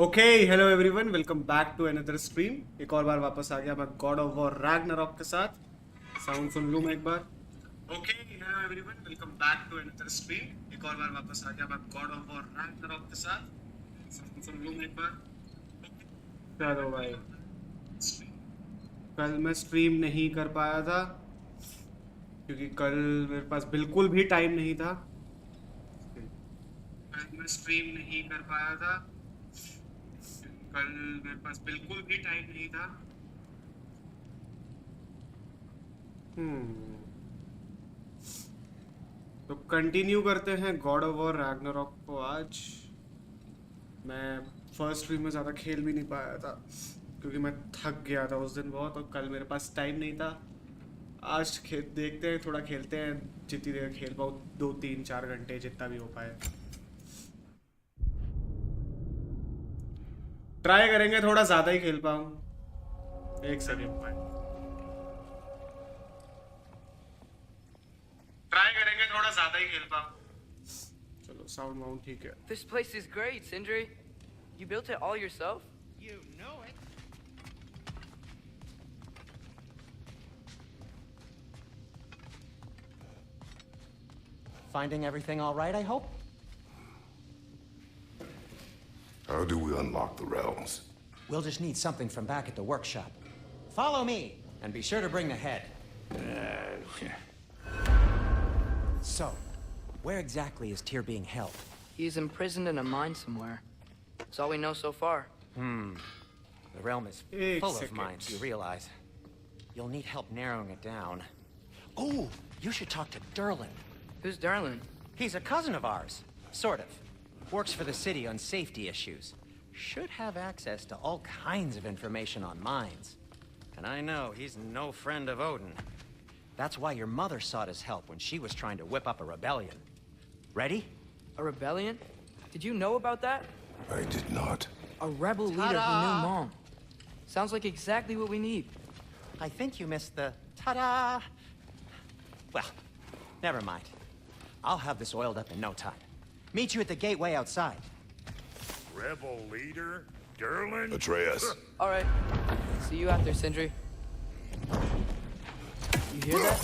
Okay hello everyone, welcome back to another stream. एक और बार वापस आ गया मैं गॉड ऑफ वॉर रैग्नारॉक के साथ। साउंड सुन लूं मैं एक बार। Okay hello everyone, welcome back to another stream. एक और बार वापस आ गया मैं गॉड ऑफ वॉर रैग्नारॉक के साथ। साउंड सुन लूं मैं एक बार। चलो भाई, कल मैं स्ट्रीम नहीं कर पाया था क्योंकि कल मेरे पास बिल्कुल भी टाइम नहीं था। कल मैं स्ट्रीम नहीं कर पाया था, कल मेरे पास बिल्कुल भी टाइम नहीं था। तो कंटिन्यू करते हैं गॉड ऑफ वॉर रैग्नारॉक को। आज मैं फर्स्ट स्ट्रीम में ज़्यादा खेल भी नहीं पाया था क्योंकि मैं थक गया था उस दिन बहुत, और कल मेरे पास टाइम नहीं था। आज देखते हैं, थोड़ा खेलते हैं, जितनी देर खेल पाऊँ, 2-3-4 घंटे जितना भी हो पाए। ट्राई करेंगे थोड़ा ज़्यादा ही खेल पाऊँ। एक सेकेंड, ट्राई करेंगे थोड़ा ज़्यादा ही खेल पाऊँ। चलो साउंड माउंट ठीक है। This place is great, Sindri. You built it all yourself? You know it. Finding everything all right, I hope? How do we unlock the realms? We'll just need something from back at the workshop. Follow me, and be sure to bring the head. So, where exactly is Tyr being held? He's imprisoned in a mine somewhere. That's all we know so far. The realm is full of mines, you realize. You'll need help narrowing it down. Oh, you should talk to Derlin. Who's Darlin? He's a cousin of ours, sort of. Works for the city on safety issues. Should have access to all kinds of information on mines. And I know he's no friend of Odin. That's why your mother sought his help when she was trying to whip up a rebellion. Ready? A rebellion? Did you know about that? I did not. A rebel leader who knew Mom. Sounds like exactly what we need. I think you missed the ta-da. Well, never mind. I'll have this oiled up in no time. Meet you at the gateway outside. Rebel leader? Derlin? Atreus. All right. See you after, Sindri. You hear that?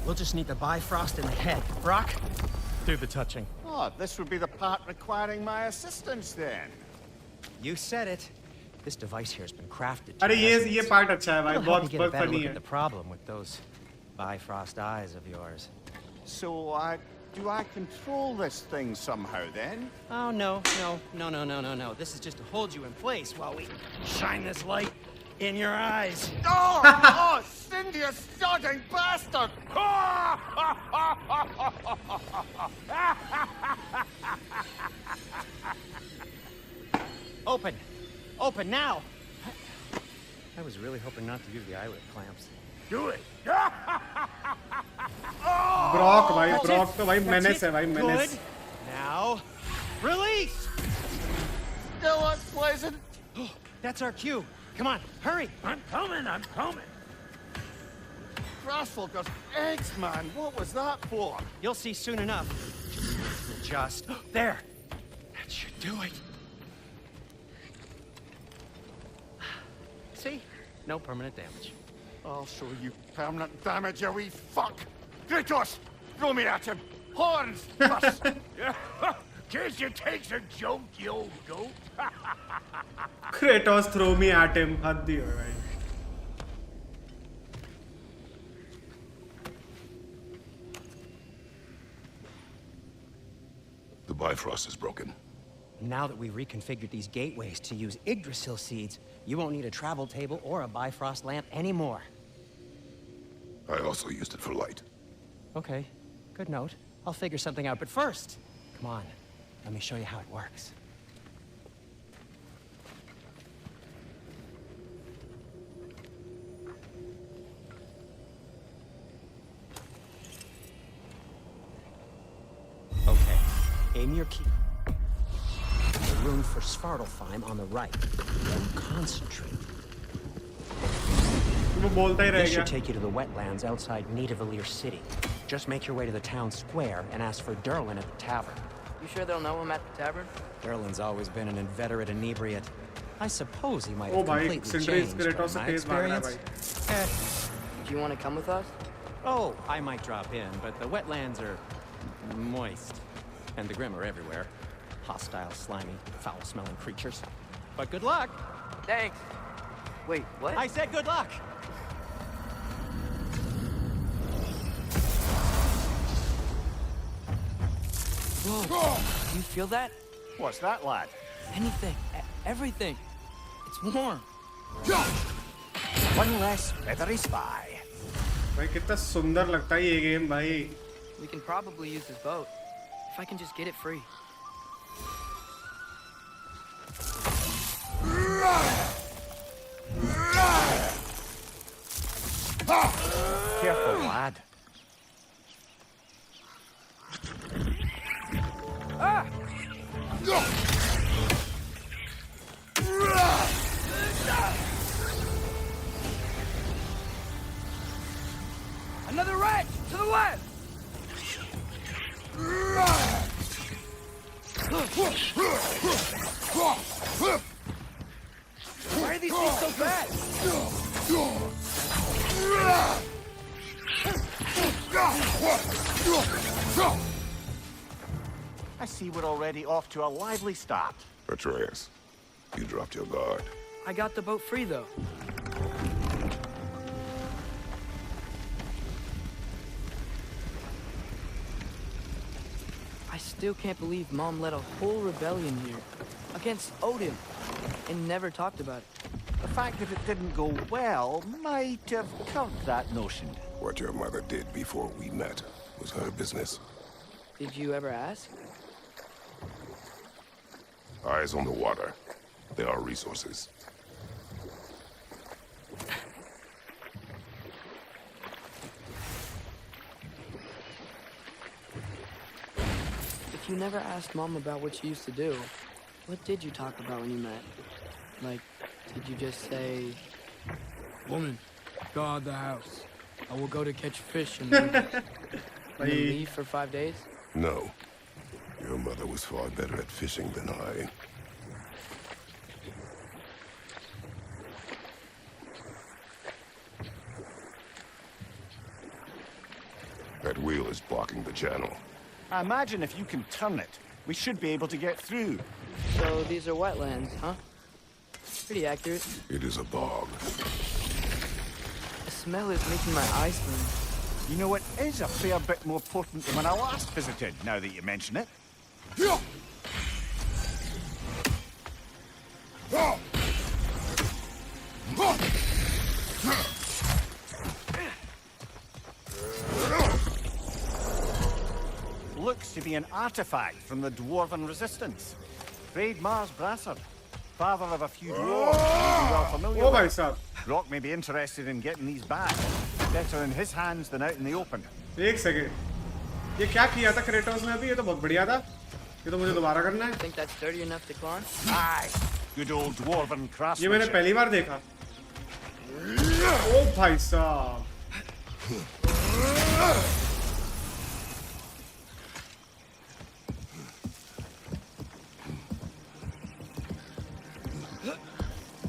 We'll just need the Bifrost in the head. Brock, do the touching. Oh, this would be the part requiring my assistance then. You said it. This device here has been crafted. अरे ये part अच्छा है भाई, बहुत बहुत funny है। The problem with those Bifrost eyes of yours. So, do I control this thing somehow then? Oh no. This is just to hold you in place while we shine this light in your eyes. Oh, Cindy, you sodding bastard! Open now! I was really hoping not to use the eyelid clamps. Do it! Brock भाई, Brock तो भाई menace है भाई, menace. Good. Now, release! Still unpleasant. That's our cue. Come on, hurry! I'm coming. Grassful eggs, man. What was that for? You'll see soon enough. Just there. That should do it. See? No permanent damage. I'll show you permanent damage, you wee fuck! Kratos! Throw me at him! Horns first! Case you takes a joke, you old goat! Kratos throw me at him, हद ही हो भाई। The Bifrost is broken. Now that we've reconfigured these gateways to use Yggdrasil seeds, you won't need a travel table or a Bifrost lamp anymore. I also used it for light. Okay, good note. I'll figure something out, but first, come on, let me show you how it works. Okay, aim your key. The rune for Svartalfheim on the right. Then concentrate. वो बोलता ही रह This गया। should take you to the wetlands outside Nidavellir City. Just make your way to the town square and ask for Derlin at the tavern. You sure they'll know him at the tavern? Derlin's always been an inveterate inebriate. I suppose he might ओ have भाई completely सिंड्रेस changed, Kratos but से my तेज भाग रहा है experience... भाई Do you want to come with us? Oh, I might drop in, but the wetlands are moist. And the Grim are everywhere. Hostile, slimy, foul-smelling creatures. But good luck! Thanks. Wait, what? I said good luck! Whoa. You feel that? What's that, lad? Anything. Everything. It's warm. One less feathery spy. भाई कितना सुंदर लगता है ये game भाई We can probably use this boat. If I can just get it free. Careful, lad. Another wrench! To the left! Why are these things so fast? I see we're already off to a lively start. Atreus, you dropped your guard. I got the boat free, though. I still can't believe Mom led a whole rebellion here against Odin and never talked about it. The fact that it didn't go well might have curbed that notion. What your mother did before we met was her business. Did you ever ask? Eyes on the water. There are resources. If you never asked Mom about what she used to do, what did you talk about when you met? Like, did you just say, "Woman, guard the house. I will go to catch fish and then leave for 5 days"? No. Your mother was far better at fishing than I. That wheel is blocking the channel. I imagine if you can turn it, we should be able to get through. So these are wetlands, huh? Pretty accurate. It is a bog. The smell is making my eyes burn. You know, it is a fair bit more potent than when I last visited, now that you mention it. Looks to be an artifact from the Dwarven Resistance. Raid Mars Brassard, father of a few dwarves you'll be well familiar ओ भाई with. साहब Rock may be interested in getting these back. Better in his hands than out in the open. एक second ये क्या किया था Kratos ने अभी ये तो बहुत बढ़िया था ये तो मुझे दोबारा करना है Think that's sturdy enough to climb? Aye, good old Dwarven ये मैंने craftsmanship. पहली बार देखा ओ भाई साहब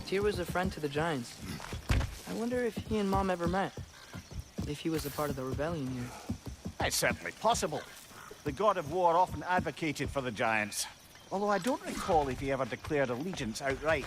Tyr was a friend to the Giants. I wonder if he and Mom ever met. If he was a part of the rebellion here. It's certainly possible. The God of War often advocated for the Giants. Although I don't recall if he ever declared allegiance outright.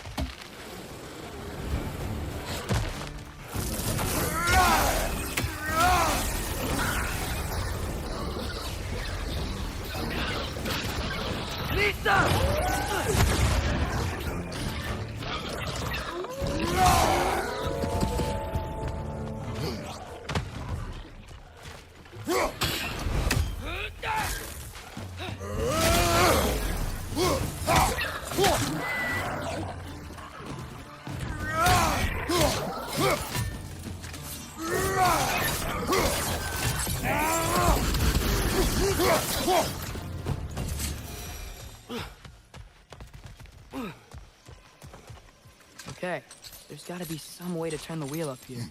Okay, there's gotta be some way to turn the wheel up here.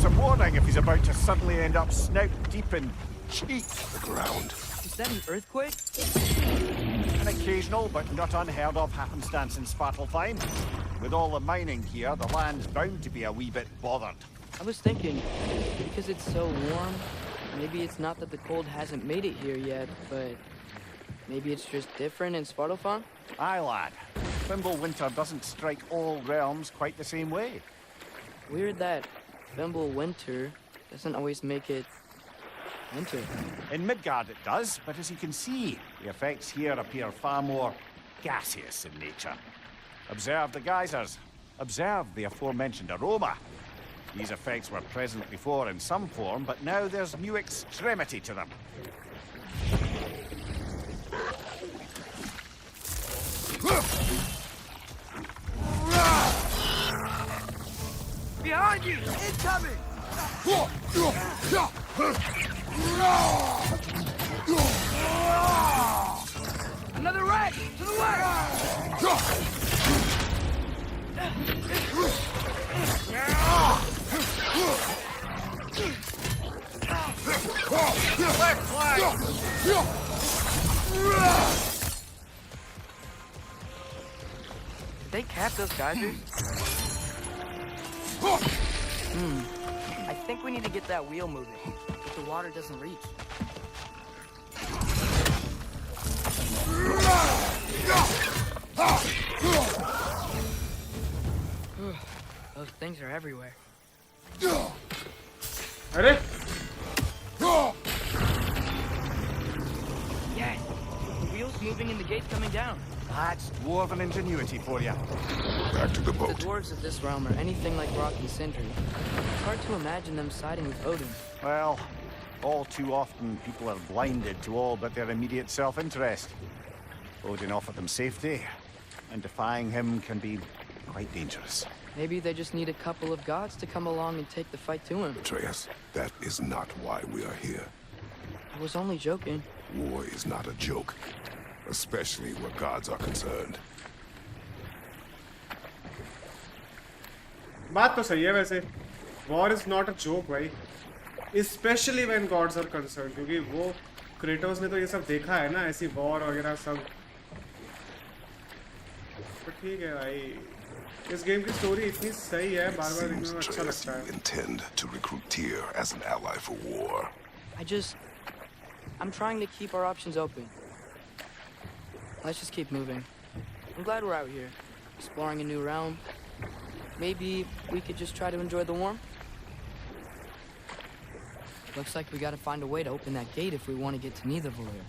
some warning if he's about to suddenly end up snout deep in cheek. The ground. Is that an earthquake? An occasional but not unheard of happenstance in Svartalfheim. With all the mining here, the land's bound to be a wee bit bothered. I was thinking, because it's so warm, maybe it's not that the cold hasn't made it here yet, but maybe it's just different in Svartalfheim? Aye, lad. Thimble winter doesn't strike all realms quite the same way. Weird that Thimble winter doesn't always make it winter. In Midgard it does, but as you can see, the effects here appear far more gaseous in nature. Observe the geysers. Observe the aforementioned aroma. These effects were present before in some form, but now there's new extremity to them. Behind you! Incoming! Another rat! To the left! Left flank! Did they cap those geysers? I think we need to get that wheel moving, but the water doesn't reach. Those things are everywhere. अरे Yes! The wheel's moving and the gate's coming down. That's dwarven ingenuity for you. Back to the If boat. the dwarves of this realm are anything like Rock and Sindri, it's hard to imagine them siding with Odin. Well, all too often people are blinded to all but their immediate self-interest. Odin offered them safety, and defying him can be quite dangerous. Maybe they just need a couple of gods to come along and take the fight to him. Atreus, that is not why we are here. I was only joking. War is not a joke, especially where gods are concerned. बात तो सही है वैसे. War is not a joke भाई. Especially when gods are concerned, क्योंकि वो Kratos ने तो ये सब देखा है ना, ऐसी war वगैरह सब. तो ठीक है भाई. इस गेम की स्टोरी इतनी सही है, बार-बार देखने में अच्छा Atreus, लगता you है. intend to recruit Tyr as an ally for war. I'm trying to keep our options open. Let's just keep moving. I'm glad we're out here, exploring a new realm. Maybe we could just try to enjoy the warmth? Looks like we gotta find a way to open that gate if we want to get to Nidavellir.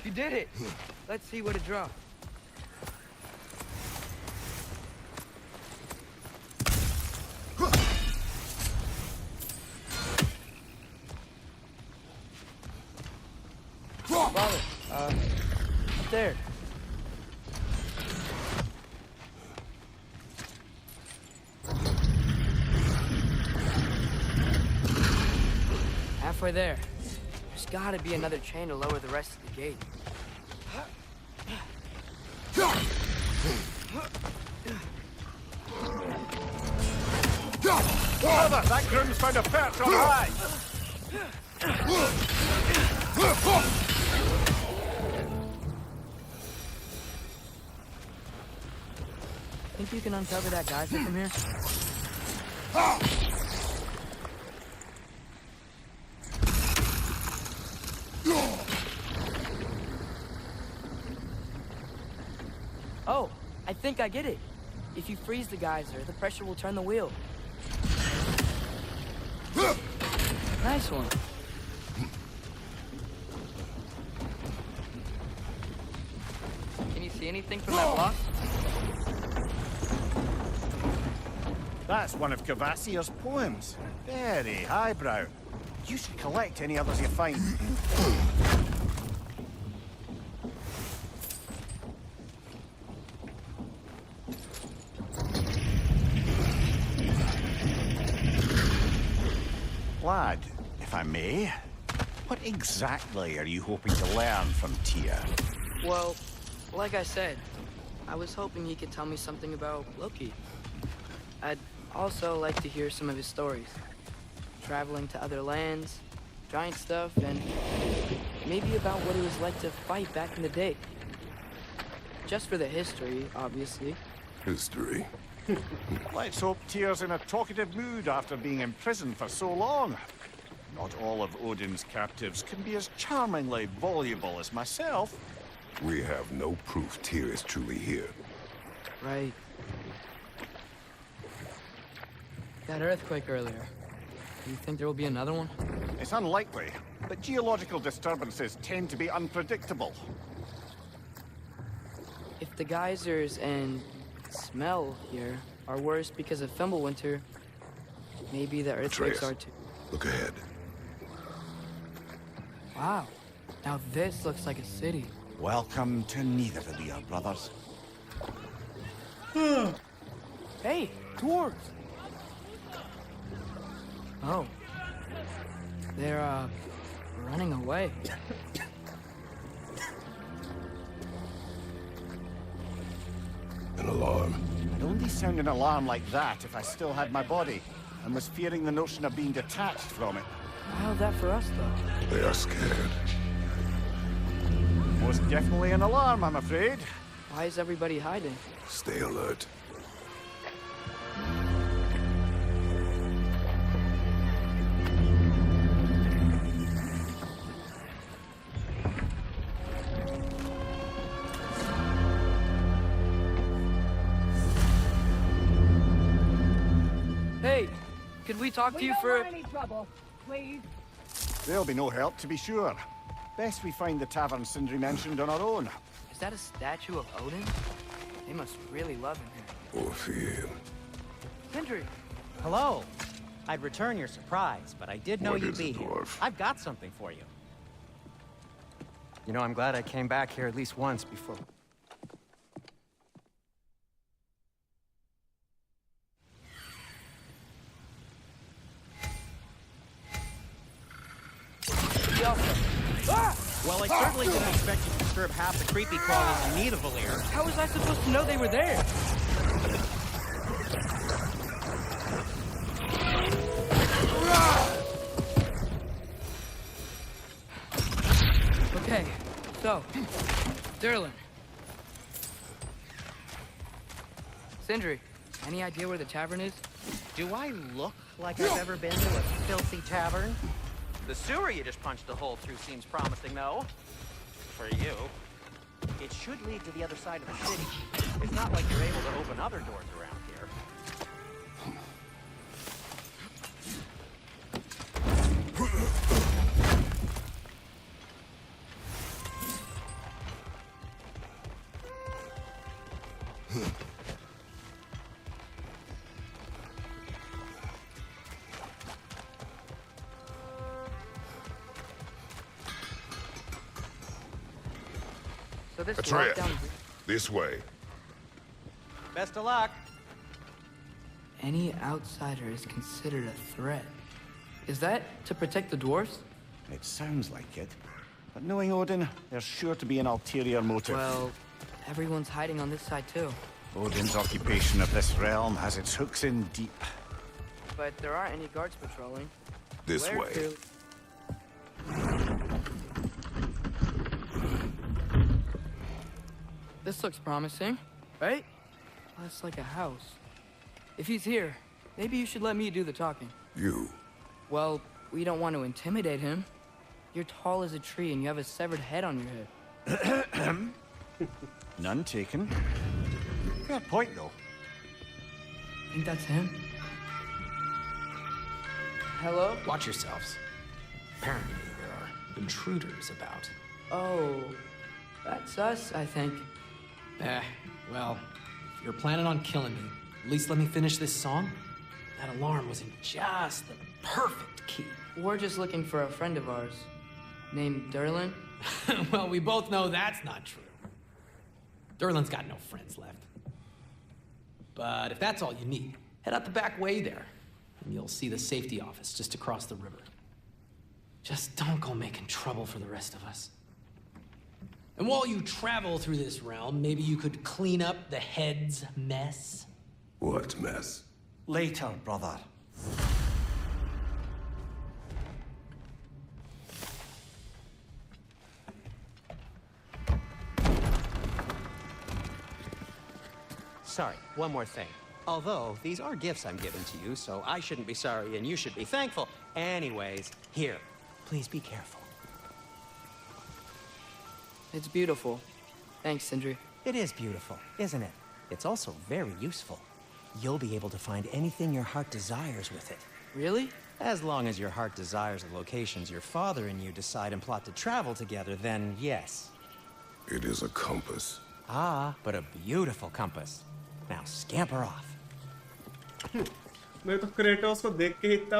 You did it! Let's see what it dropped. Father, up there. Halfway there. There's gotta be another chain to lower the rest of the gate. Brother, that groom's found a perch on high! Think you can uncover that geyser from here? Oh, I think I get it. If you freeze the geyser, the pressure will turn the wheel. Nice one. Can you see anything from that block? That's one of Kvasir's poems. Very highbrow. You should collect any others you find. lad, if I may. What exactly are you hoping to learn from Tia? Well, like I said, I was hoping he could tell me something about Loki. I'd also like to hear some of his stories. Traveling to other lands, giant stuff, and maybe about what it was like to fight back in the day. Just for the history, obviously. History. Let's hope Tyr's in a talkative mood after being imprisoned for so long. Not all of Odin's captives can be as charmingly voluble as myself. We have no proof Tyr is truly here. Right. That earthquake earlier. Do you think there will be another one? It's unlikely, but geological disturbances tend to be unpredictable. If the geysers and smell here are worse because of Fimbulwinter, maybe the earthquakes Atreus, are too. look ahead. Wow. Now this looks like a city. Welcome to Nidavellir, brothers. Hey, dwarves! Oh. They're, running away. An alarm. I'd only sound an alarm like that if I still had my body, and was fearing the notion of being detached from it. How's that for us, though? They are scared. Most definitely an alarm, I'm afraid. Why is everybody hiding? Stay alert. Hey, could we talk to you for... We don't want any trouble, please. There'll be no help, to be sure. Best we find the tavern Sindri mentioned on our own. Is that a statue of Odin? They must really love him here. Or fear him. Sindri! Hello. I'd return your surprise, but I did know What you'd is be it, here. dwarf? I've got something for you. You know, I'm glad I came back here at least once before. Well, I certainly didn't expect you to disturb half the creepy crawlers in Nidavellir. How was I supposed to know they were there? Okay, so, Derlin. Sindri, any idea where the tavern is? Do I look like I've ever been to a filthy tavern? The sewer you just punched a hole through seems promising, though. For you. It should lead to the other side of the city. It's not like you're able to open other doors around here. So this Atreus, lockdown... this way. Best of luck. Any outsider is considered a threat. Is that to protect the dwarves? It sounds like it. But knowing Odin, there's sure to be an ulterior motive. Well, everyone's hiding on this side too. Odin's occupation of this realm has its hooks in deep. But there aren't any guards patrolling. This Where way. to? This looks promising, right? That's like a house. If he's here, maybe you should let me do the talking. You. Well, we don't want to intimidate him. You're tall as a tree and you have a severed head on your head. None taken. Fair point, though. Think that's him? Hello? Watch yourselves. Apparently, there are intruders about. Oh, that's us, I think. Well, if you're planning on killing me, at least let me finish this song. That alarm was in just the perfect key. We're just looking for a friend of ours, named Derlin. Well, we both know that's not true. Derlin's got no friends left. But if that's all you need, head out the back way there. and you'll see the safety office just across the river. Just don't go making trouble for the rest of us. And while you travel through this realm, maybe you could clean up the head's mess? What mess? Later, brother. Sorry, one more thing. Although, these are gifts I'm giving to you, so I shouldn't be sorry and you should be thankful. Anyways, here, please be careful. It's beautiful. Thanks, Sindri. It is beautiful, isn't it? It's also very useful. You'll be able to find anything your heart desires with it. Really? As long as your heart desires the locations your father and you decide and plot to travel together, then yes. It is a compass. Ah, but a beautiful compass. Now scamper off. मेरे तो Kratos को देख के इतना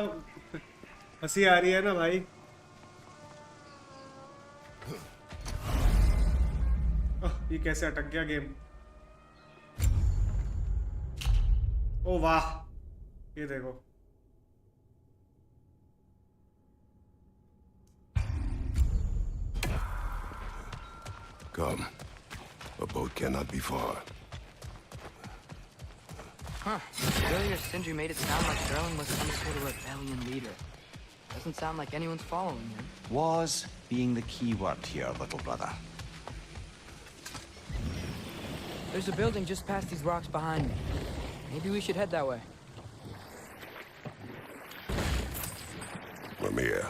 हंसी आ रही है ना भाई। ये कैसे अटक गया गेम? ओ वाह, ये देखो। Come. A boat cannot be far. Huh. Earlier, Sindri made it sound like Sterling was some sort of rebellion leader. Doesn't sound like anyone's following him. Was being the key word here, little brother. There's a building just past these rocks behind me. Maybe we should head that way. Lemire,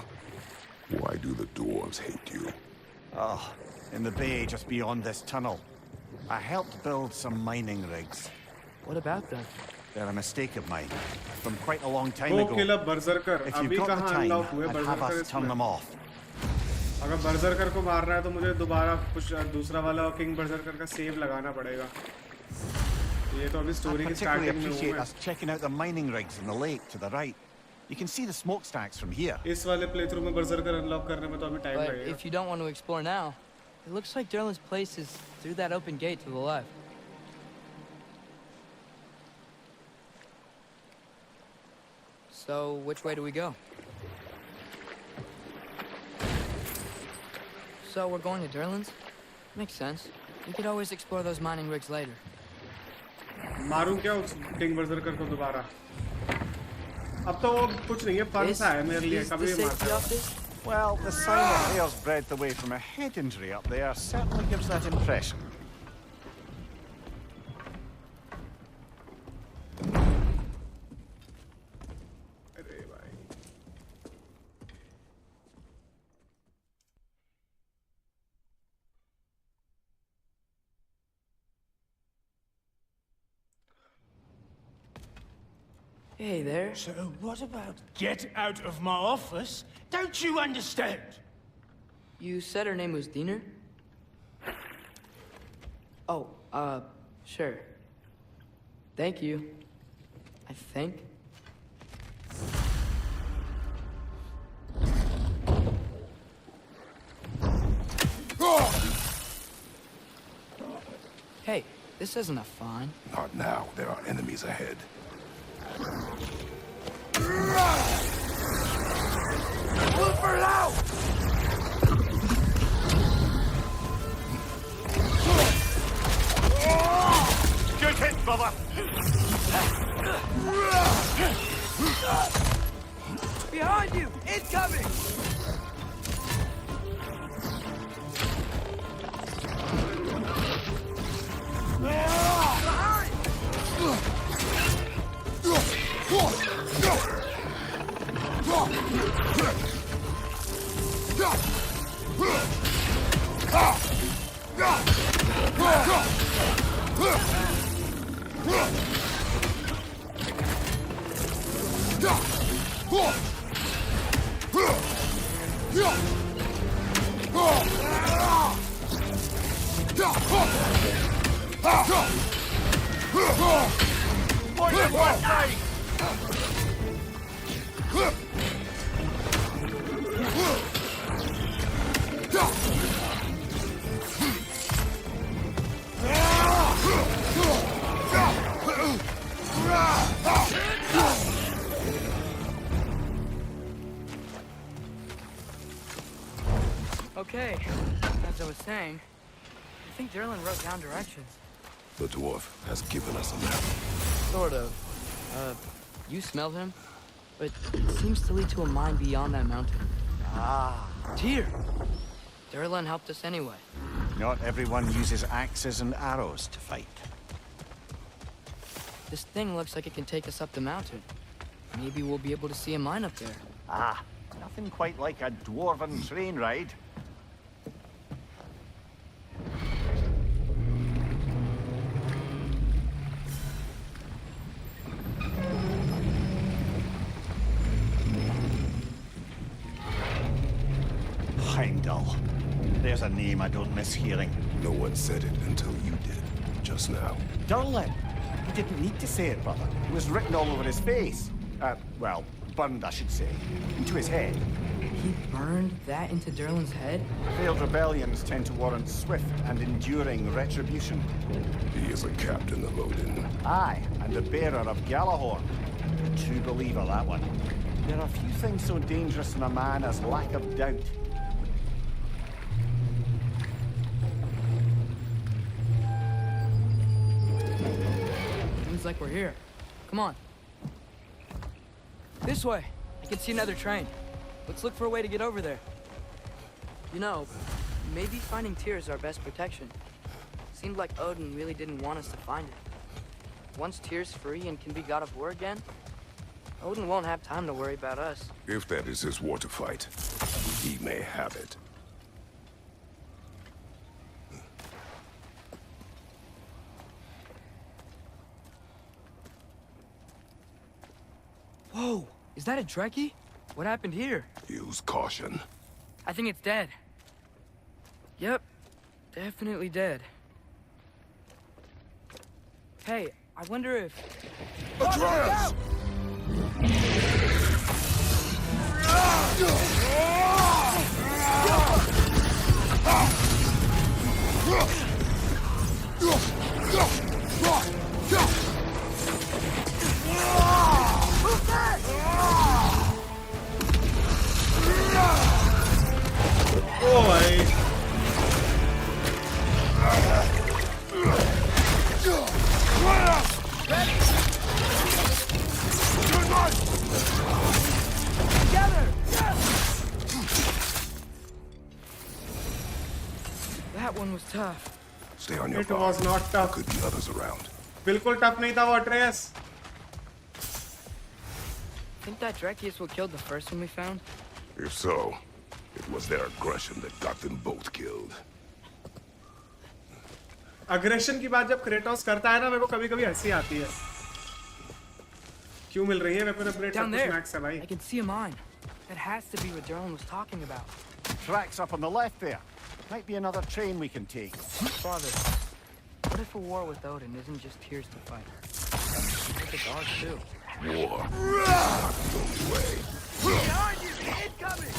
why do the dwarves hate you? Oh, in the bay just beyond this tunnel. I helped build some mining rigs. What about them? They're a mistake of mine. From quite a long time वो ago. Qila बर्जरकर If अभी you've got the कहाँ time, unlock हुए I'd have बर्जरकर us turn them इसमें? off. अगर बर्जरकर को मारना है तो मुझे दोबारा कुछ दूसरा वाला किंग बर्जरकर का सेव लगाना पड़ेगा। ये तो अभी I स्टोरी की particularly स्टार्टिंग में हूँ appreciate मैं। us checking out the mining rigs in the lake to the right. You can see the smokestacks from here. इस वाले प्लेथ्रू में बर्जरकर अनलॉक करने में तो अभी टाइम But लगेगा। if you don't want to explore now, it looks like Derlin's place is through that open gate to the left. So, which way do we go? So, we're going to Derlin's? Makes sense. We could always explore those mining rigs later. मारूं क्या उस king बर्जरकर को दोबारा? अब तो वो कुछ नहीं है, फन सा है मेरे लिए, Is the कभी भी मार safety सकता office? Well, the sign that hails bread the way from a head injury up there certainly gives that impression. अरे भाई। Hey there. So what about get out of my office? Don't you understand? You said her name was Diener? Oh, sure. Thank you. I think. Hey, this isn't a fine. Not now. There are enemies ahead. Good hit, brother! Behind you! Incoming! Okay, as I was saying, I think Derlin wrote down directions. The dwarf has given us a map. Sort of. You smelled him? But it seems to lead to a mine beyond that mountain. Ah, Tyr! Derlin helped us anyway. not everyone uses axes and arrows to fight. This thing looks like it can take us up the mountain. Maybe we'll be able to see a mine up there. Ah, nothing quite like a dwarven train ride. Heimdall. There's a name I don't miss hearing. No one said it until you did, just now. Derlin! He didn't need to say it, brother. It was written all over his face. Well, burned, I should say. Into his head. He burned that into Derlin's head? Failed rebellions tend to warrant swift and enduring retribution. He is a captain of Odin. Aye, and the bearer of Galahorn. True believer, that one. There are few things so dangerous in a man as lack of doubt. Seems like we're here. Come on. This way. I can see another train. Let's look for a way to get over there. You know, maybe finding Tyr is our best protection. Seemed like Odin really didn't want us to find it. Once Tyr's free and can be God of War again, Odin won't have time to worry about us. If that is his war to fight, he may have it. Whoa! Is that a Trekkie? What happened here? Use caution. I think it's dead. Yep. Definitely dead. Hey, I wonder if... Atreus! ओ भाई That one was tough. Stay on your It guard. was not There tough. could be others around. बिल्कुल tough नहीं था वो अट्रेयस Think that Trekkie is what killed the first one we found? If so, it was their aggression that got them both killed. Aggression की बात जब Kratos करता है ना मेरे को कभी-कभी हंसी आती है क्यों मिल रही है वेपन अपग्रेड सब Down कुछ there. मैक्स है भाई I can see a mine. That has to be what Derlin was talking about. Tracks up on the left there. Might be another train we can take. Father, what if a war with Odin isn't just Tyr's to fight? What if it's ours too? War. Not the only way. Behind you! Incoming!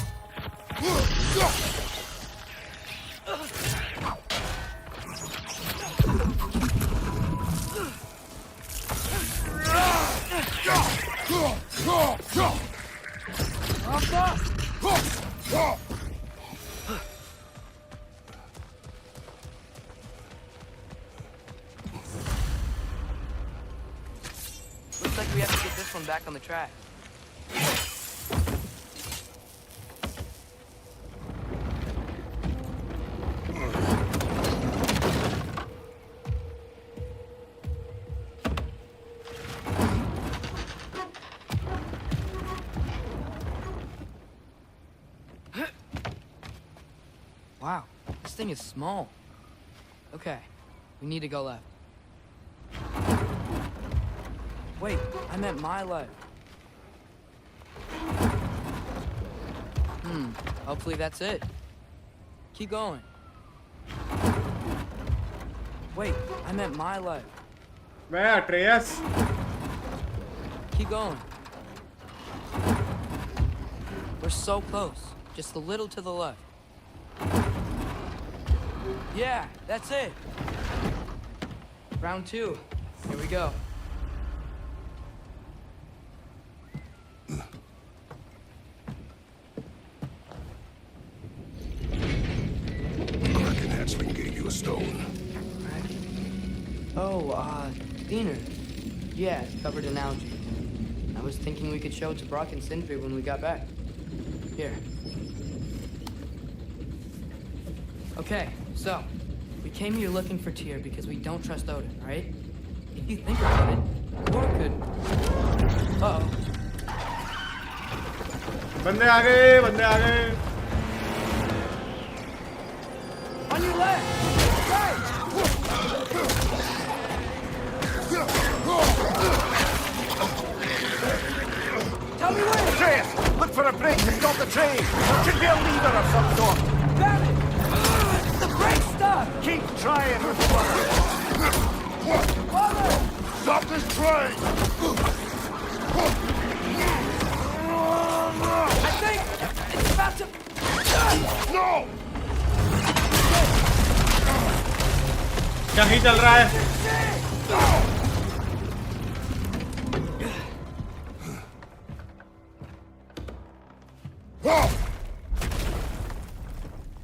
Looks like we have to get this one back on the track. Wow, this thing is small. Okay, we need to go left. Wait, I meant my left. Hopefully that's it. Keep going. Wait, I meant my left. मैं अट्रेयस Keep going. We're so close. Just a little to the left. Yeah, that's it. Round 2. Here we go. Diener. Yeah, it's covered in algae. I was thinking we could show it to Brock and Sindri when we got back. Here. Okay, so, we came here looking for Tyr because we don't trust Odin, right? If you think about it, Thor could... Uh-oh. बंदे आ गए, बंदे आ गए. On your left! Right! Tell me where! Proteus, look for a break to stop the train. Should be a lever of some sort. Found it! It's the brake stuff! Keep trying, little brother. Father! Stop this train! I think it's about to... No! क्या ही चल रहा है?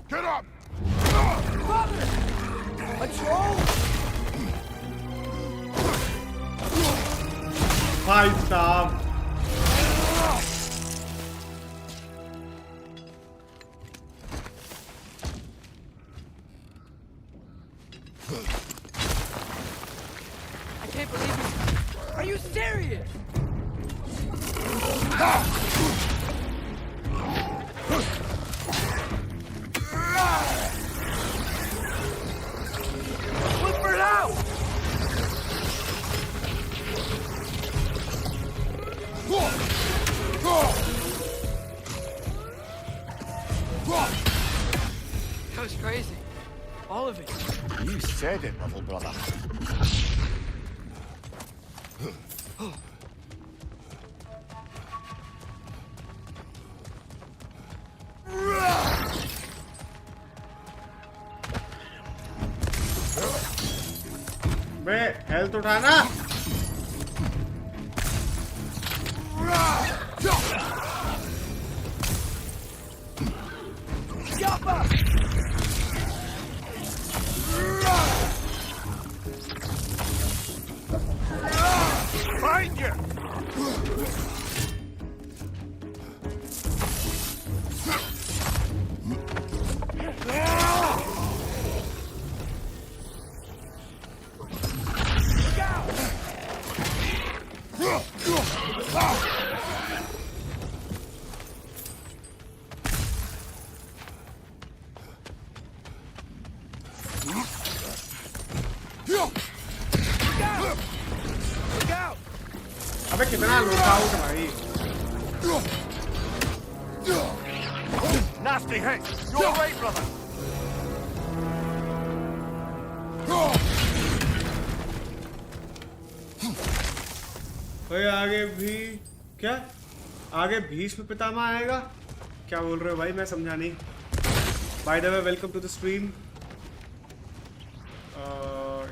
Get up! Father! A troll? भाई साहब. I can't believe it. Are you serious? Look for it out! That was crazy. All of it. You said it, little brother. बे health उठाना. Find you! अबे कितना लुकआउट भाई. Nasty hit! You're right, brother! भाई आगे भी क्या? आगे भीष्म पितामह आएगा? क्या बोल रहे हो भाई? मैं समझा नहीं. By the way welcome to the stream.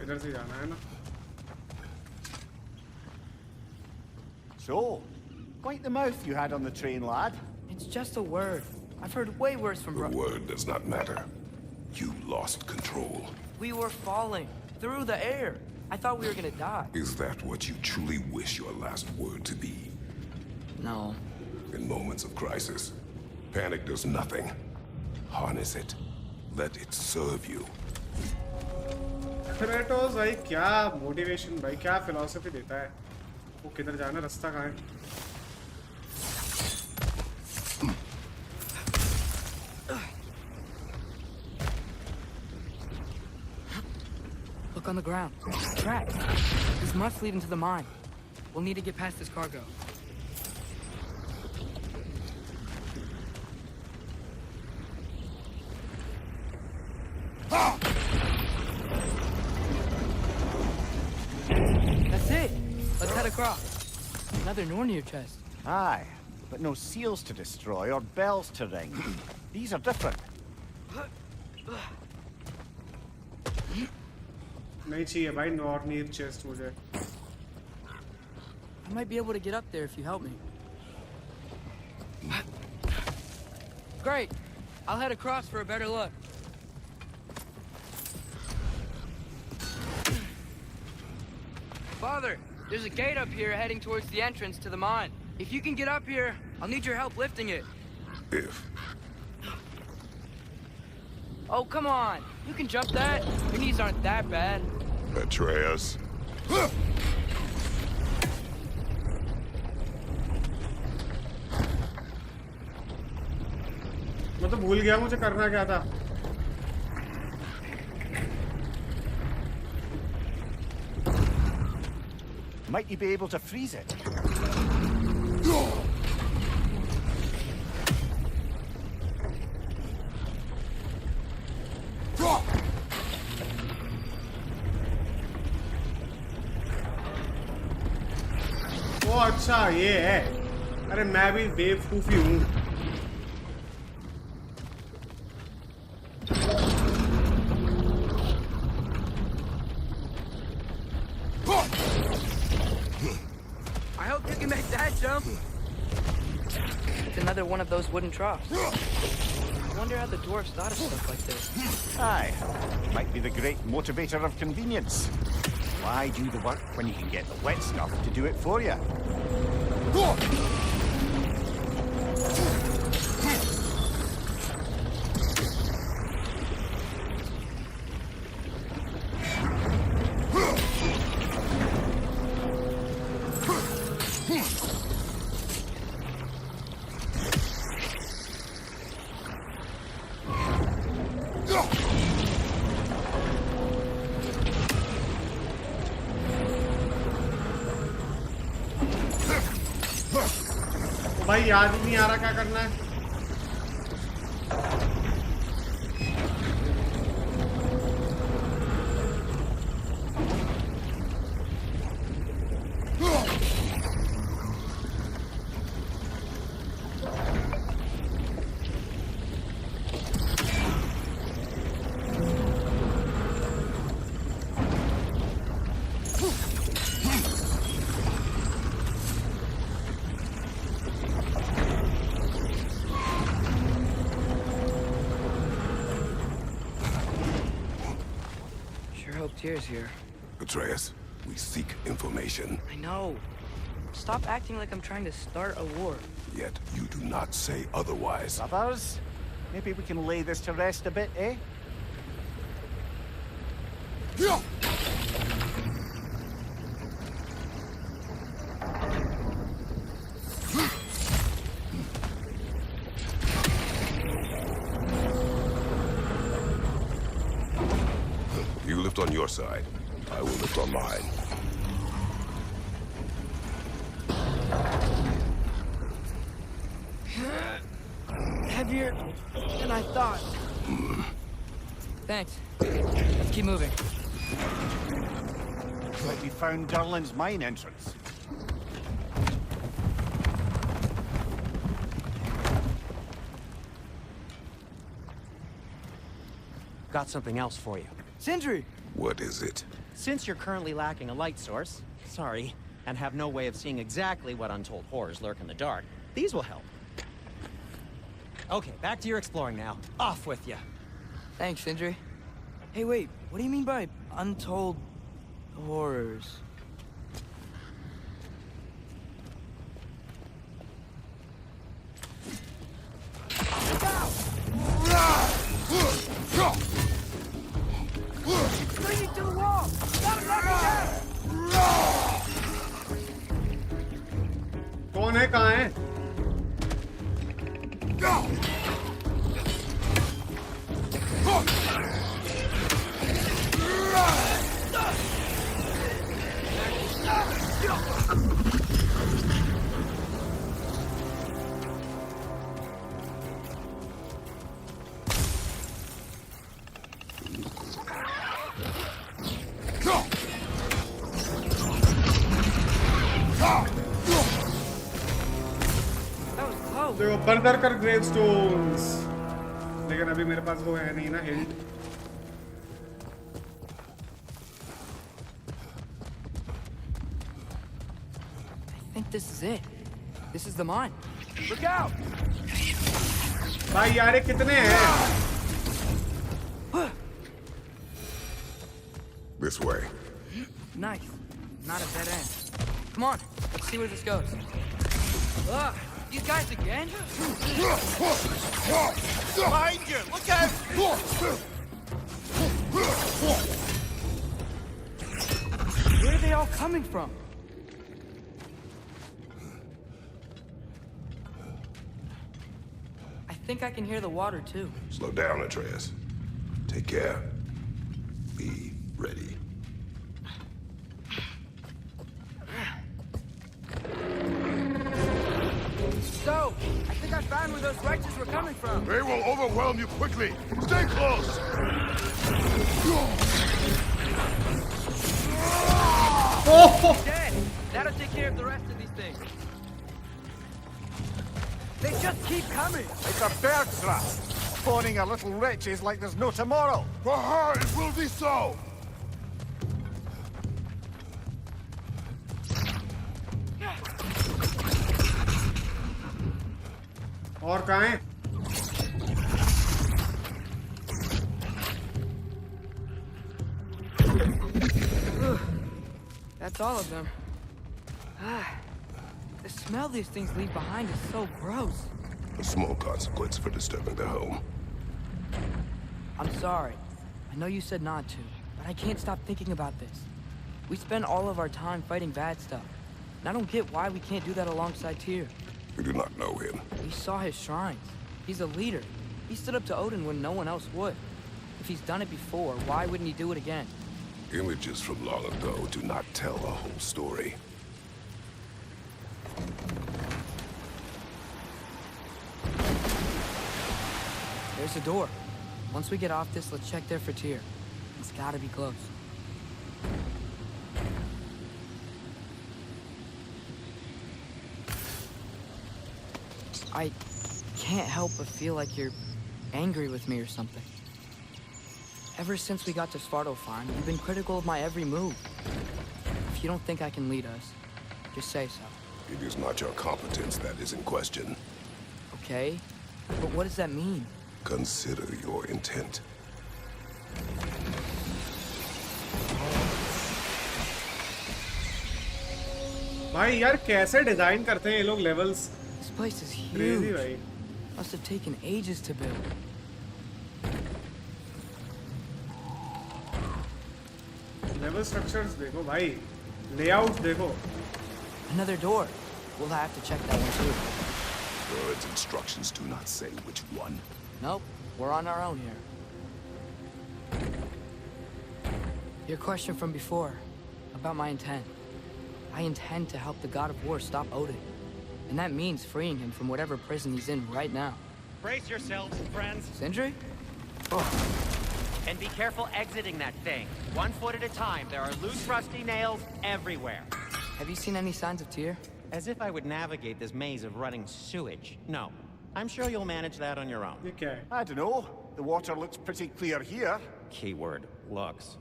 इधर से जाना है ना. So, quite the mouth you had on the train, lad. It's just a word. I've heard way worse from The Bro. word does not matter. You lost control. We were falling through the air. I thought we were gonna die. Is that what you truly wish your last word to be? No. In moments of crisis, panic does nothing. Harness it. Let it serve you. Proteus भाई क्या motivation भाई, क्या philosophy देता है. वो किधर जाना, रास्ता कहाँ है? Look on the ground. Tracks. This must lead into the mine. We'll need to get past this cargo. That's it. Let's head across. Another Nornir chest. Aye, but no seals to destroy or bells to ring. These are different. नहीं चाहिए भाई नॉर्नीर chest मुझे. I might be able to get up there if you help me. Great. I'll head across for a better look. Father, there's a gate up here heading towards the entrance to the mine. If you can get up here, I'll need your help lifting it. If. Oh, come on. You can jump that. Your knees aren't that bad. Atreus. मैं तो भूल गया मुझे करना क्या था. Might you be able to freeze it? ओ अच्छा ये है. अरे मैं भी बेवकूफी हूँ. I hope you can make that jump. It's another one of those wooden troughs. I wonder how the dwarves thought of stuff like this. Aye, might be the great motivator of convenience. Why do the work when you can get the wet stuff to do it for you? भाई याद ही नहीं आ रहा क्या करना है. Tears here. Atreus, we seek information. I know. Stop acting like I'm trying to start a war. Yet you do not say otherwise. Brothers, maybe we can lay this to rest a bit, eh? You lift on your side. I will lift on mine. Heavier than I thought. Thanks. Let's keep moving. Like we found Durlin's mine entrance. Got something else for you. Sindri! What is it? Since you're currently lacking a light source, sorry, and have no way of seeing exactly what untold horrors lurk in the dark, these will help. Okay, back to your exploring now. Off with you. Thanks, Sindri. Hey, wait, what do you mean by untold horrors? Bring it to the wall! Gotta knock it down! कौन है कहाँ है? देखो बर्दरकर ग्रेवस्टोन्स, लेकिन अभी मेरे पास वो है नहीं ना hint. I think this is it. This is the mine. Look out! भाई यार ये कितने हैं? This way. Nice. not a dead end. Come on, let's see where this goes. Ugh, these guys again? Behind you! Look out! Where are they all coming from? I think I can hear the water too. Slow down, Atreus. Take care. Be ready. So, I think I found where those righteous were coming from. They will overwhelm you quickly. Stay close. Dead! That'll take care of the rest of these things. They just keep coming! It's a bird trap. Spawning our little wretches like there's no tomorrow. For her, it will be so. और कहाँ हैं? That's all of them. The smell these things leave behind is so gross. A small consequence for disturbing their home. I'm sorry. I know you said not to, but I can't stop thinking about this. We spend all of our time fighting bad stuff. And I don't get why we can't do that alongside Tyr. We do not know him. We saw his shrines. He's a leader. He stood up to Odin when no one else would. If he's done it before, why wouldn't he do it again? Images from long ago do not tell the whole story. There's a door. Once we get off this, let's check there for Tyr. It's gotta be close. I can't help but feel like you're angry with me or something. Ever since we got to Svartalfheim, you've been critical of my every move. If you don't think I can lead us, just say so. It is not your competence that is in question. Okay? But what does that mean? Consider your intent. भाई यार कैसे design करते हैं ये लोग levels? This place is Crazy huge. भाई. Must have taken ages to build. Level structures देखो भाई, लेआउट देखो. Another door. We'll have to check that one too. Bird's instructions do not say which one. Nope, we're on our own here. Your question from before, about my intent. I intend to help the God of War stop Odin. And that means freeing him from whatever prison he's in right now. Brace yourselves, friends. Sindri? And be careful exiting that thing. 1 foot at a time. There are loose, rusty nails everywhere. Have you seen any signs of Tyr? As if I would navigate this maze of running sewage. No. I'm sure you'll manage that on your own. ये क्या है? I don't know. The water looks pretty clear here. Keyword, looks.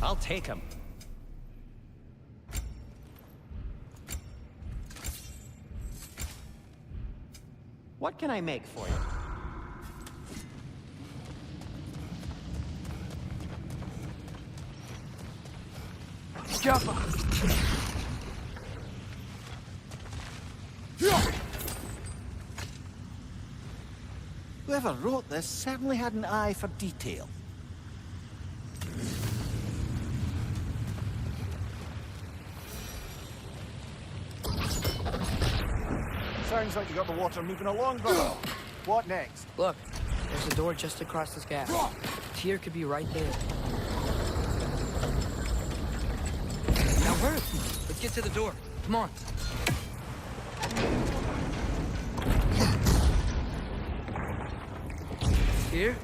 I'll take him. What can I make for you? Jump! Whoever wrote this certainly had an eye for detail. Sounds like you got the water moving along, brother. What next? Look, there's a door just across this gap. Tyr could be right there. Now hurry! Let's get to the door. Come on. Tyr?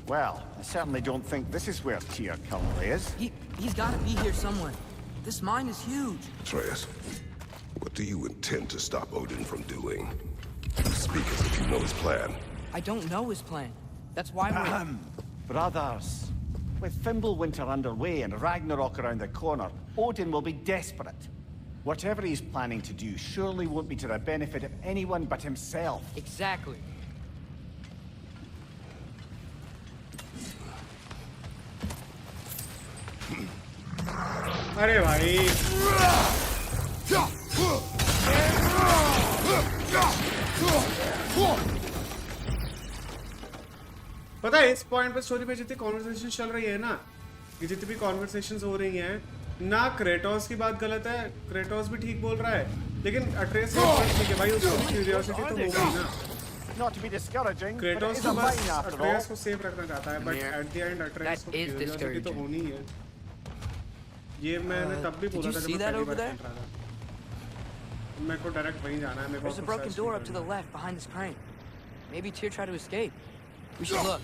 Well, I certainly don't think this is where Tyr currently is. He's gotta be here somewhere. This mine is huge. Atreus, what do you intend to stop Odin from doing? Speak as if you know his plan. I don't know his plan. That's why we're... Brothers, With Fimbulwinter underway and Ragnarok around the corner, Odin will be desperate. Whatever he's planning to do surely won't be to the benefit of anyone but himself. Exactly. अरे भाई पता है इस point पे story पे जितनी conversation चल रही है ना, ये जितनी भी कॉन्वर्सेशंस हो रही हैं ना, क्रेटोस की बात गलत है, क्रेटोस भी ठीक बोल रहा है, लेकिन अट्रेस की बात ठीक है भाई, उसको क्यूरियोसिटी तो होगी ना। Not to be discouraging, but it Kratos is तो a बस mine after all. अट्रेस को सेव रखना चाहता है, बट एट द एंड अट्रेस को That is क्यूरियोसिटी तो discouraging. होनी ही है। ये मैंने तब भी did बोला you था जब see मैं that पहली over बार there? खेल रहा था। मेरे को डायरेक्ट वहीं जाना है, मेरे को There's a broken research door नहीं up to the करना। left behind this crane. Maybe Tyr tried to escape. We should look.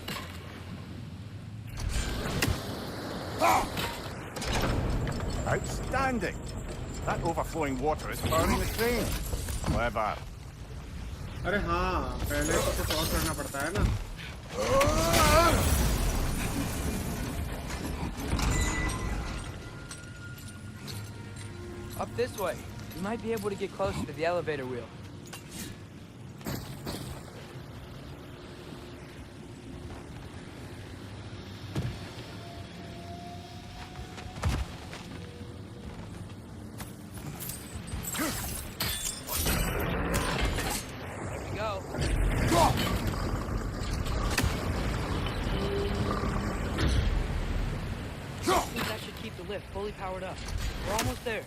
Outstanding! That overflowing water is powering the crane. However, अरे हाँ, पहले तो कुछ और करना पड़ता है ना। Up this way. We might be able to get closer to the elevator wheel. There we go. I think that should keep the lift fully powered up. We're almost there.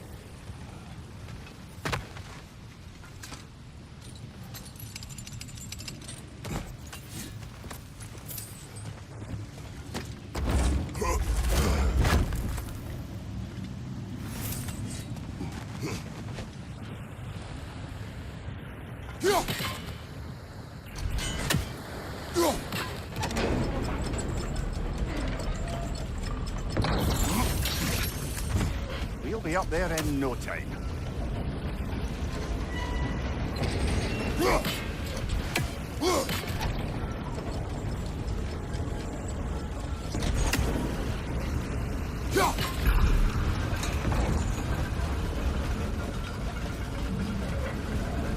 we'll be up there in no time.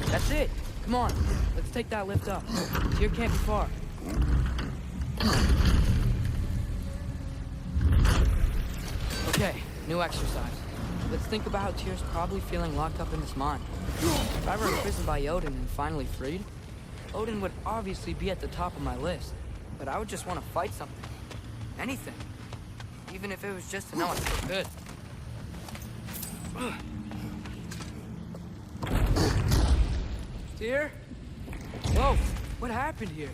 That's it. Come on. Let's take that lift up. Tyr can't be far. Okay, new exercise. Let's think about how Tyr's probably feeling locked up in this mine. If I were imprisoned by Odin and finally freed, Odin would obviously be at the top of my list. But I would just want to fight something. Anything. Even if it was just to know I'm still good. Tyr? Whoa, what happened here?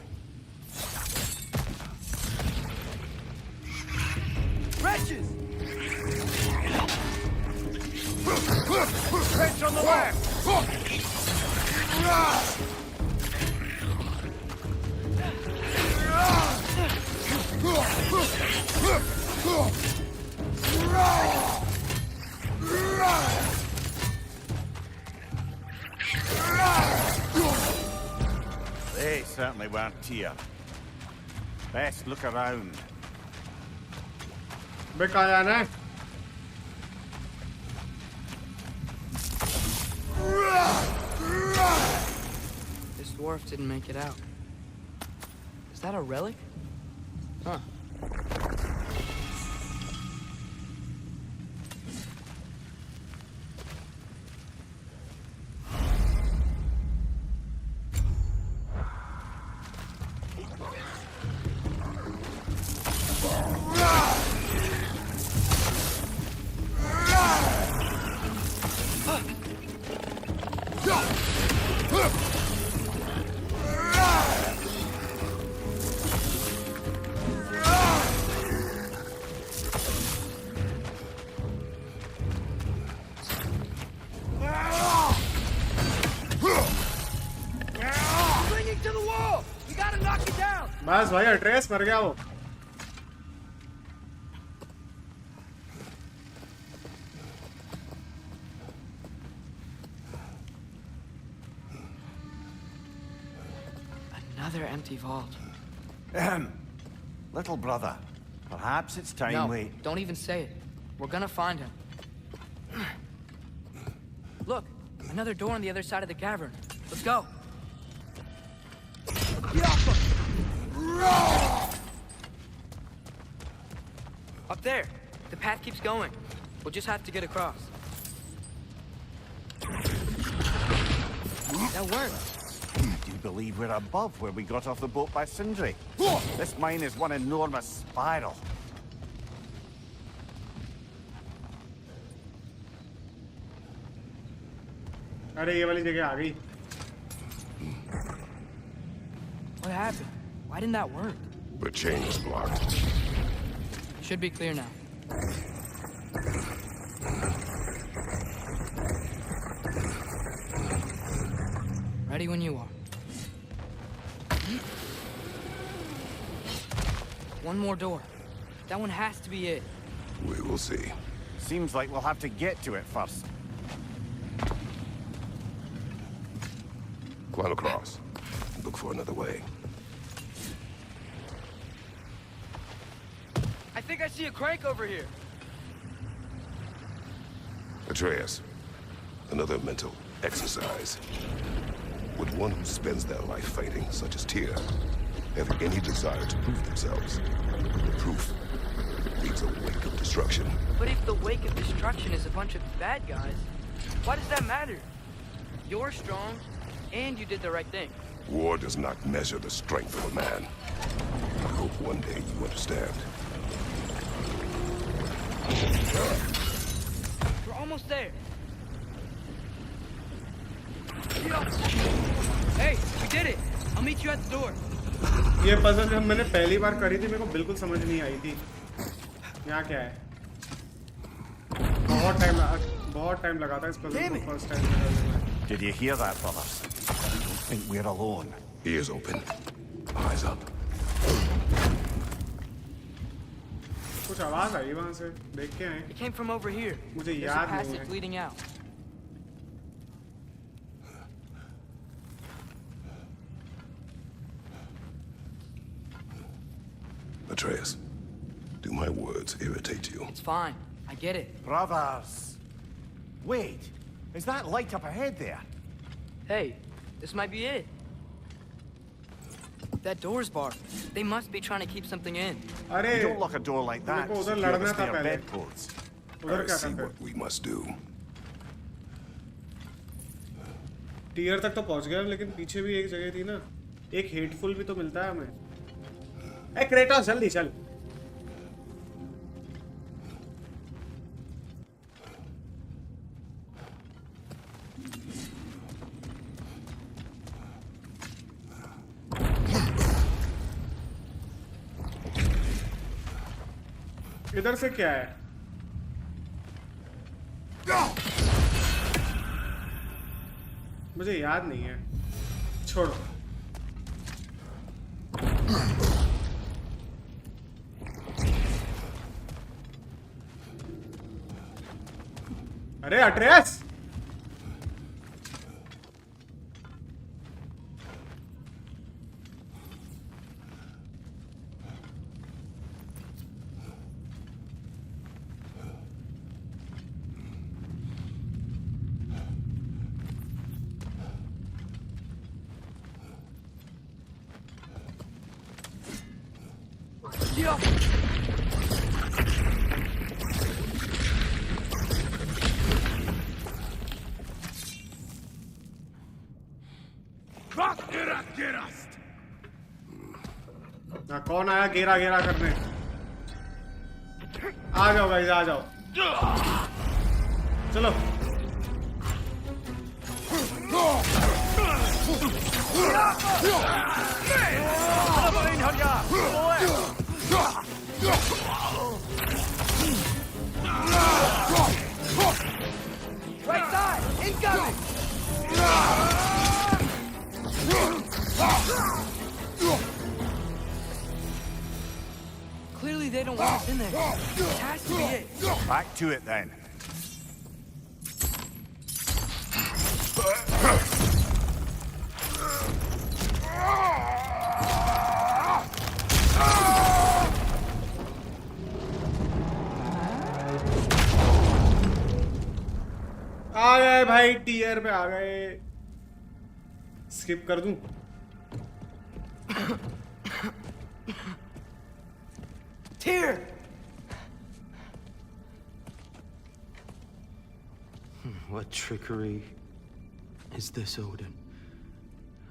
Wretches! Wrench on the left! They certainly weren't Tyr. Best look around. बे कहाँ जाना है? This dwarf didn't make it out. Is that a relic? Huh. Clinging to the wall! We gotta knock it down! बस भाई address मर गया वो। Another empty vault. Little brother, Perhaps it's time No, we... don't even say it. We're gonna find him. Look, another door on the other side of the cavern. Let's go. Get off him! Up there. The path keeps going. We'll just have to get across. That worked. Do you believe we're above where we got off the boat by Sindri? This mine is one enormous spiral. अरे ये वाली जगह आ गई. What happened? Why didn't that work? The chain is blocked. Should be clear now. Ready when you are. One more door. That one has to be it. We will see. Seems like we'll have to get to it first. Climb across. Look for another way. I think I see a crank over here. Atreus, another mental exercise. Would one who spends their life fighting, such as Tyr, have any desire to prove themselves? The proof leaves a wake of destruction. But if the wake of destruction is a bunch of bad guys, why does that matter? You're strong, and you did the right thing. War does not measure the strength of a man. I hope one day you understand. We're almost there. Hey, we did it. I'll meet you at the door. ये puzzle जब मैंने पहली बार करी थी मेरे को बिल्कुल समझ नहीं आई थी. यहाँ क्या है? बहुत टाइम लगा था इस पजल को फर्स्ट टाइम करने में. Did you hear that, brothers? I don't think we're alone. Ears open. Eyes up. कुछ आवाज आई वहाँ से. देख के आए. It came from over here. मुझे There's a याद नहीं passage है. leading out. Atreus, do my words irritate you? It's fine. I get it. Brothers! Wait! Is that light up ahead there? Hey, this might be it. That door's barred. They must be trying to keep something in. अरे You don't lock a door like that. मेरे को उधर Secure the लड़ना था spare पहले. bedclothes. उधर I क्या see करते? what we must do. Tier तक तो पहुंच गया लेकिन पीछे भी एक जगह थी ना. एक हेटफुल भी तो मिलता है हमें. ए क्रेटोस जल्दी चल. इधर से क्या है? मुझे याद नहीं है. छोड़ो. अरे अट्रेस. ना कौन आया गेरा गेरा करने. आ जाओ गाइस आ जाओ. चलो. Right side! Incoming! Clearly they don't want us in there. It has to be it. Back to it then. आ गए भाई, टीयर पे आ गए। स्किप कर दूं? Tyr! What trickery is this, Odin?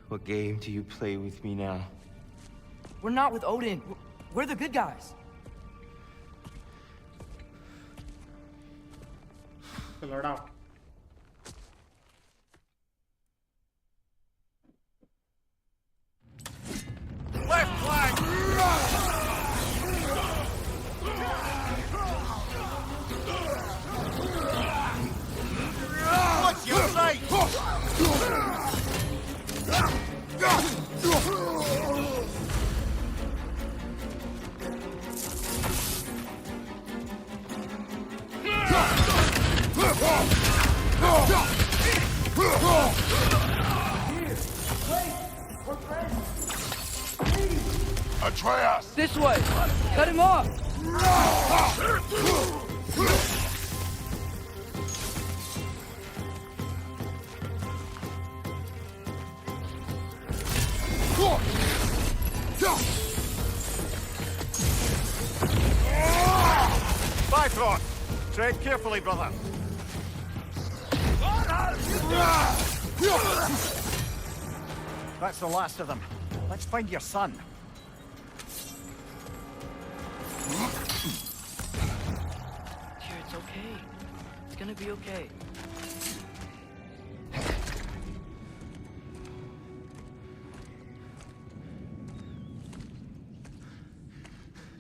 What game do you play with me now? We're not with Odin. We're the good guys. लड़ा। Left flank! What's your sight? Atreus! This way! Cut him off! Bifrost! Tread carefully, brother. That's the last of them. Let's find your son. Here, it's okay. It's gonna be okay.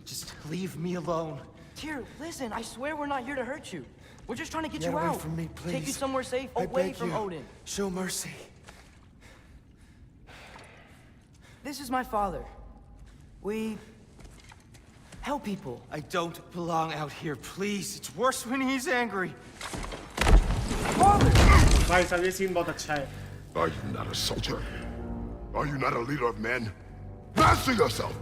Just leave me alone. Tyr, listen, I swear we're not here to hurt you. We're just trying to get Get you away out. from me, Take you please. somewhere safe, I away beg from you. Odin. Show mercy. This is my father. We help people. I don't belong out here, please. It's worse when he's angry. Father! भाई साहब ये scene बहुत अच्छा है। Are you not a soldier? Are you not a leader of men? Master yourself!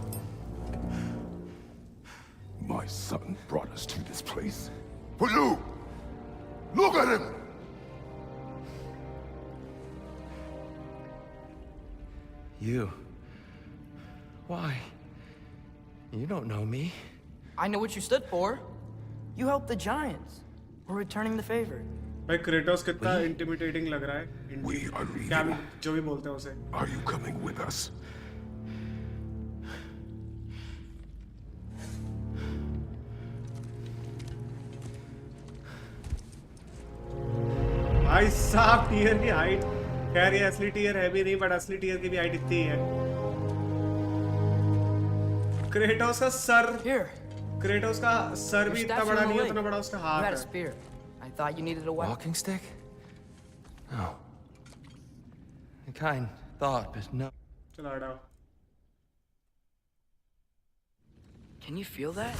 My son brought us to this place. For you! Look at him! You. Why? You don't know me. I know what you stood for. You helped the giants. We're returning the favor. भाई Kratos कितना intimidating लग रहा है। We are क्या भी leaving. जो भी बोलते हैं उसे। Are you coming with us? भाई साहब टीयर की हाइट, खैर ये असली टीयर है भी नहीं, बट असली टीयर की भी हाइट इतनी ही है। क्रेटोस का सर, Here. क्रेटोस का सर भी Your इतना staff's बड़ा on the नहीं है, way. उतना बड़ा उसका You हाथ had a है। spear. I thought you needed a weapon. Walking stick? No. I kind thought, but no. चलो हटाओ। Can you feel that?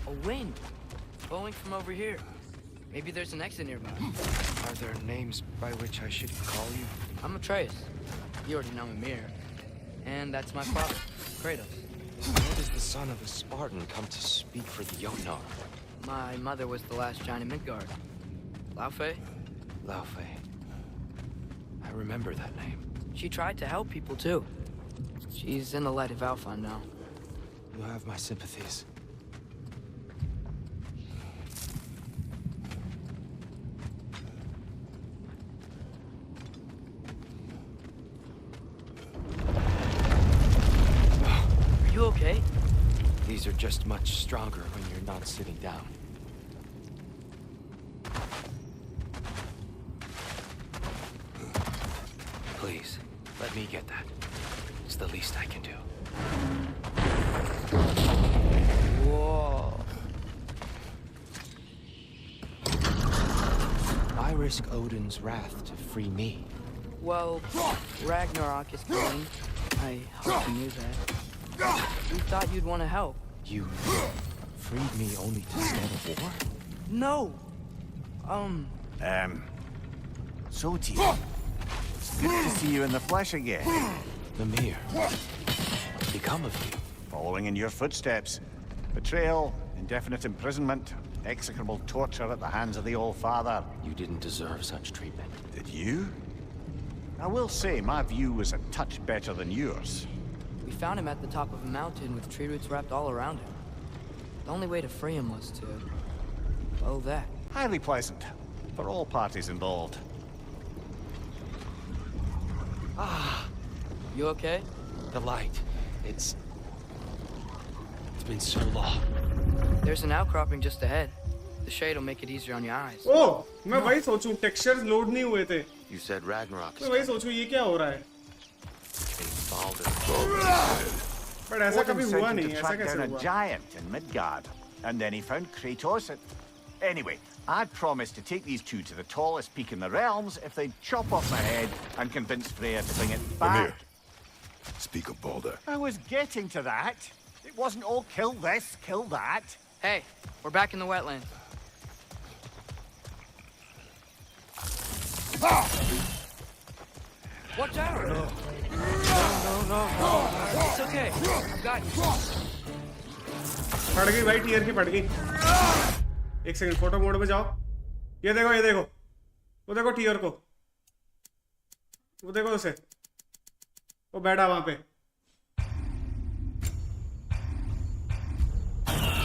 A wind blowing from over here. Maybe there's an exit nearby. Are there names by which I should call you? I'm Atreus. You already know me, Mir. And that's my father, Kratos. How does the son of a Spartan come to speak for the Jotnar? My mother was the last giant in Midgard. Laufey? Laufey. I remember that name. She tried to help people too. She's in the light of Alpha now. You have my sympathies. Are you okay? These are just much stronger when you're not sitting down. Please, let me get that. It's the least I can do. Whoa. I risk Odin's wrath to free me. Well, Ragnarok is coming. I hope you knew that. We thought you'd want to help. You freed me only to start a war? No! So Tyr. It's good to see you in the flesh again. Mimir, what's become of you? Following in your footsteps. Betrayal, indefinite imprisonment, execrable torture at the hands of the Old Father. You didn't deserve such treatment. Did you? I will say, my view was a touch better than yours. We found him at the top of a mountain with tree roots wrapped all around him. The only way to free him was to... well, that. Highly pleasant, for all parties involved. You okay? The light. It's been so long. There's an outcropping just ahead. The shade will make it easier on your eyes. Oh, मैं वही सोचूं textures load नहीं हुए थे. You said Ragnarok is मैं वही सोचूं ये क्या हो रहा है. But ऐसा Odin कभी sent हुआ him नहीं. to ऐसा track कैसे down a हुआ? giant in Midgard, and then he found Kratos at... Anyway, I'd promised to take these two to the tallest peak in the realms if they'd chop off my head and convince Freya to bring it back. Amir, speak of Balder. I was getting to that. It wasn't all kill this, kill that. Hey, we're back in the wetlands. Watch out! No. It's okay. I've got you. पड़ गई भाई tier की पड़ गई. एक second photo mode में जाओ. ये देखो. वो देखो टीयर को. वो देखो उसे. वो बैठा वहां पे.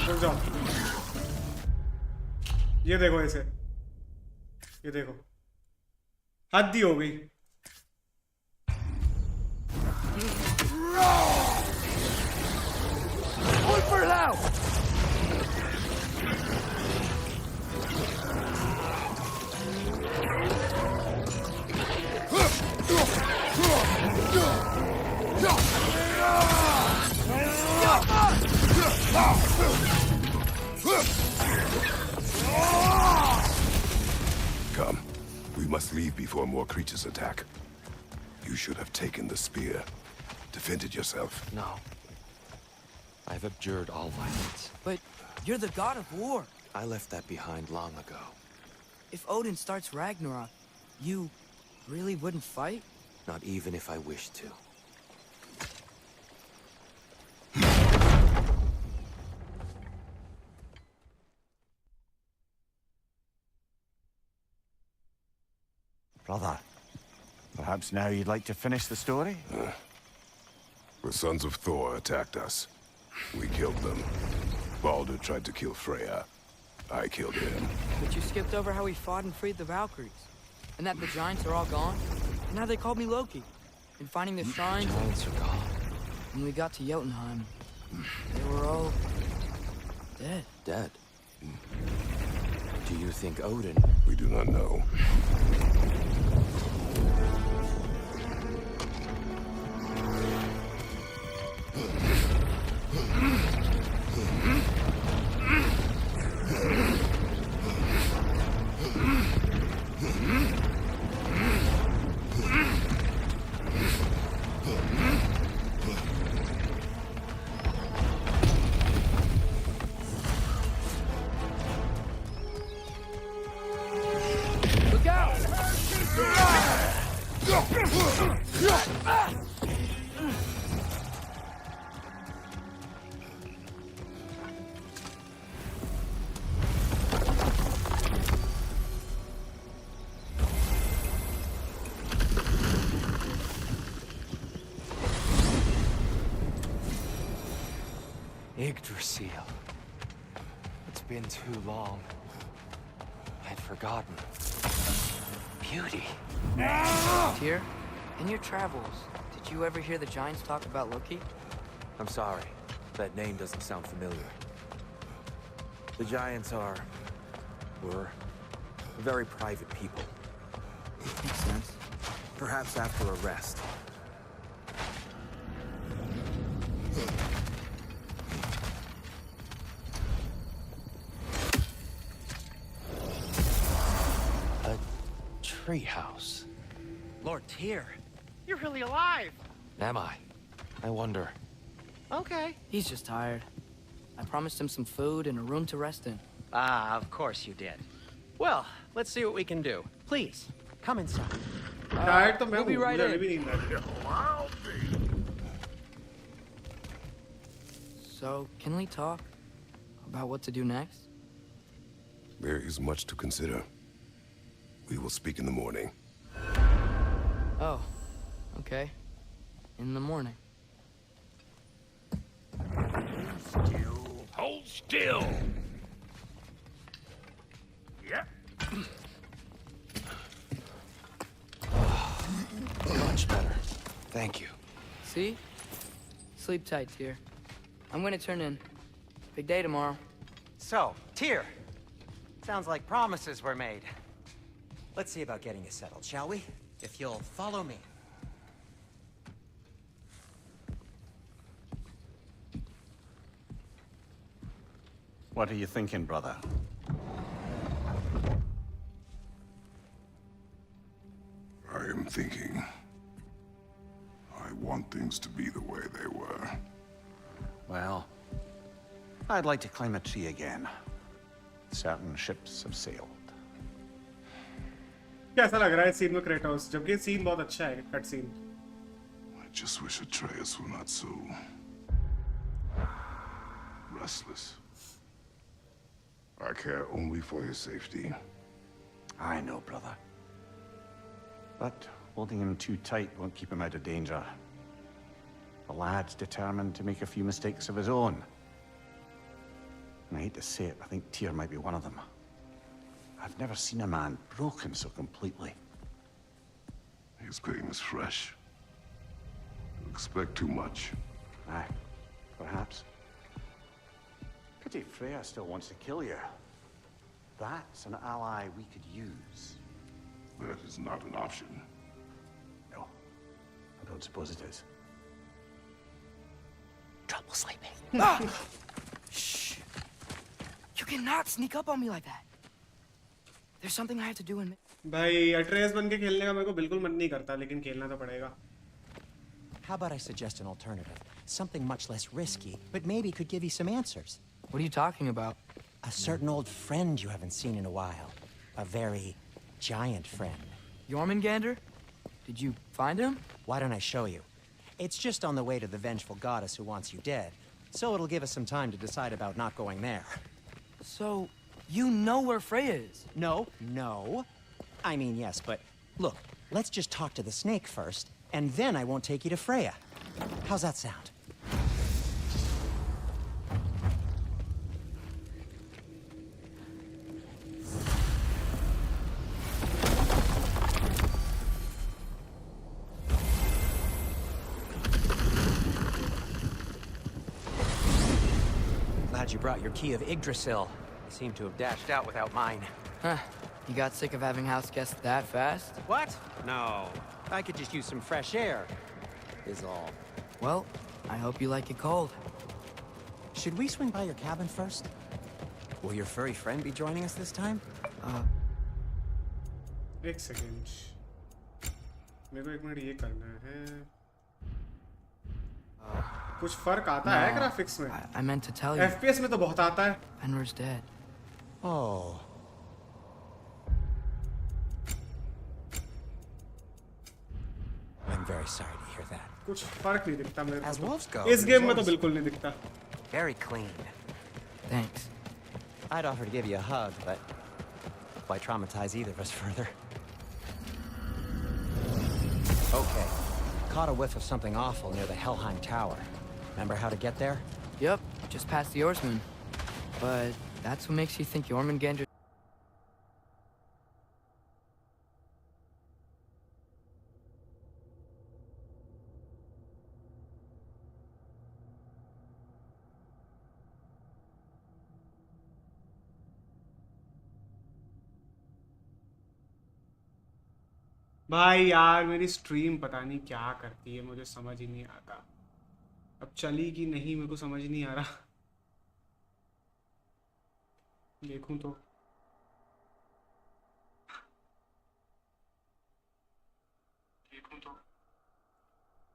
रुक जाओ. ये देखो इसे. ये देखो. हद ही हो गई. Come. We must leave before more creatures attack. You should have taken the spear. Defended yourself. No. I've abjured all violence. But you're the God of War. I left that behind long ago. If Odin starts Ragnarok, you really wouldn't fight? Not even if I wished to. Brother, perhaps now you'd like to finish the story? The sons of Thor attacked us. We killed them. Balder tried to kill Freya. I killed him. But you skipped over how we fought and freed the Valkyries. And that the giants are all gone. And how they called me Loki. And finding the shrines. Giants are gone. When we got to Jotunheim, they were all... dead. Dead? Do you think Odin... We do not know. Look out! Yggdrasil. It's been too long. I'd forgotten. Beauty. Tyr, in your travels, did you ever hear the giants talk about Loki? I'm sorry. That name doesn't sound familiar. The Giants were very private people. Makes sense. Perhaps after a rest. A treehouse. Lord Tyr, you're really alive. Am I? I wonder. Okay. He's just tired. I promised him some food and a room to rest in. Ah, of course you did. Well, let's see what we can do. Please, come inside. Tired तो मैं we'll be हूँ. right मुझे in. अभी भी नींद आ रही है. So, can we talk about what to do next? There is much to consider. We will speak in the morning. Oh, okay. In the morning. Hold still! Yeah. Much better. Thank you. See? Sleep tight, dear. I'm gonna turn in. Big day tomorrow. So, Tyr. Sounds like promises were made. Let's see about getting you settled, shall we? If you'll follow me. What are you thinking, brother? I am thinking. I want things to be the way they were. Well, I'd like to climb a tree again. Certain ships have sailed. कैसा लग रहा है scene में Kratos जबकि scene बहुत अच्छा है cut scene I just wish Atreus were not so restless. I care only for his safety. I know, brother. But holding him too tight won't keep him out of danger. The lad's determined to make a few mistakes of his own. And I hate to say it, I think Tyr might be one of them. I've never seen a man broken so completely. His pain is fresh. You expect too much. Aye, perhaps. Pity Freya still wants to kill you. That's an ally we could use. That is not an option. No, I don't suppose it is. Trouble sleeping. Shh. You cannot sneak up on me like that. There's something I have to do in... भाई अट्रेस बन के खेलने का मेरे को बिल्कुल मन नहीं करता लेकिन खेलना तो पड़ेगा How about I suggest an alternative? Something much less risky, but maybe could give you some answers. What are you talking about? A certain old friend you haven't seen in a while. A very giant friend. Jormungandr? Did you find him? Why don't I show you? It's just on the way to the vengeful goddess who wants you dead. So it'll give us some time to decide about not going there. So, you know where Freya is? No. I mean, yes, but look, let's just talk to the snake first, and then I won't take you to Freya. How's that sound? Glad you brought your key of Yggdrasil. You seem to have dashed out without mine. Huh. You got sick of having house guests that fast? What? No. I could just use some fresh air, is all. Well, I hope you like it cold. Should we swing by your cabin first? Will your furry friend be joining us this time? एक second मेरे को एक minute ये करना है कुछ फर्क आता है ग्राफिक्स में I meant to tell you. FPS में तो बहुत आता है Fenrir's dead. Oh. I'm very sorry to hear that. कुछ फर्क नहीं दिखता मेरे As को wolves go, इस गेम में तो wolves- बिल्कुल नहीं दिखता Very clean. Thanks. I'd offer to give you a hug, but why traumatize either of us further? Okay. Caught a whiff of something awful near the Helheim Tower. Remember how to get there? Yep, just past the oarsman. But that's what makes you think Jormungandr... भाई यार मेरी stream पता नहीं क्या करती है मुझे समझ ही नहीं आता अब चली कि नहीं मेरे को समझ नहीं आ रहा देखूं तो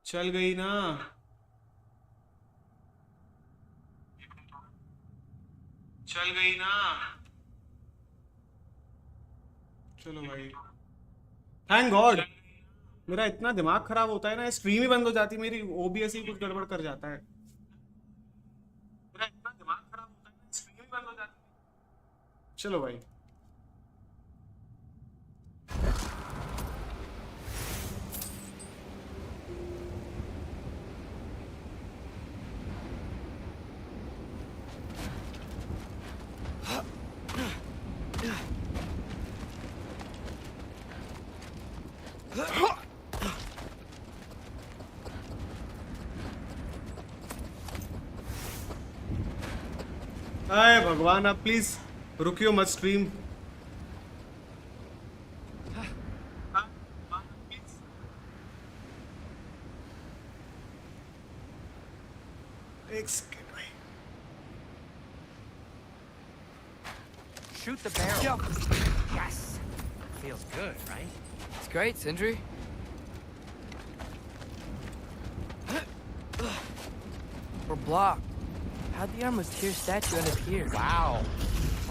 चल गई ना चल गई ना चलो भाई थैंक गॉड मेरा इतना दिमाग खराब होता है ना स्ट्रीम ही बंद हो जाती मेरी ओबीएस ही कुछ गड़बड़ कर जाता है मेरा इतना दिमाग खराब होता है ना स्ट्रीम ही बंद हो जाती चलो भाई। हाय भगवान, आप प्लीज रुकियो मत स्ट्रीम। एक सेकंड भाई। Shoot the barrel. Yes. Feels good, right? It's great, Sindri. We're blocked. How'd the Armless Tear statue end up here? Wow.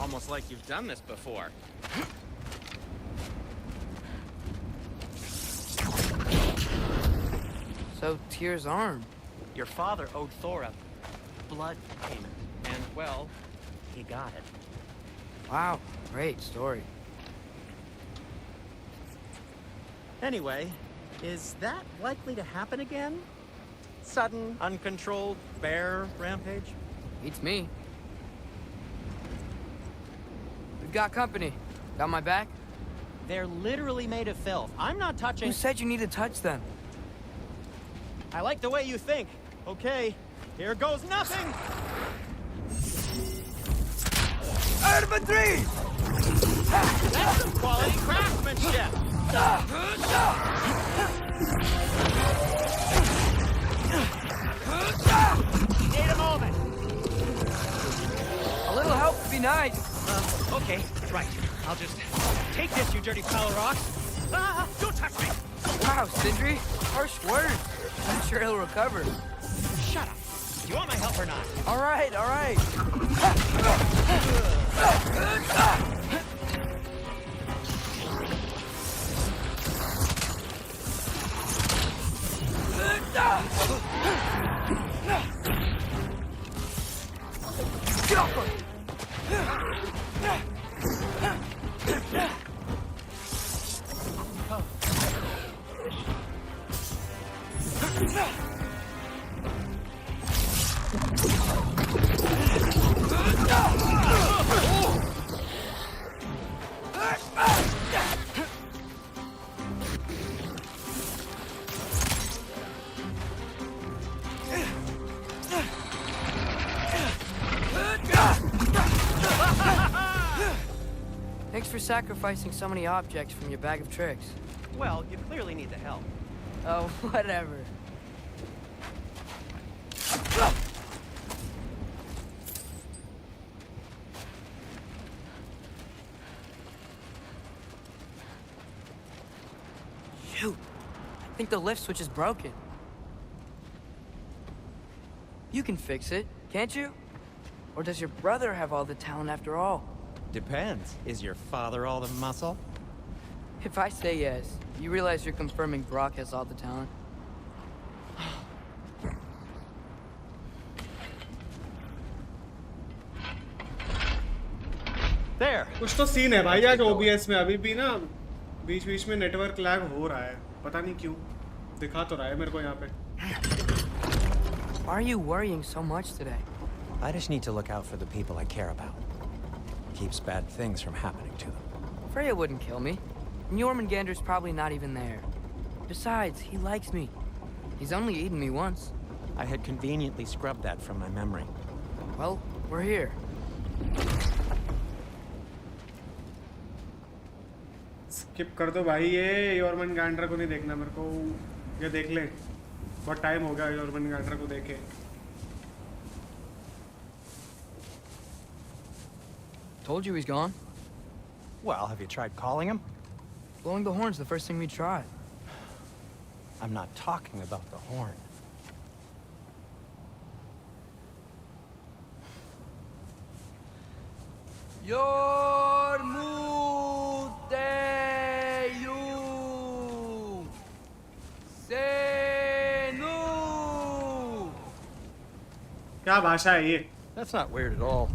Almost like you've done this before. So, Tyr's arm. Your father owed Thor a blood payment. And, well, he got it. Wow, great story. Anyway, is that likely to happen again? Sudden, uncontrolled bear rampage? Beats me. We've got company. Got my back? They're literally made of filth. I'm not touching... Who said you need to touch them? I like the way you think. Okay, here goes nothing! Infantry! That's some quality craftsmanship! Need a moment. A little help would be nice. Okay, right. I'll just take this, you dirty pile of rocks. Ah, don't touch me! Wow, Sindri, harsh words. I'm sure he'll recover. Shut up. Do you want my help or not? All right, all right. Get off her! Thanks for sacrificing so many objects from your bag of tricks. Well, you clearly need the help. Oh, whatever. Shoot! I think the lift switch is broken. You can fix it, can't you? Or does your brother have all the talent after all? Depends. Is your father all the muscle? If I say yes, you realize you're confirming Brock has all the talent? There. कुछ तो scene है भाई आज OBS में अभी भी ना बीच बीच में नेटवर्क लैग हो रहा है, पता नहीं क्यों। दिखा तो रहा है मेरे को यहाँ पे। Why are you worrying so much today? I just need to look out for the people I care about. Keeps bad things from happening to them. Freya wouldn't kill me. And Jormungandr's probably not even there. Besides, he likes me. He's only eaten me once. I had conveniently scrubbed that from my memory. Well, we're here. Skip कर दो भाई, ये योरमनगैंड्रा को नहीं देखना मेरे को। ये देख ले, बहुत टाइम हो गया योरमनगैंड्रा को देखे। Told you he's gone. Well, have you tried calling him? Blowing the horn's the first thing we tried. I'm not talking about the horn. Yormuteyu Senu. क्या भाषा है ये? That's not weird at all.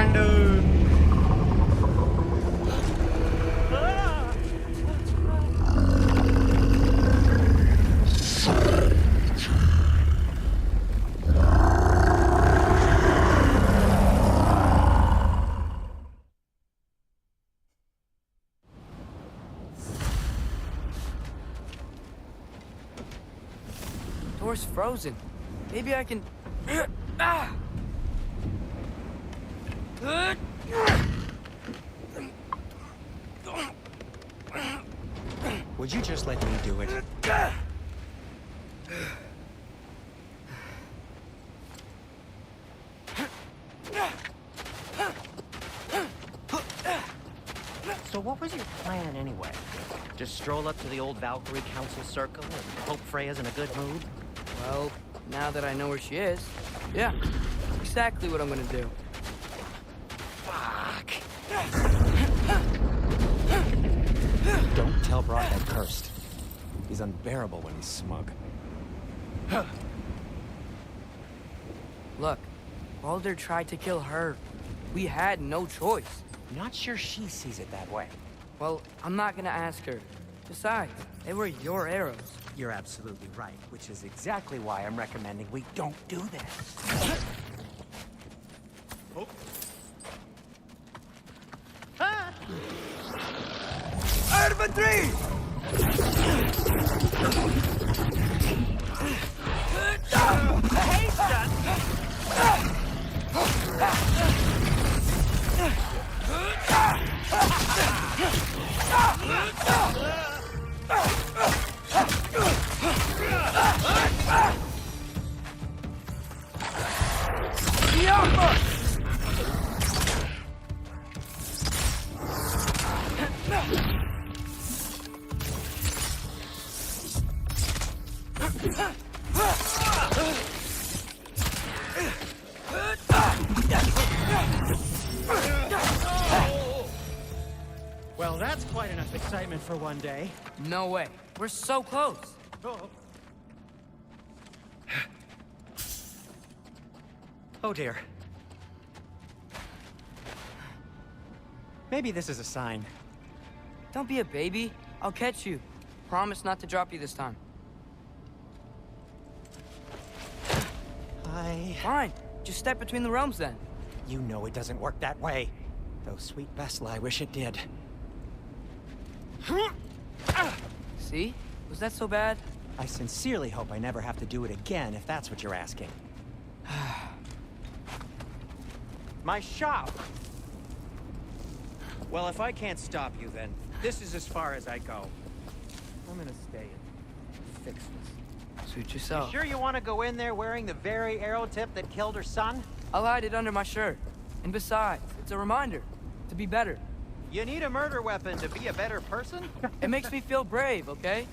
Brandon. Door's frozen. Maybe I can... Ah! Would you just let me do it? So what was your plan anyway? Just stroll up to the old Valkyrie Council Circle and hope Freya's in a good mood? Well, now that I know where she is, yeah, exactly what I'm gonna do. Fuck! Don't tell Broadhead cursed. He's unbearable when he's smug. Look, Baldur tried to kill her. We had no choice. Not sure she sees it that way. Well, I'm not gonna ask her. Besides, they were your arrows. You're absolutely right, which is exactly why I'm recommending we don't do this. Oh. Ah! Arma 3! Hey, son! Well, that's quite enough excitement for one day. No way. We're so close. Oh. Oh dear. Maybe this is a sign. Don't be a baby. I'll catch you. Promise not to drop you this time. Fine. Just step between the realms then. You know it doesn't work that way. Though sweet Vesla, I wish it did. See? Was that so bad? I sincerely hope I never have to do it again, if that's what you're asking. My shop! Well, if I can't stop you, then this is as far as I go. I'm gonna stay and fix this. Suit yourself. You sure you want to go in there wearing the very arrow tip that killed her son? I'll hide it under my shirt. And besides, it's a reminder to be better. You need a murder weapon to be a better person? It makes me feel brave, okay?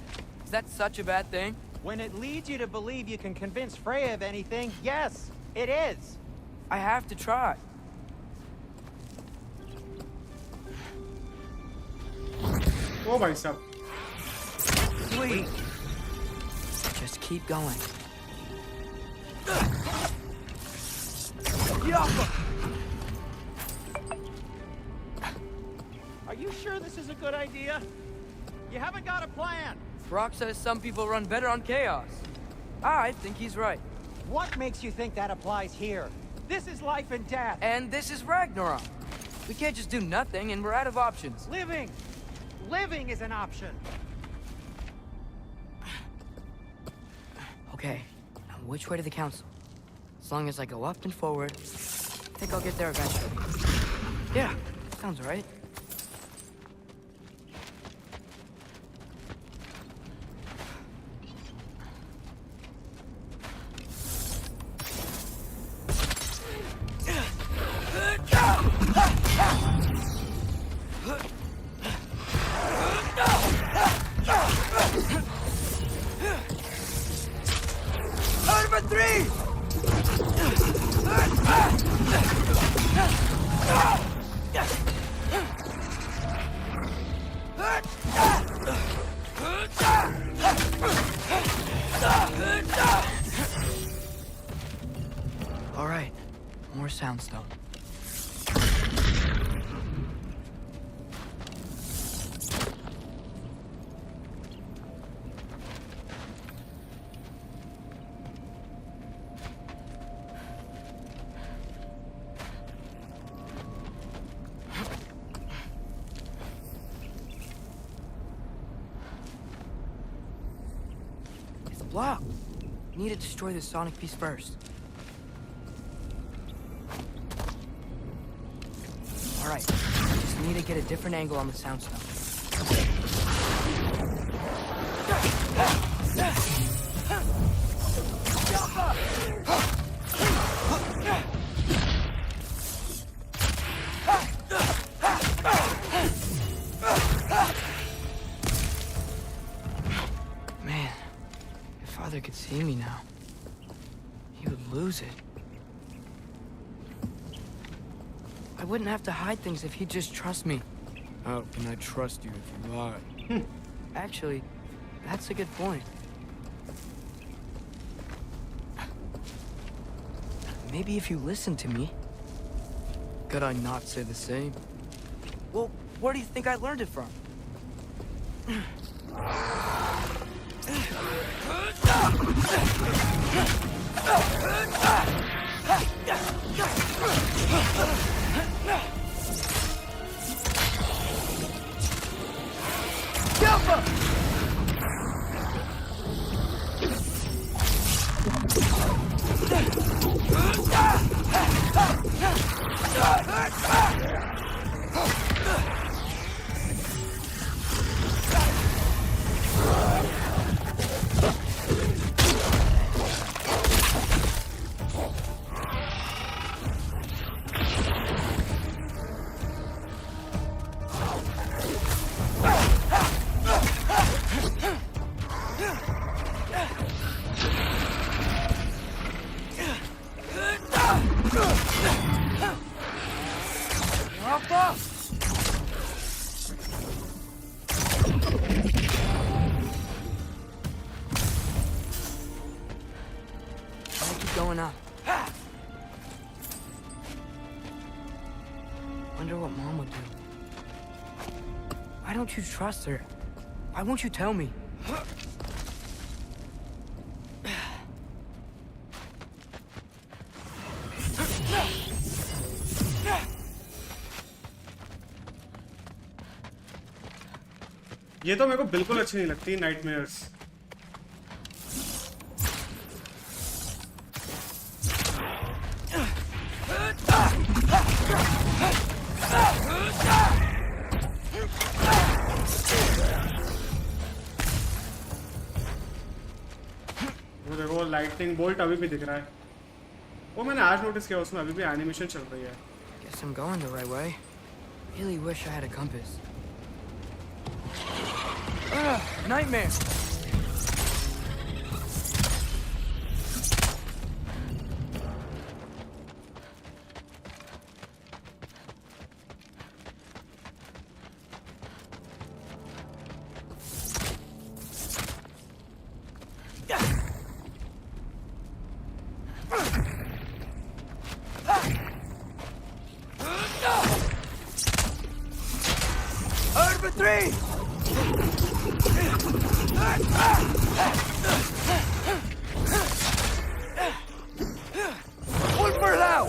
Is that such a bad thing? When it leads you to believe you can convince Freya of anything, yes, it is. I have to try. Oh भाई साहब. Sweet. Just keep going. Are you sure this is a good idea? You haven't got a plan. Brock says some people run better on chaos. I think he's right. What makes you think that applies here? This is life and death. And this is Ragnarok. We can't just do nothing, and we're out of options. Living! Living is an option. Okay, now which way to the council? As long as I go up and forward, I think I'll get there eventually. Yeah, sounds right. All right, more soundstone. block. We need to destroy the sonic piece first. All right, just need to get a different angle on the sound stone. Man, if Father could see me now, he would lose it. I wouldn't have to hide things if he'd just trust me. How can I trust you if you lie? Actually, that's a good point. Maybe if you listen to me. Could I not say the same? Well, where do you think I learned it from? Going up. Wonder what Mom would do. Why don't you trust her? Why won't you tell me? ये तो मेरे को बिल्कुल अच्छी नहीं लगती nightmares. वो देखो लाइटनिंग बोल्ट अभी भी दिख रहा है। वो मैंने आज नोटिस किया, उसमें अभी भी एनिमेशन चल रही है। Guess I'm going the right way. Really wish I had a compass. Nightmare! Urban 3! One for now!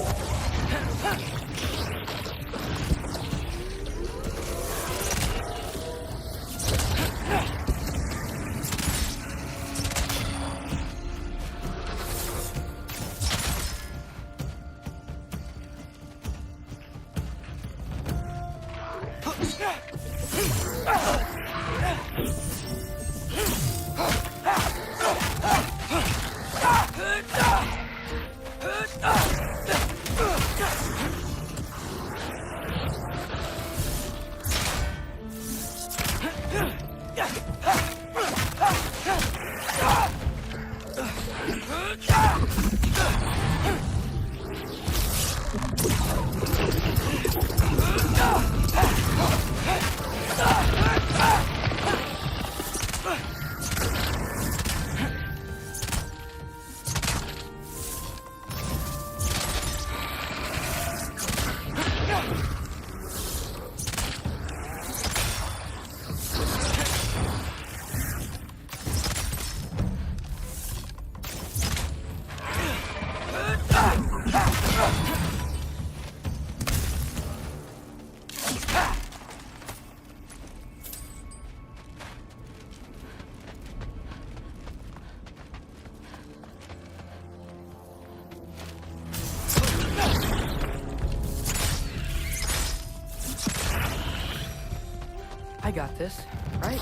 got this, right?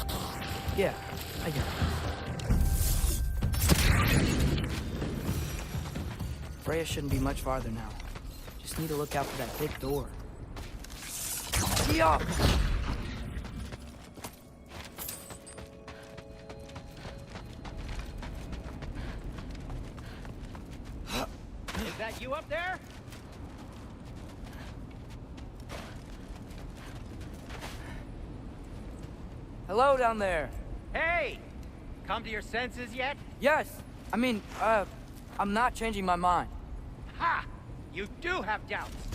Yeah, I got this. Freya shouldn't be much farther now. Just need to look out for that big door. Yeah. Is that you up there? Hello down there. Hey! Come to your senses yet? Yes. I mean, I'm not changing my mind. Ha! You do have doubts.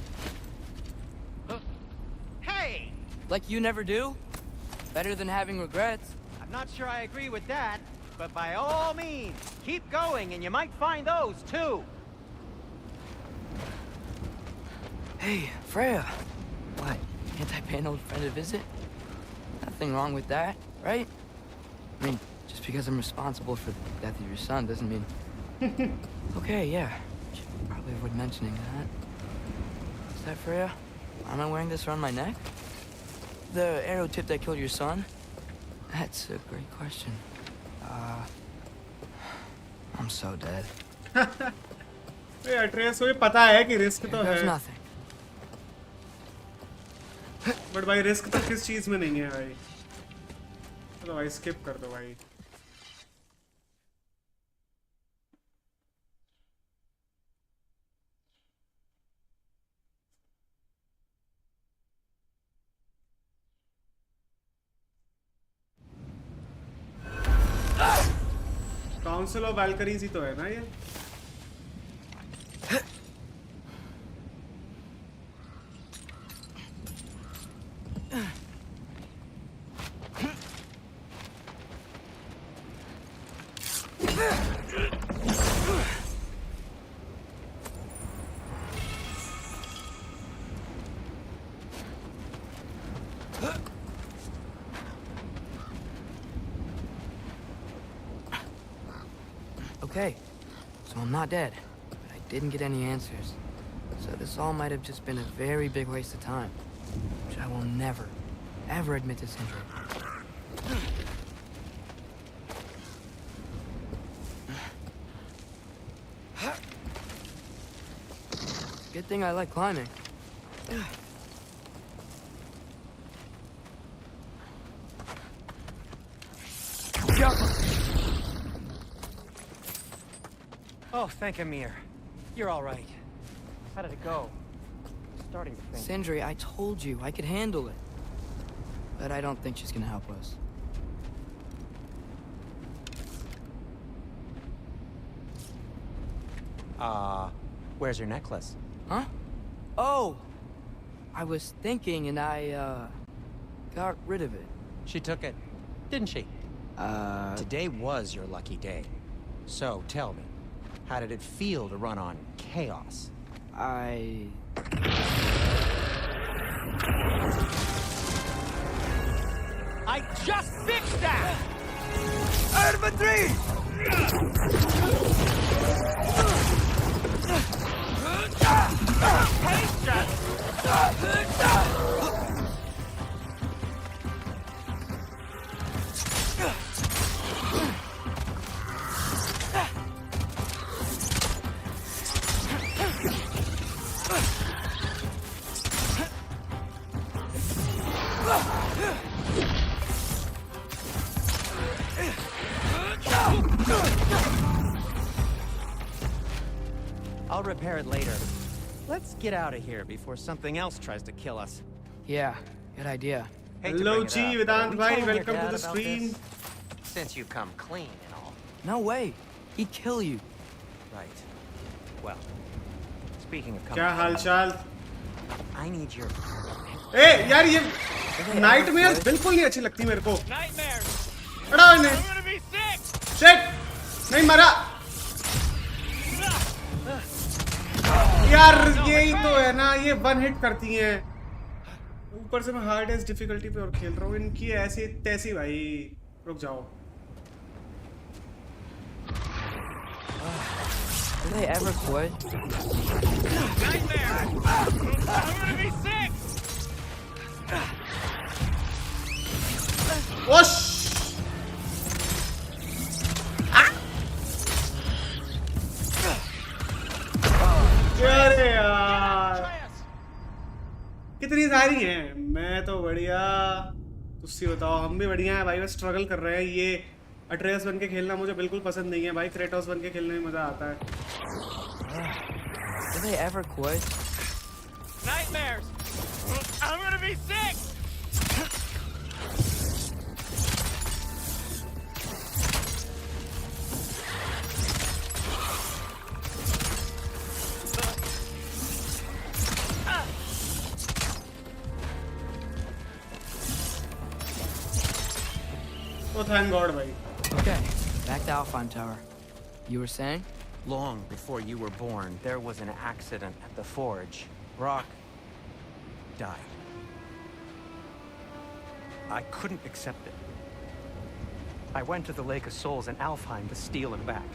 Hey! Like you never do? Better than having regrets. I'm not sure I agree with that, but by all means, keep going and you might find those too. Hey, Freya. What? Can't I pay an old friend a visit? Nothing wrong with that, right? I mean, just because I'm responsible for the death of your son doesn't mean... Okay, yeah. Should probably avoid mentioning that. Is that Freya? Why am I wearing this around my neck? The arrow tip that killed your son? That's a great question. I'm so dead. Atreus को ये पता है कि risk तो There's है nothing. But भाई risk तो किस चीज में नहीं है भाई चलो भाई स्किप कर दो भाई काउंसिल ऑफ वैल्करीज ही तो है ना ये Okay, so I'm not dead, but I didn't get any answers. So this all might have just been a very big waste of time, which I will never, ever admit to Sindri. Good thing I like climbing. Oh, thank Amir. You're all right. How did it go? Starting to think. Sindri, I told you I could handle it. But I don't think she's gonna help us. Where's your necklace? Huh? Oh! I was thinking and I, got rid of it. She took it, didn't she? Today was your lucky day. So, tell me, how did it feel to run on chaos? I just fixed that! Infantry! I'll repair it later. Let's get out of here before something else tries to kill us. Yeah, good idea. Hate to Hello bring it G, up, but Vedant are we bhai, telling your welcome to dad the about stream. this? Since you come clean and all. No way. He'd kill you. Right. Well, speaking of coming क्या हालचाल? I need your... ए यार ये nightmares बिल्कुल नहीं अच्छी लगती मेरे को अड़ा इन्हें शिट नहीं मरा यार यही तो है ना ये वन हिट करती हैं ऊपर से मैं हार्डेस्ट डिफिकल्टी पे और खेल रहा हूँ इनकी ऐसी तैसी भाई रुक जाओ Do they ever quit? Nightmare! I'm gonna be sick! ओश अरे यार कितनी सारी हैं। मैं तो बढ़िया, तुसी बताओ। हम भी बढ़िया हैं भाई, बस स्ट्रगल कर रहे हैं। ये अट्रेस बन के खेलना मुझे बिल्कुल पसंद नहीं है भाई। क्रेटोस बन के खेलने में मजा आता है। Do they ever quit? Nightmares! I'm gonna be sick! Oh, thank God भाई। Okay, back to Alphon Tower. You were saying? Long before you were born, there was an accident at the forge. Brock died. I couldn't accept it. I went to the Lake of Souls in Alfheim to steal him back.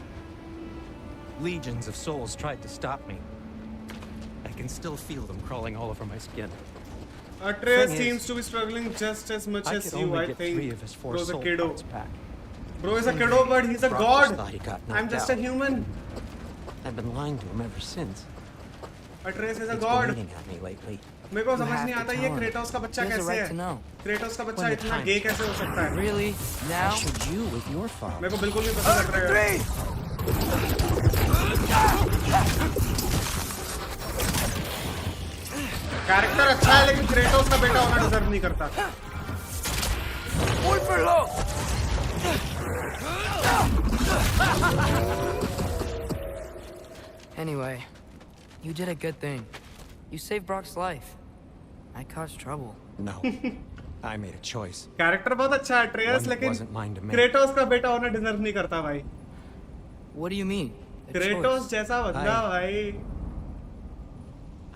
Legions of souls tried to stop me. I can still feel them crawling all over my skin. Atreus seems to be struggling just as much as you, I think. Bro's a kiddo. Bro is a kiddo, but he's a god. I'm just a human. I've been lying to him ever since. Atreus is a It's god. been eating at me lately. मेरे को समझ नहीं आता ये Kratos का बच्चा कैसे है। क्रेटोस का बच्चा इतना गे कैसे हो सकता है? Really? Now? Should you with your father? मेरे को बिल्कुल नहीं पसंद लग रहा है। कैरेक्टर अच्छा है लेकिन क्रेटोस का बेटा होना डिजर्व नहीं करता। Anyway, you did a good thing. You saved Brock's life. I caused trouble. No. I made a choice. Character बहुत अच्छा है ट्रेयस, लेकिन क्रेटोस का बेटा होना डिजर्व नहीं करता भाई। What do you mean? Kratos जैसा बंदा भाई।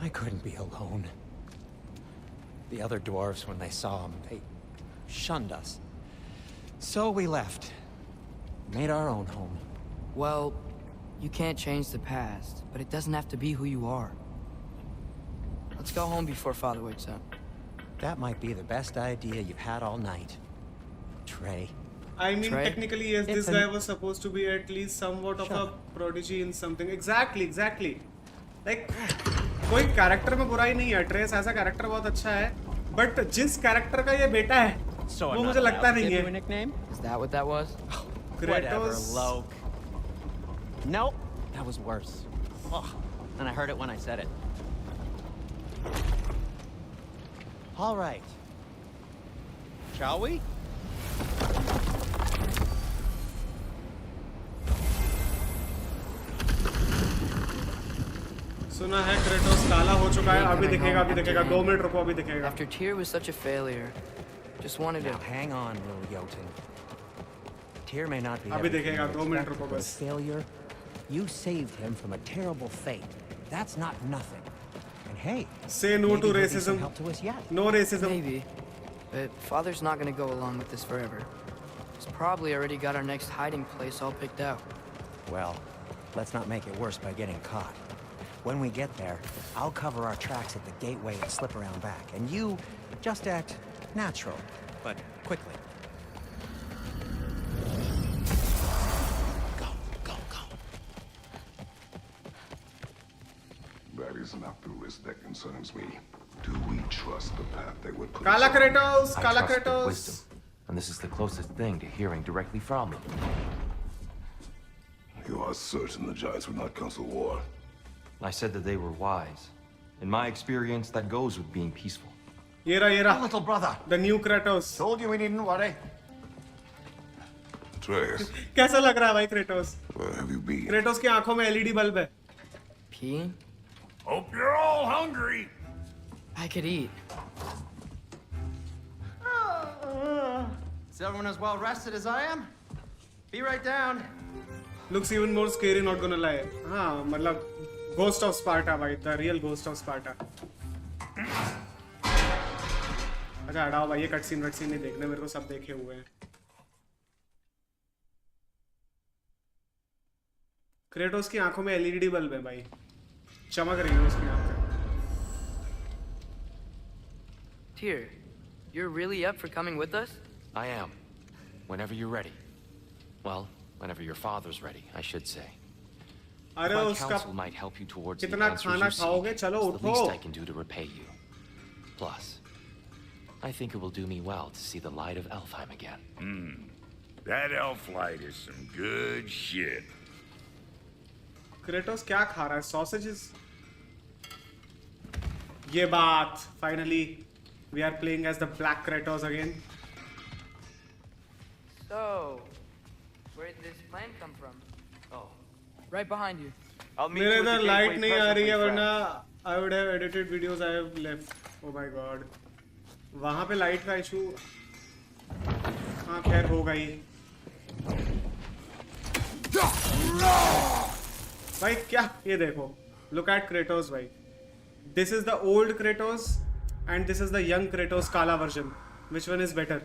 I couldn't be alone. The other dwarves, when they saw him, they shunned us. So we left. Made our own home. Well, you can't change the past, but it doesn't have to be who you are. Let's go home before Father wakes up. That might be the best idea you've had all night. Trey. I mean, Trey? technically, yes, this guy was supposed to be at least somewhat of a prodigy in something. Exactly. Like, कोई character में बुराई नहीं है। Trace ऐसा character बहुत अच्छा है, but जिस कैरेक्टर का ये बेटा है वो मुझे लगता नहीं है। Is that what that was? Whatever, Loke. Nope, that was worse. Oh, and I heard it when I said it. All right. Shall we? सुना है क्रेटोस काला हो चुका है। अभी दिखेगा 2 मिनट रुको, अभी दिखेगा। After Tyr was such a failure, just wanted to... Now hang on, little Jotun. Tyr may not be अभी दिखेगा, 2 मिनट रुको but a बस। failure. You saved him from a terrible fate. That's not nothing. And hey, say no to maybe he'll be some racism. help to us yet. No racism. Maybe. But Father's not gonna go along with this forever. He's probably already got our next hiding place all picked out. Well, let's not make it worse by getting caught. When we get there, I'll cover our tracks at the gateway and slip around back. And you just act natural, but quickly. Go. That is not the risk that concerns me. Do we trust the path they would put काला us on? Kratos, I काला trust their Kratos. wisdom, and this is the closest thing to hearing directly from them. You are certain the Giants would not counsel war? I said that they were wise. In my experience, that goes with being peaceful. ये रहा Little brother. the new Kratos। Told you we needn't worry. Atreus, कैसा लग रहा है भाई Kratos? where have you been? Kratos की आंखों में LED बल्ब है। Peeing? Hope you're all hungry. I could eat. Is everyone as well rested as I am? Be right down. Looks even more scary, not gonna lie. हाँ, मतलब Ghost of Sparta भाई, the real Ghost of Sparta। अच्छा हटाओ भाई, ये cutscene नहीं देखने, मेरे को सब देखे हुए हैं। क्रेटोस की आंखों में LED बल्ब है भाई, चमक रही है उसकी आंखें। Tyr, you're really up for coming with us? I am. Whenever you're ready. Well, whenever your father's ready, I should say. अरे My उसका counsel might help you towards the कितना answers खाना you seek. खाओगे? चलो It's the least उठो. I can do to repay you. Plus, I think it will do me well to see the light of Elfheim again. That elf light is some good shit. Kratos क्या खा रहा है? Sausages? ये बात. Finally, we are playing as the Black Kratos again. So, where did this plan come from? Oh, right behind you. I'll meet मेरे you at इधर the light gateway नहीं आ रही है presently, वरना friend. I would have edited videos I have left. Oh my god. वहाँ पे light का issue. हाँ खैर होगा ही. भाई क्या ये देखो. Look at Kratos भाई. This is the old Kratos and this is the young Kratos काला version. Which one is better?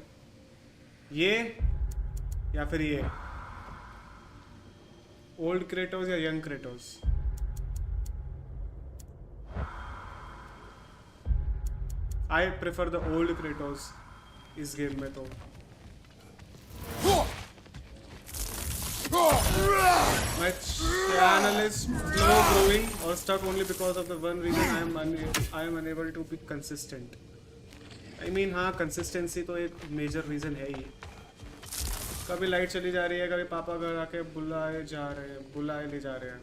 ये या फिर ये? Old Kratos या young Kratos? I prefer the old Kratos इस गेम में तो. My channel is slow growing or stuck only because of the one reason I am unable to be consistent. I mean हाँ consistency तो एक major reason है ही. कभी light चली जा रही है, कभी पापा घर आके बुलाए ले जा रहे हैं.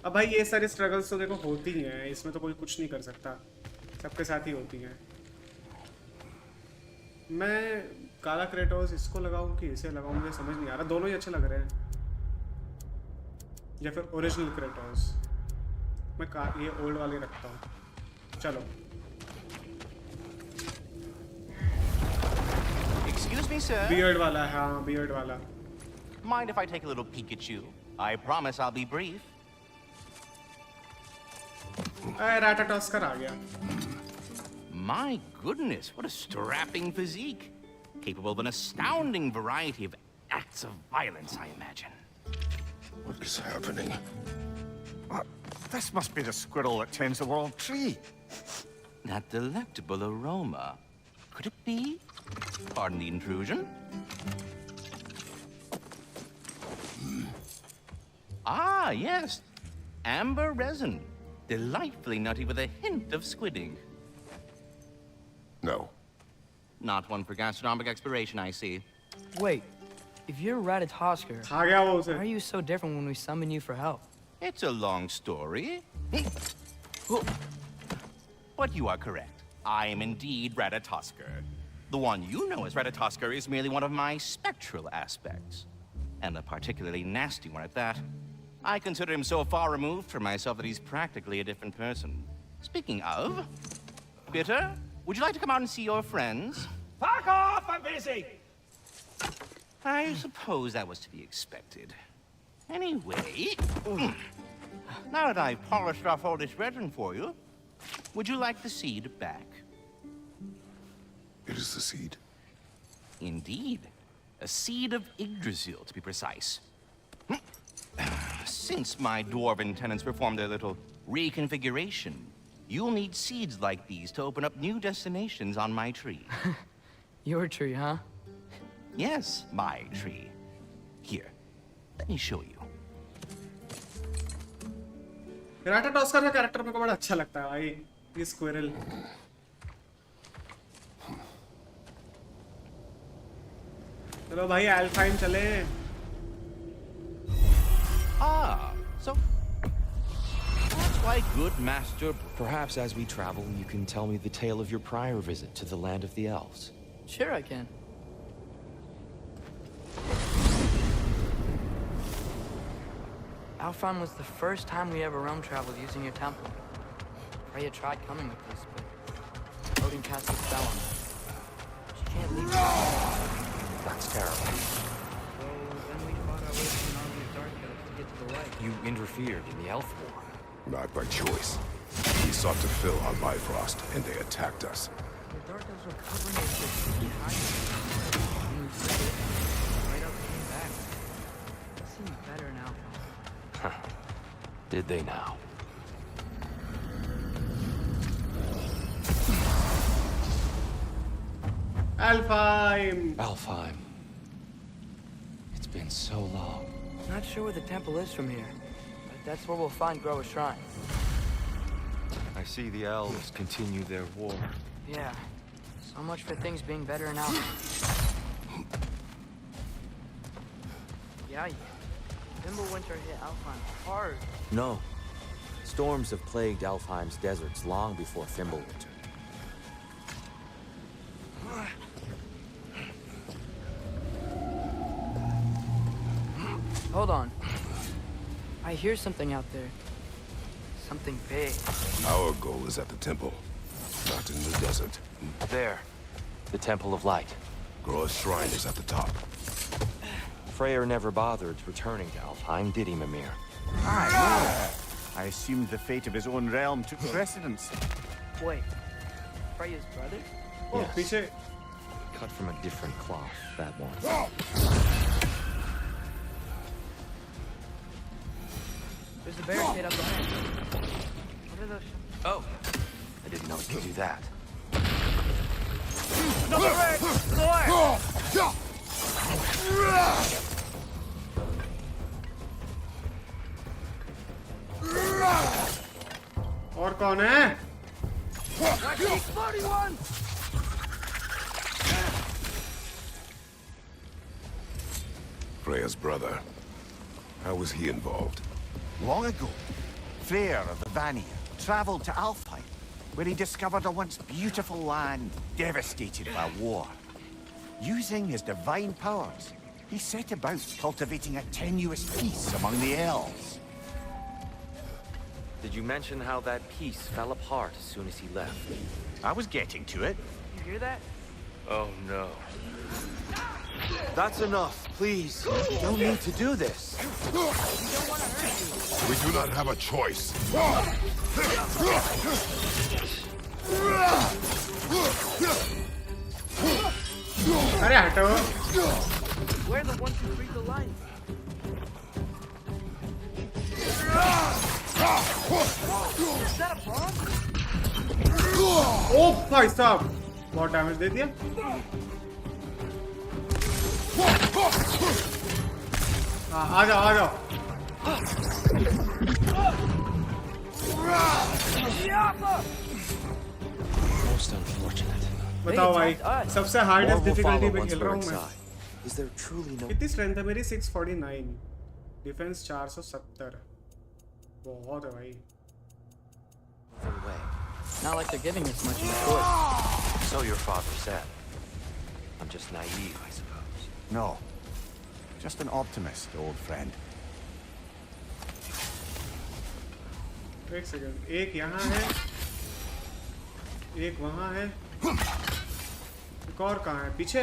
अब भाई ये सारी स्ट्रगल्स तो देखो होती ही हैं, इसमें तो कोई कुछ नहीं कर सकता, सबके साथ ही होती हैं. मैं काला क्रेटोस इसको लगाऊं कि इसे लगाऊं मुझे समझ नहीं आ रहा. दोनों ही अच्छे लग रहे हैं. या फिर ओरिजिनल क्रेटोस. मैं ये ओल्ड वाले रखता हूँ. चलो. Excuse me, sir. बियर्ड वाला है. हाँ बियर्ड वाला. Mind if I take a little peek at you? I promise I'll be brief. राटाटॉस्कर आ गया. My goodness, what a strapping physique. Capable of an astounding variety of acts of violence, I imagine. What is happening? This must be the squirrel that tends the world tree. That delectable aroma. Could it be? Pardon the intrusion. Ah, yes. Amber resin. Delightfully nutty with a hint of squidding. No. Not one for gastronomic exploration, I see. Wait, if you're Ratatosker, आ गया वो why are उसे. you so different when we summon you for help? It's a long story. But you are correct. I am indeed Ratatosker. The one you know as Ratatosker is merely one of my spectral aspects. And a particularly nasty one at that. I consider him so far removed from myself that he's practically a different person. Speaking of... Bitter, would you like to come out and see your friends? Fuck off! I'm busy! I suppose that was to be expected. Anyway... Now that I've polished off all this resin for you, would you like the seed back? It is the seed. Indeed. A seed of Yggdrasil, to be precise. Since my dwarven tenants performed their little reconfiguration, you'll need seeds like these to open up new destinations on my tree. Your tree, huh? Yes, my tree. Here, let me show you. राटाटॉस्कर का character मेरे को बड़ा अच्छा लगता है भाई. ये squirrel. चलो भाई एल्फाइम चले. Ah, so... That's why good master... Perhaps as we travel, you can tell me the tale of your prior visit to the land of the elves. Sure I can. Alfheim was the first time we ever realm traveled using your temple. Freya tried coming with us, but Odin cast a spell on her. She can't leave. That's terrible. So then we fought our way through an army of dark elves to get to the light. You interfered in the elf war. Not by choice. We sought to fill our Bifrost, and they attacked us. The dark elves were covering us with behind us. When we fled it, right up came back. It seemed better now. Did they now? Alfheim. Alfheim. It's been so long. Not sure where the temple is from here, but that's where we'll find Grower's Shrine. I see the elves continue their war. Yeah. So much for things being better in Alfheim. Yeah. Winter hit Alfheim hard. No. Storms have plagued Alfheim's deserts long before Fimbulwinter. Hold on. I hear something out there. Something big. Our goal is at the temple, not in the desert. There. The Temple of Light. Groa's shrine is at the top. Freyr never bothered returning to Alfheim, did he, Mimir? Aye, no. I assumed the fate of his own realm took precedence. Wait. Freya's brother? Oh, Yes. पीछे. Cut from a different cloth, that one. There's a barricade up ahead. What are those? Oh! I didn't know it could do that. और कौन है? Freya's brother. How was he involved? Long ago, Freyr of the Vanir traveled to Alfheim, where he discovered a once beautiful land devastated by war. Using his divine powers, he set about cultivating a tenuous peace among the elves. Did you mention how that peace fell apart as soon as he left? I was getting to it. You hear that? Oh no. That's enough, please. You don't need to do this. We do not have a choice. अरे हटो. Where the one who read the line? Is that a bomb? ओ भाई साहब, बहुत damage दे दिया. हाँ, आ जाओ, आ जाओ. Most unfortunate. बताओ भाई, सबसे hardest More will difficulty follow पे once खेल रहा we're हूँ मैं. inside. Is there truly no? कितनी स्ट्रेंथ है मेरी? 649. डिफेंस 470. बहुत है भाई. Other way. Not like they're giving us much of a choice. So your father said. I'm just naive, I suppose. No. Just an optimist, old friend. एक second. एक यहाँ है. एक वहाँ है. एक और कहाँ है? पीछे.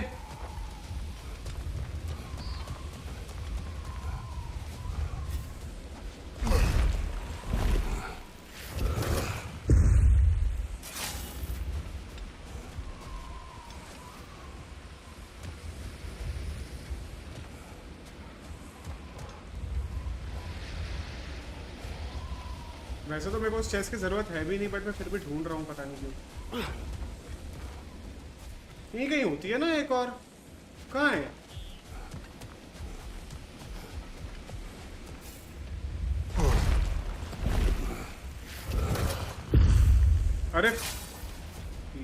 वैसे तो मेरे को उस चेस्ट की जरूरत है भी नहीं, बट मैं फिर भी ढूंढ रहा हूँ, पता नहीं क्यों. यहीं कहीं होती है ना एक और. कहाँ है? अरे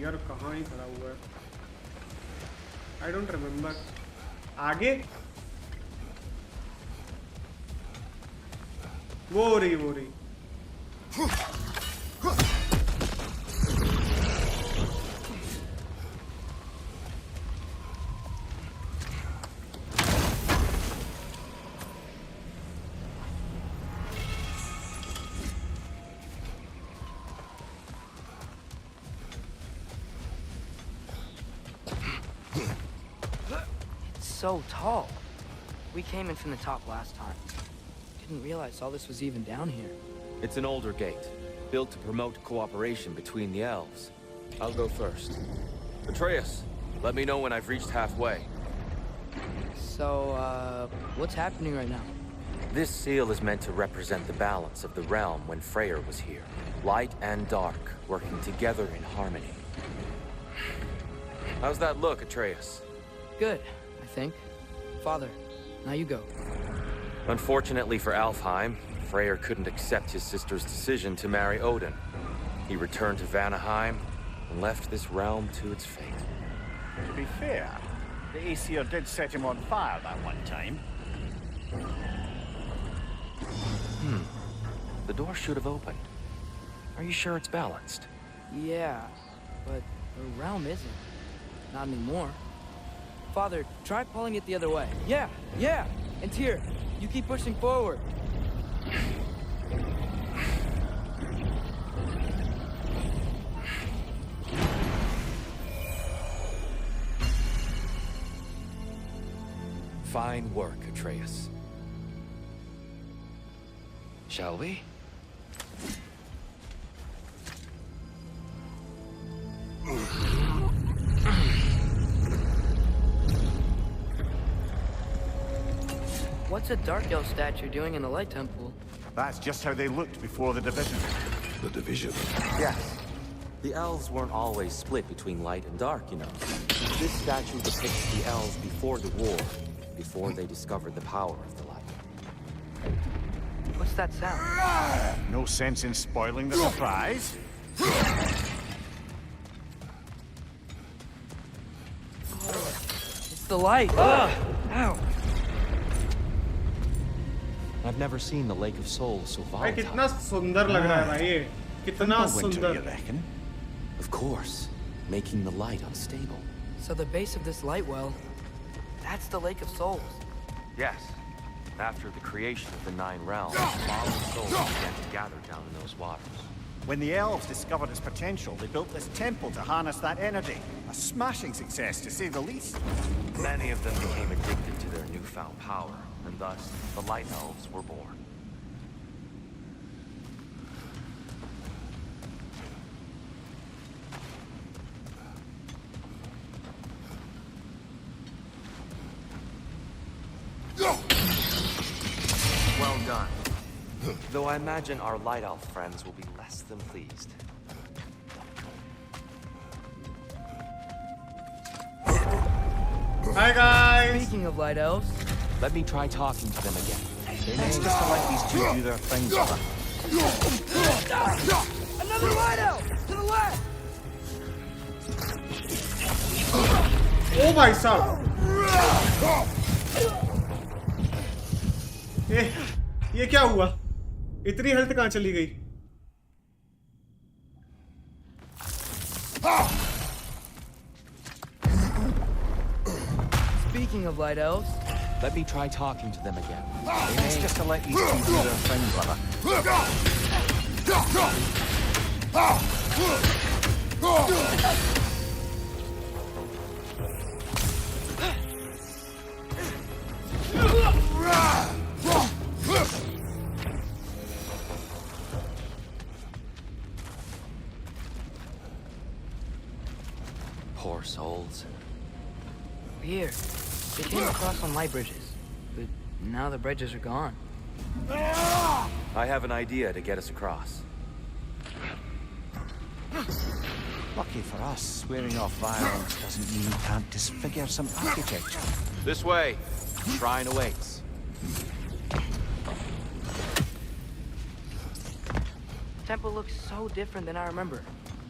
यार, कहाँ ही खड़ा हुआ है? I don't remember. आगे वो रही. So tall. We came in from the top last time. Didn't realize all this was even down here. It's an older gate, built to promote cooperation between the elves. I'll go first. Atreus, let me know when I've reached halfway. So, what's happening right now? This seal is meant to represent the balance of the realm when Freyr was here. Light and dark, working together in harmony. How's that look, Atreus? Good, I think. Father, now you go. Unfortunately for Alfheim, Freyr couldn't accept his sister's decision to marry Odin. He returned to Vanaheim and left this realm to its fate. To be fair, the Aesir did set him on fire that one time. The door should have opened. Are you sure it's balanced? Yeah, but the realm isn't. Not anymore. Father, try pulling it the other way. Yeah! And Tyr, you keep pushing forward. Fine work, Atreus. Shall we? What's a Dark Elf statue doing in the Light Temple? That's just how they looked before the division. The division. Yes. The elves weren't always split between light and dark, you know. This statue depicts the elves before the war, before they discovered the power of the light. What's that sound? No sense in spoiling the surprise. It's the light! Ugh! Ow! I've never seen the Lake of Souls so भाई volatile. कितना सुंदर लग रहा है भाई ये कितना Winter, you सुंदर reckon? Of course, making the light unstable. So the base of this light well, that's the Lake of Souls. Yes. After the creation of the Nine Realms, fallen souls began to gather down in those waters. When the elves discovered its potential, they built this temple to harness that energy. A smashing success, to say the least. Many of them became addicted to their newfound power, and thus the Light Elves were born. Well done. Though I imagine our Light Elf friends will be less than pleased. Hi guys. Speaking of Light Elves, Let me try talking to them again. It's just to let these two do their thing, brother. another Light Elf! To the left! ओ भाई साहब ये क्या हुआ इतनी health कहाँ चली गई Speaking of Light Elves, Let me try talking to them again. It's just to let these two do their thing, brother. Poor souls. here. They came across some light bridges, but now the bridges are gone. I have an idea to get us across. Lucky for us, swearing off violence doesn't mean you can't disfigure some architecture. This way. Shrine awaits. The temple looks so different than I remember.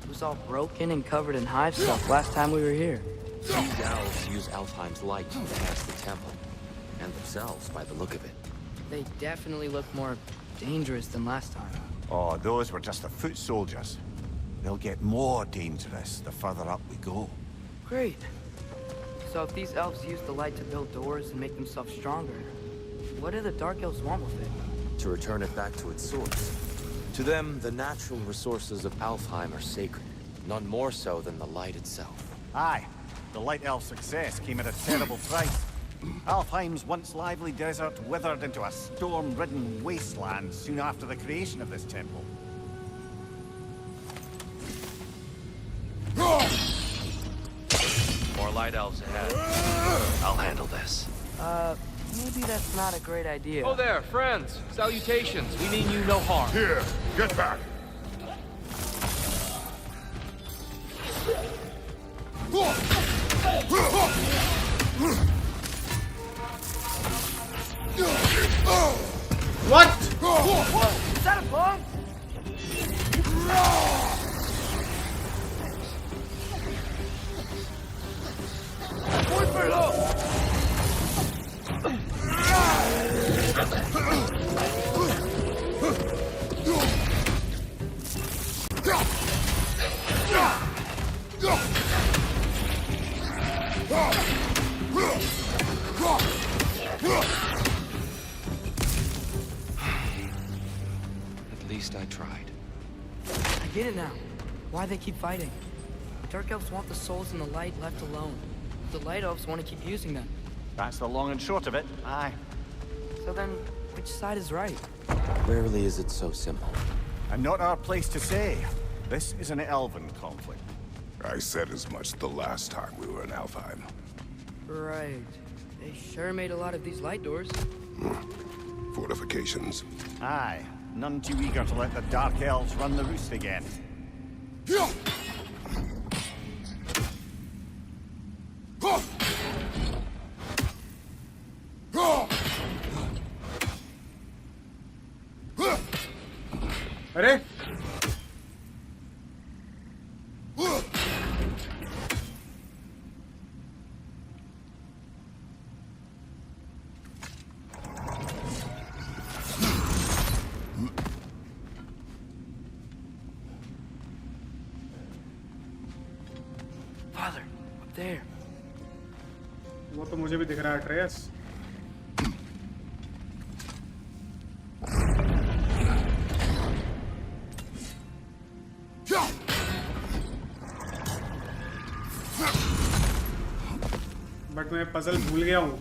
It was all broken and covered in hive stuff last time we were here. These elves use Alfheim's light to enhance the temple, and themselves by the look of it. They definitely look more dangerous than last time. Oh, those were just the foot soldiers. They'll get more dangerous the further up we go. Great. So if these elves use the light to build doors and make themselves stronger, what do the Dark Elves want with it? To return it back to its source. To them, the natural resources of Alfheim are sacred, none more so than the light itself. Aye, the Light Elf success came at a terrible price. Alfheim's once lively desert withered into a storm-ridden wasteland soon after the creation of this temple. More light elves ahead. I'll handle this. Maybe that's not a great idea. Oh there, friends. Salutations. We mean you no harm. Here, get back. What? Is that a bomb? At least I tried. I get it now. Why they keep fighting. The Dark Elves want the souls in the light left alone. The Light Elves want to keep using them. That's the long and short of it. Aye. So then, which side is right? Rarely is it so simple. And not our place to say. This is an elven conflict. I said as much the last time we were in Alfheim. Right. They sure made a lot of these light doors. Fortifications. Aye. None too eager to let the Dark Elves run the roost again. अरे Father, up there. वो तो मुझे भी दिख रहा है trace but मैं puzzle भूल गया हूँ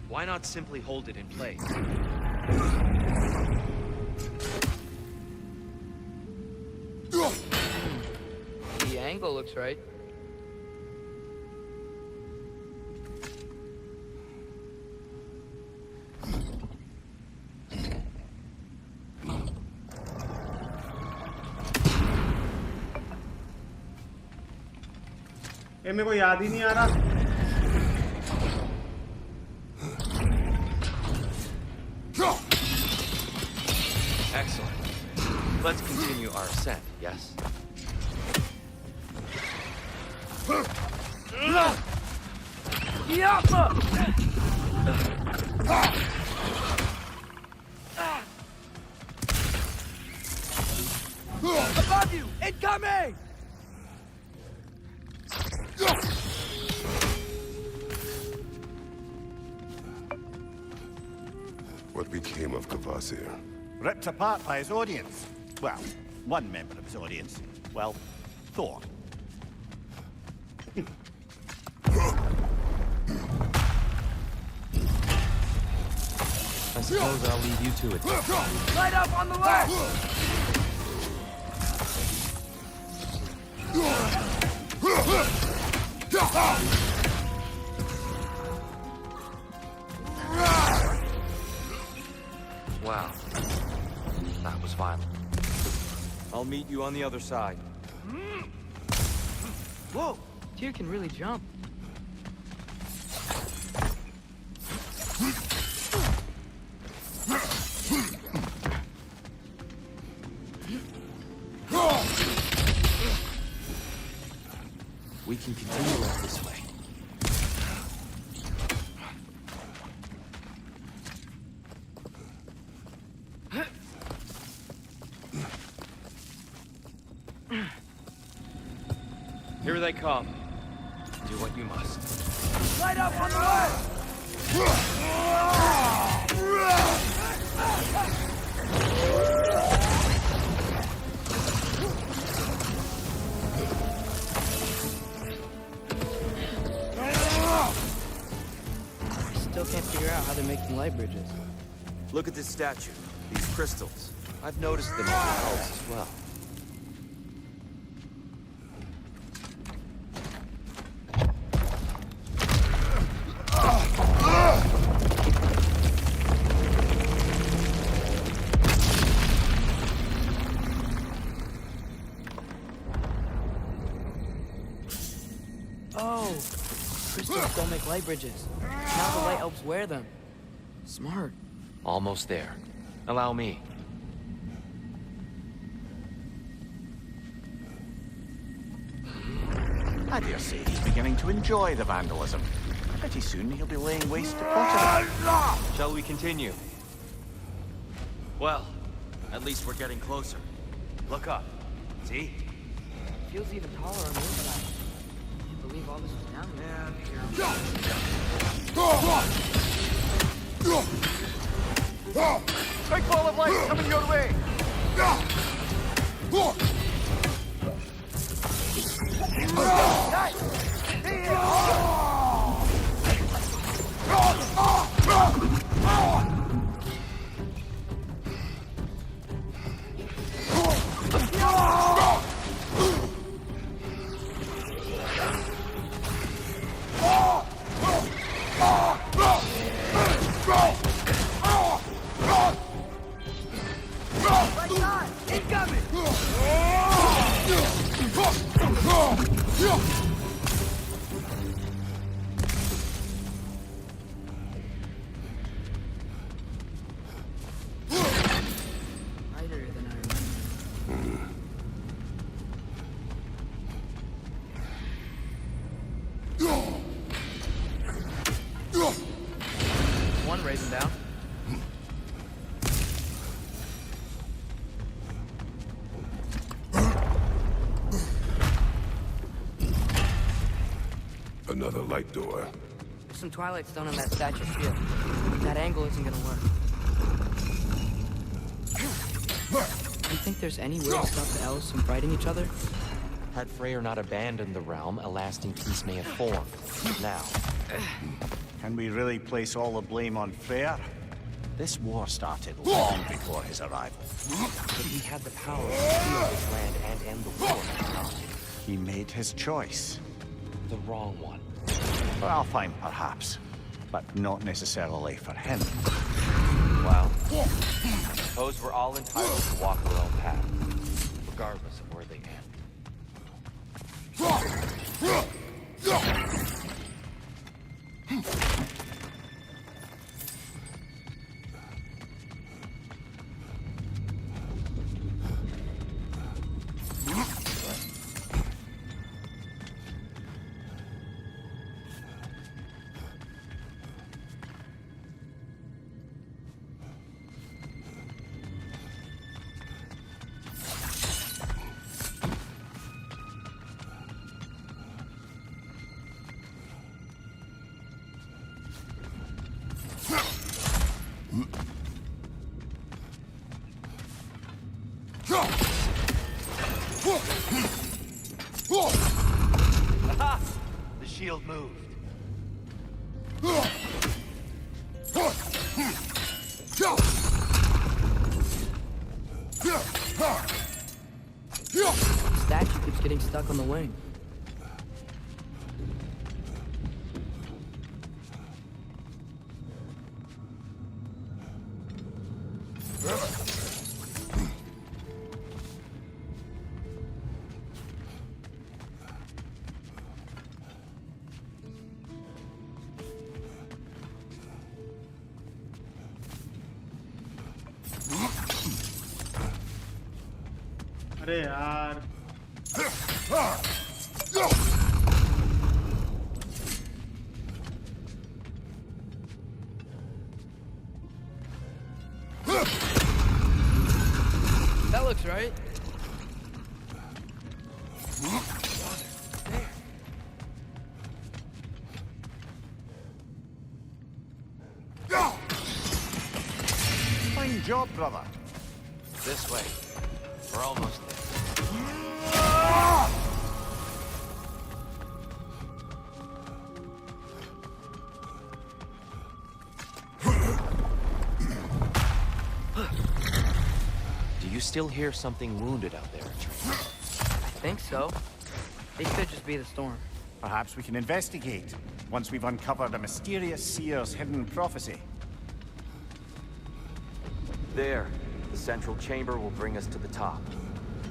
Why not simply hold it in place? The angle looks right. ये मेरे को याद ही नहीं आ रहा Excellent. Let's continue our ascent, yes? Above you! Incoming! What became of Kvasir? Ripped apart by his audience. Well, one member of his audience. Well, Thor. I suppose I'll leave you to it. Light up on the left! Wow. That was violent. I'll meet you on the other side. Whoa! Tyr can really jump. We can continue up this way. Here they come. Do what you must. Light up on the left! I still can't figure out how they're making light bridges. Look at this statue. These crystals. I've noticed them in the elves as well. Crystals don't make light bridges. Now the light elves wear them. Smart. Almost there. Allow me. I dare say he's beginning to enjoy the vandalism. Pretty soon he'll be laying waste to Proteus. Shall we continue? Well, at least we're getting closer. Look up. See? Feels even taller on the inside. Can't believe all this was down here. Big ball of light coming your way! Lighter than I remember. One Ryzen down. Another light door. There's some Twilight Stone on that statue shield. That angle isn't gonna work. Do you think there's any way to stop the elves from fighting each other? Had Freyr not abandoned the realm, a lasting peace may have formed. Now, Can we really place all the blame on Freyr? This war started long before his arrival. but he had the power to steal this land and end the war. He made his choice. The wrong one. Well, fine, perhaps. But not necessarily for him. Well, suppose we're all entitled to walk our own path, regardless of where they end. Aha! The shield moved. The statue keeps getting stuck on the wing. अरे यार That looks right. Fine job, brother. This way. We're almost there. Do you still hear something wounded out there? I think so. It could just be the storm. Perhaps we can investigate, once we've uncovered a mysterious seer's hidden prophecy. There. The central chamber will bring us to the top.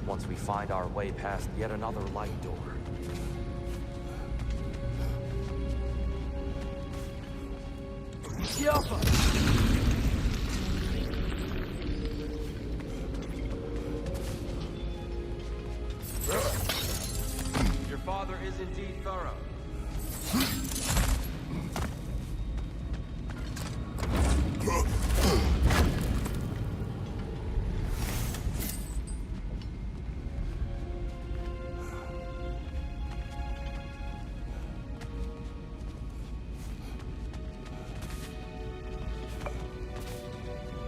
Once we find our way past yet another light door. Alpha! Your father is indeed thorough.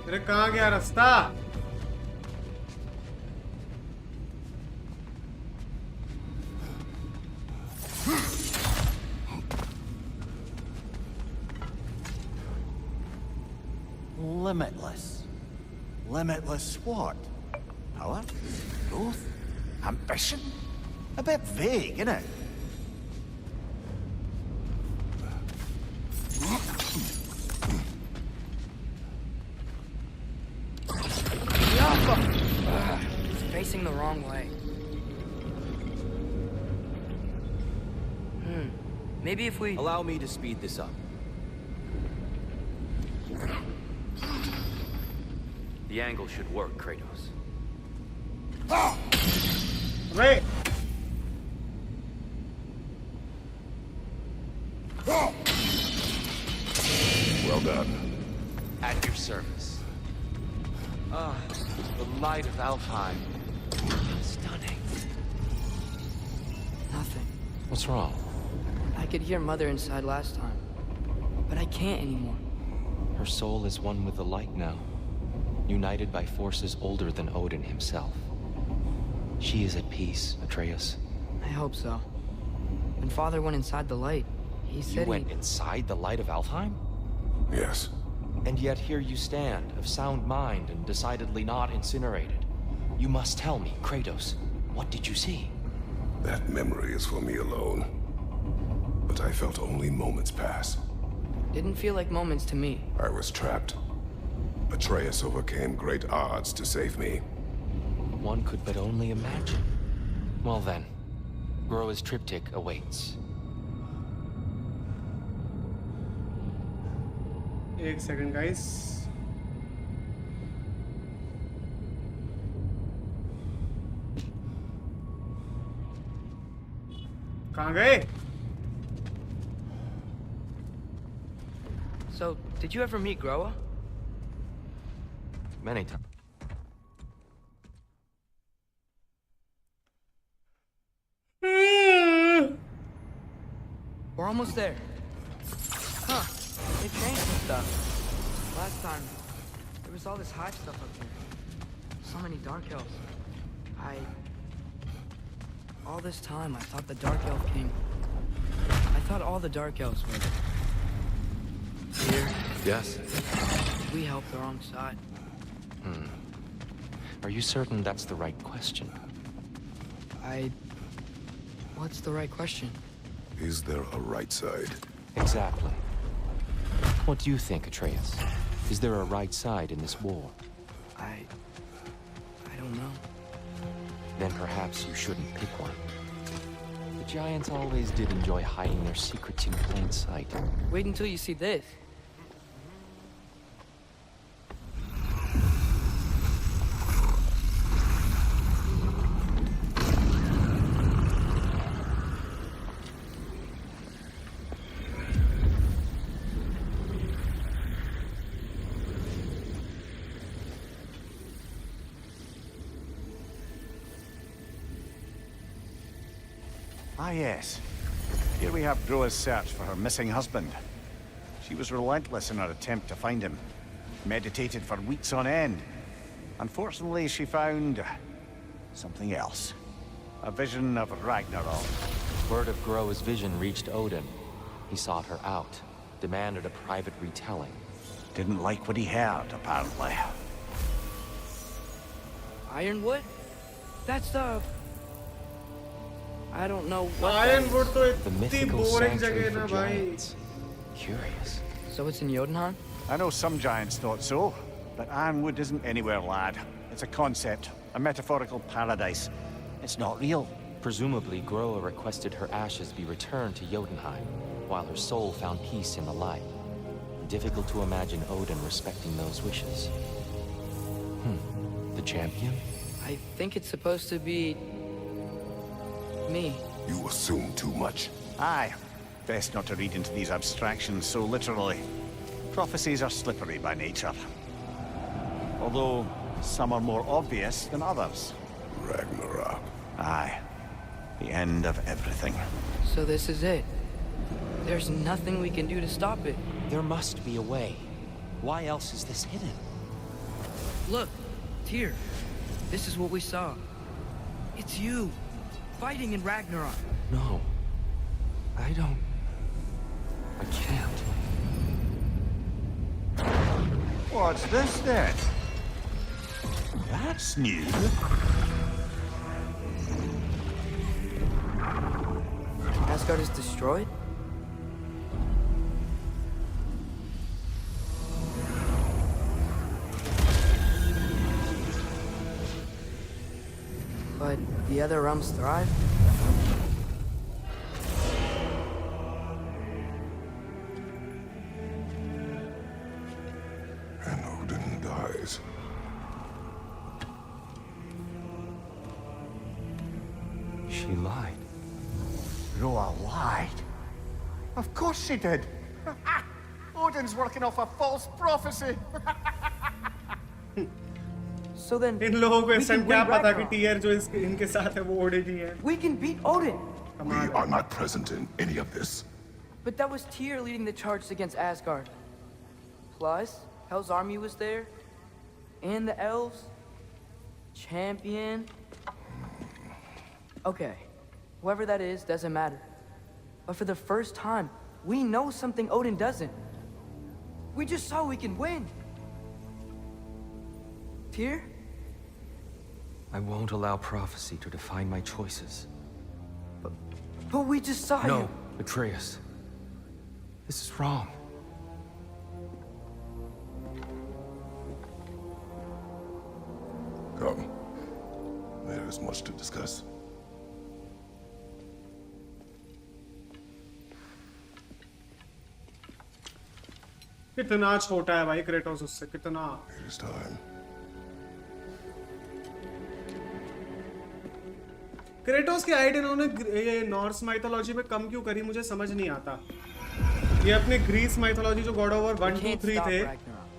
अरे कहाँ गया रास्ता? Limitless. Limitless what? Power? Growth? Ambition? A bit vague, isn't it? He's facing the wrong way. Maybe if we... Allow me to speed this up. The angle should work, Kratos. Wait. Well done. At your service. The light of Alfheim. Stunning. Nothing. What's wrong? I could hear Mother inside last time, but I can't anymore. Her soul is one with the light now, united by forces older than Odin himself. She is at peace, Atreus. I hope so. When Father went inside the light, he said You went inside the light of Alfheim? Yes. And yet here you stand, of sound mind and decidedly not incinerated. You must tell me, Kratos, what did you see? That memory is for me alone. But I felt only moments pass. Didn't feel like moments to me. I was trapped. Atreus overcame great odds to save me. One could but only imagine. Well then, Groa's triptych awaits. एक second, guys. कहाँ गए? So, did you ever meet Groa? Many times. We're almost there. Huh. They changed some stuff. Last time, there was all this hive stuff up here. So many Dark Elves. All this time, I thought the Dark Elf came... I thought all the Dark Elves were... here. Yes. We helped the wrong side. Are you certain that's the right question? What's the right question? Is there a right side? Exactly. What do you think, Atreus? Is there a right side in this war? I don't know. Then perhaps you shouldn't pick one. The Giants always did enjoy hiding their secrets in plain sight. Wait until you see this. Ah, yes. Here we have Groa's search for her missing husband. She was relentless in her attempt to find him. Meditated for weeks on end. Unfortunately, she found... something else. A vision of Ragnarok. Word of Groa's vision reached Odin. He sought her out, demanded a private retelling. Didn't like what he heard, apparently. Ironwood? That's the... I don't know what Ironwood तो The इतनी mythical boring sanctuary जगह for ना भाई. giants. Curious. So it's in Jotunheim? I know some giants thought so, but Ironwood isn't anywhere, lad. It's a concept, a metaphorical paradise. It's not real. Presumably, Groa requested her ashes be returned to Jotunheim, while her soul found peace in the light. difficult to imagine Odin respecting those wishes. The champion? I think it's supposed to be... me. You assume too much. Aye. Best not to read into these abstractions so literally. Prophecies are slippery by nature. Although, some are more obvious than others. Ragnarok. Aye. The end of everything. So this is it. There's nothing we can do to stop it. There must be a way. Why else is this hidden? Look, Tyr. This is what we saw. It's you, fighting in Ragnarok. No. I don't... I can't. What's this then? That's new. Asgard is destroyed? But the other realms thrive? And Odin dies. She lied. Roa lied. Of course she did. Odin's working off a false prophecy. So then, इन लोगों को we इस time can क्या win पता कि Ragnarok. Tier जो इनके साथ है वो ओडिन ही है. We can beat Odin! We are not present in any of this. But that was Tyr leading the charge against Asgard. Plus, Hell's army was there. And the elves. Champion. Okay. Whoever that is doesn't matter. But for the first time, we know something Odin doesn't. We just saw we can win. Tyr? I won't allow prophecy to define my choices. But we just saw you. No, Atreus. This is wrong. Come. There is much to discuss. कितना छोटा है भाई Kratos उससे कितना. It is time. Kratos की height इन्होंने ये Norse mythology में कम क्यों करी मुझे समझ नहीं आता. ये अपने ग्रीस माइथोलॉजी जो गॉड ऑफ वॉर 1, 2, 3 थे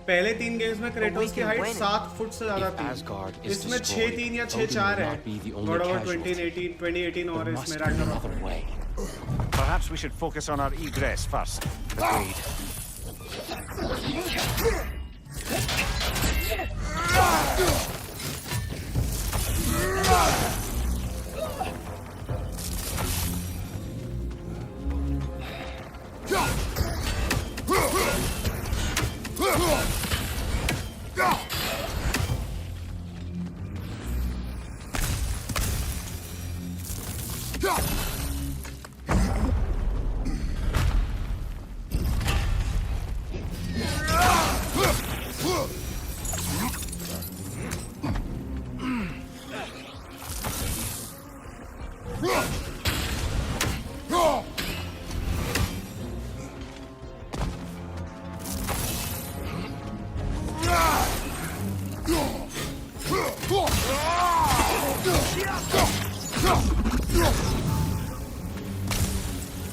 पहले 3 गेम्स में क्रेटोस की हाइट 7 फुट से ज्यादा थी. इसमें 6-3 या 6-4 है गॉड ऑफ वॉर 2018 और इसमें Ragnarok. Perhaps we should focus on our egress first. Agreed.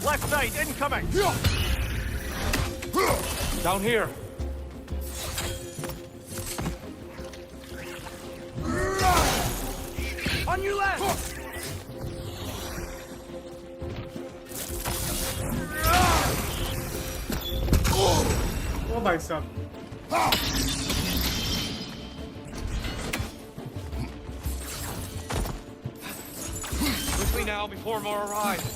Left side, incoming! Down here. On your left! ओ भाई साहब. Quickly now before more arrive.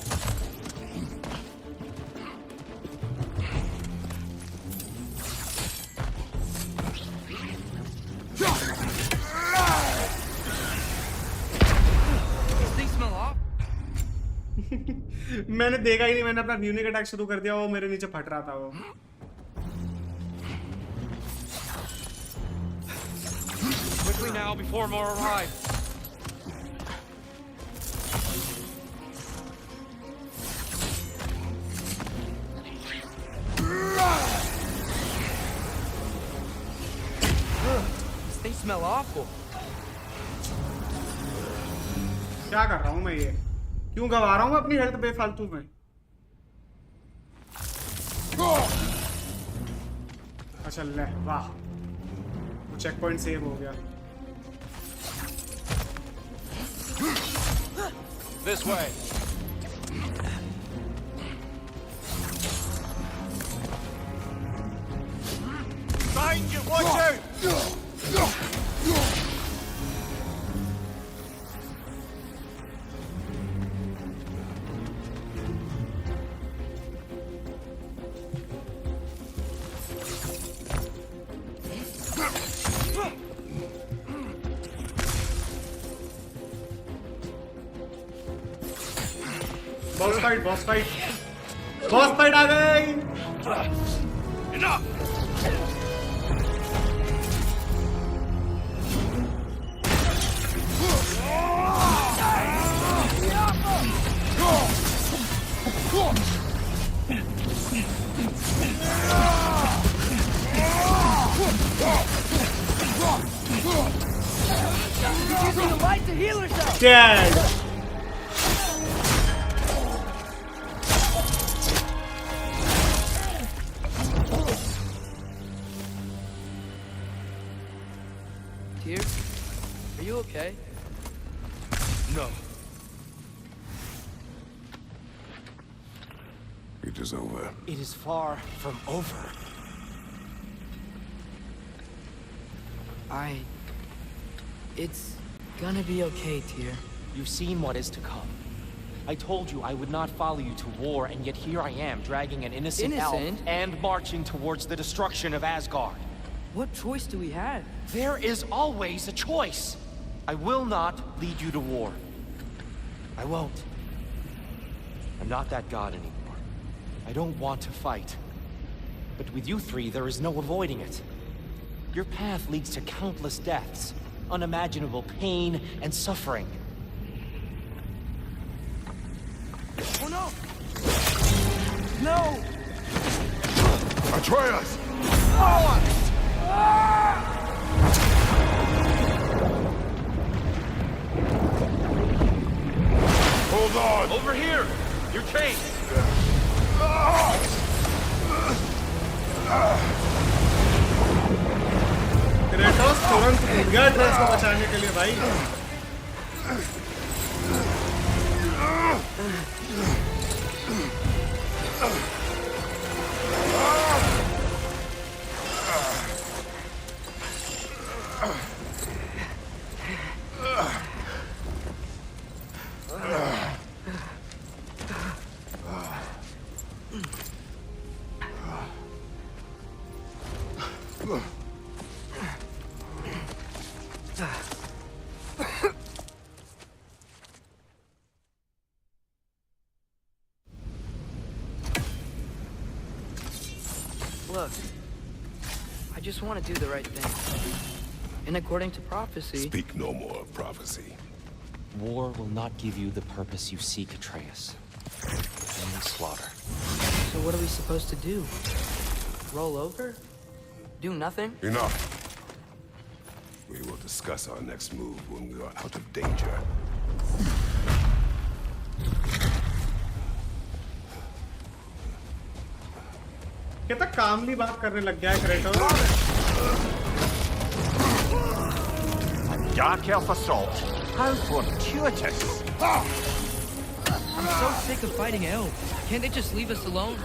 मैंने देखा ही नहीं. मैंने अपना यूनिक अटैक शुरू कर दिया वो मेरे नीचे फट रहा था वो. Quickly now before more arrive. smell awful. क्या कर रहा हूँ मैं ये? क्यों गवा रहा हूँ अपनी हेल्थ बेफालतू में? अच्छा ले, वाह, चेक पॉइंट सेव हो गया। This way. Behind you, watch out! Boss fight, boss fight, boss fight आ गई। Enough! She's using the light to heal herself. Dead. Tear, are you okay? No. It is over. It is far from over. It's gonna be okay, Tear. You've seen what is to come. I told you I would not follow you to war, and yet here I am, dragging an innocent elf and marching towards the destruction of Asgard. What choice do we have? There is always a choice. I will not lead you to war. I won't. I'm not that god anymore. I don't want to fight. But with you three, there is no avoiding it. Your path leads to countless deaths, unimaginable pain and suffering. Oh no! No! Atreus! Hold on! Over here! Your chains! Kratos तुरंत कूद गया trace को बचाने के लिए भाई। Look, I just want to do the right thing. And according to prophecy... Speak no more of prophecy. War will not give you the purpose you seek, Atreus. Only slaughter. So what are we supposed to do? Roll over? Do nothing? Enough. We will discuss our next move when we are out of danger. कितना कामली बात करने लग गया है Kratos. Dark elf assault. How fortuitous. I'm so sick of fighting elves. Can't they just leave us alone?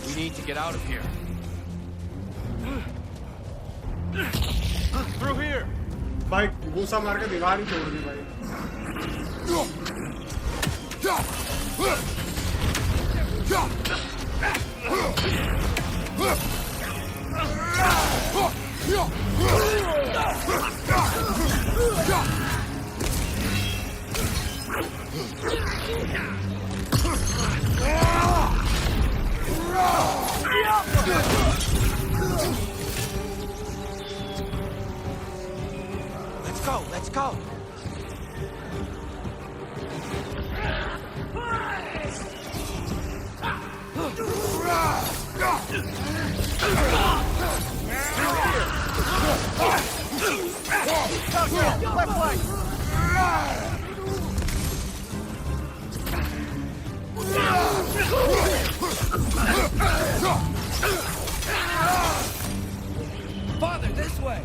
We need to get out of here. Through here. भाई घूसा मार के दीवार ही तोड़ दी भाई। go, let's go. Left leg! Father, this way!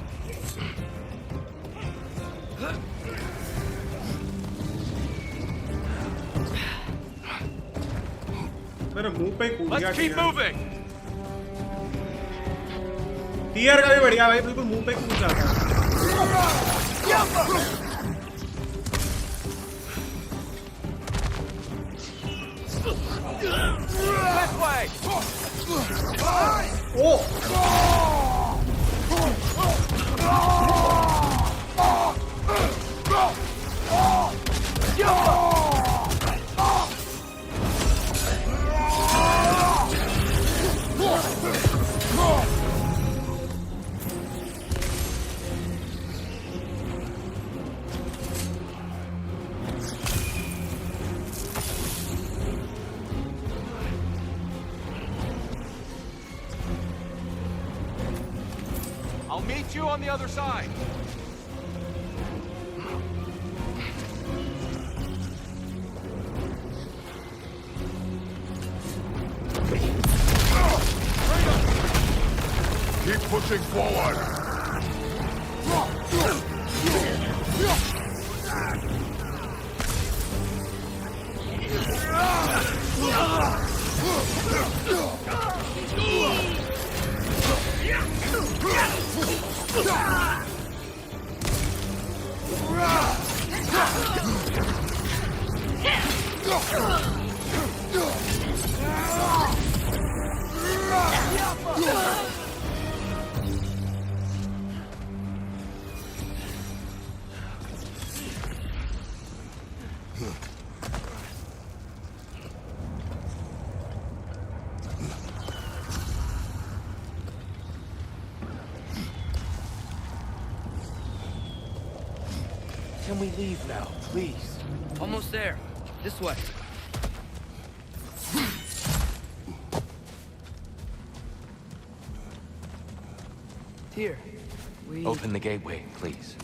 मेरे मुंह पे कूद गया। Let's keep moving. टीयर का भी बढ़िया भाई, बिल्कुल मुंह पे कूद जाता है। This way. I'll meet you on the other side. Keep pushing forward. Can we leave now, please? Almost there. This way. Here. We... Open the gateway, please.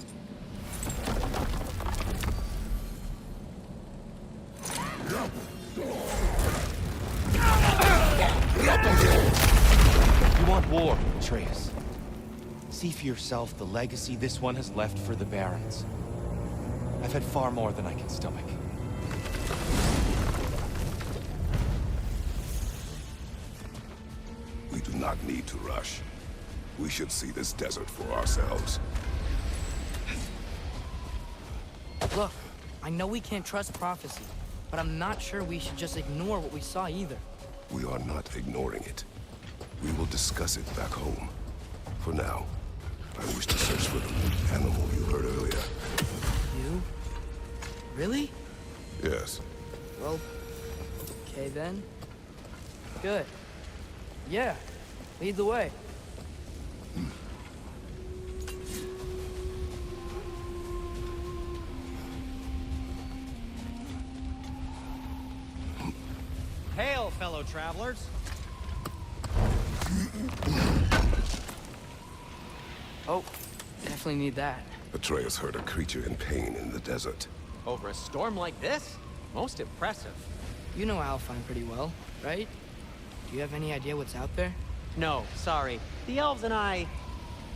You want war, Atreus. See for yourself the legacy this one has left for the Barons. I've had far more than I can stomach. We do not need to rush. We should see this desert for ourselves. Look, I know we can't trust prophecy, but I'm not sure we should just ignore what we saw either. We are not ignoring it. We will discuss it back home. For now, I wish to search for the animal you heard earlier. You? Really? Yes. Well, okay then. Good. Yeah, lead the way. Hail, fellow travelers. Oh, definitely need that. Atreus heard a creature in pain in the desert. Over a storm like this? Most impressive. You know Alpine pretty well, right? Do you have any idea what's out there? No, sorry. The elves and I...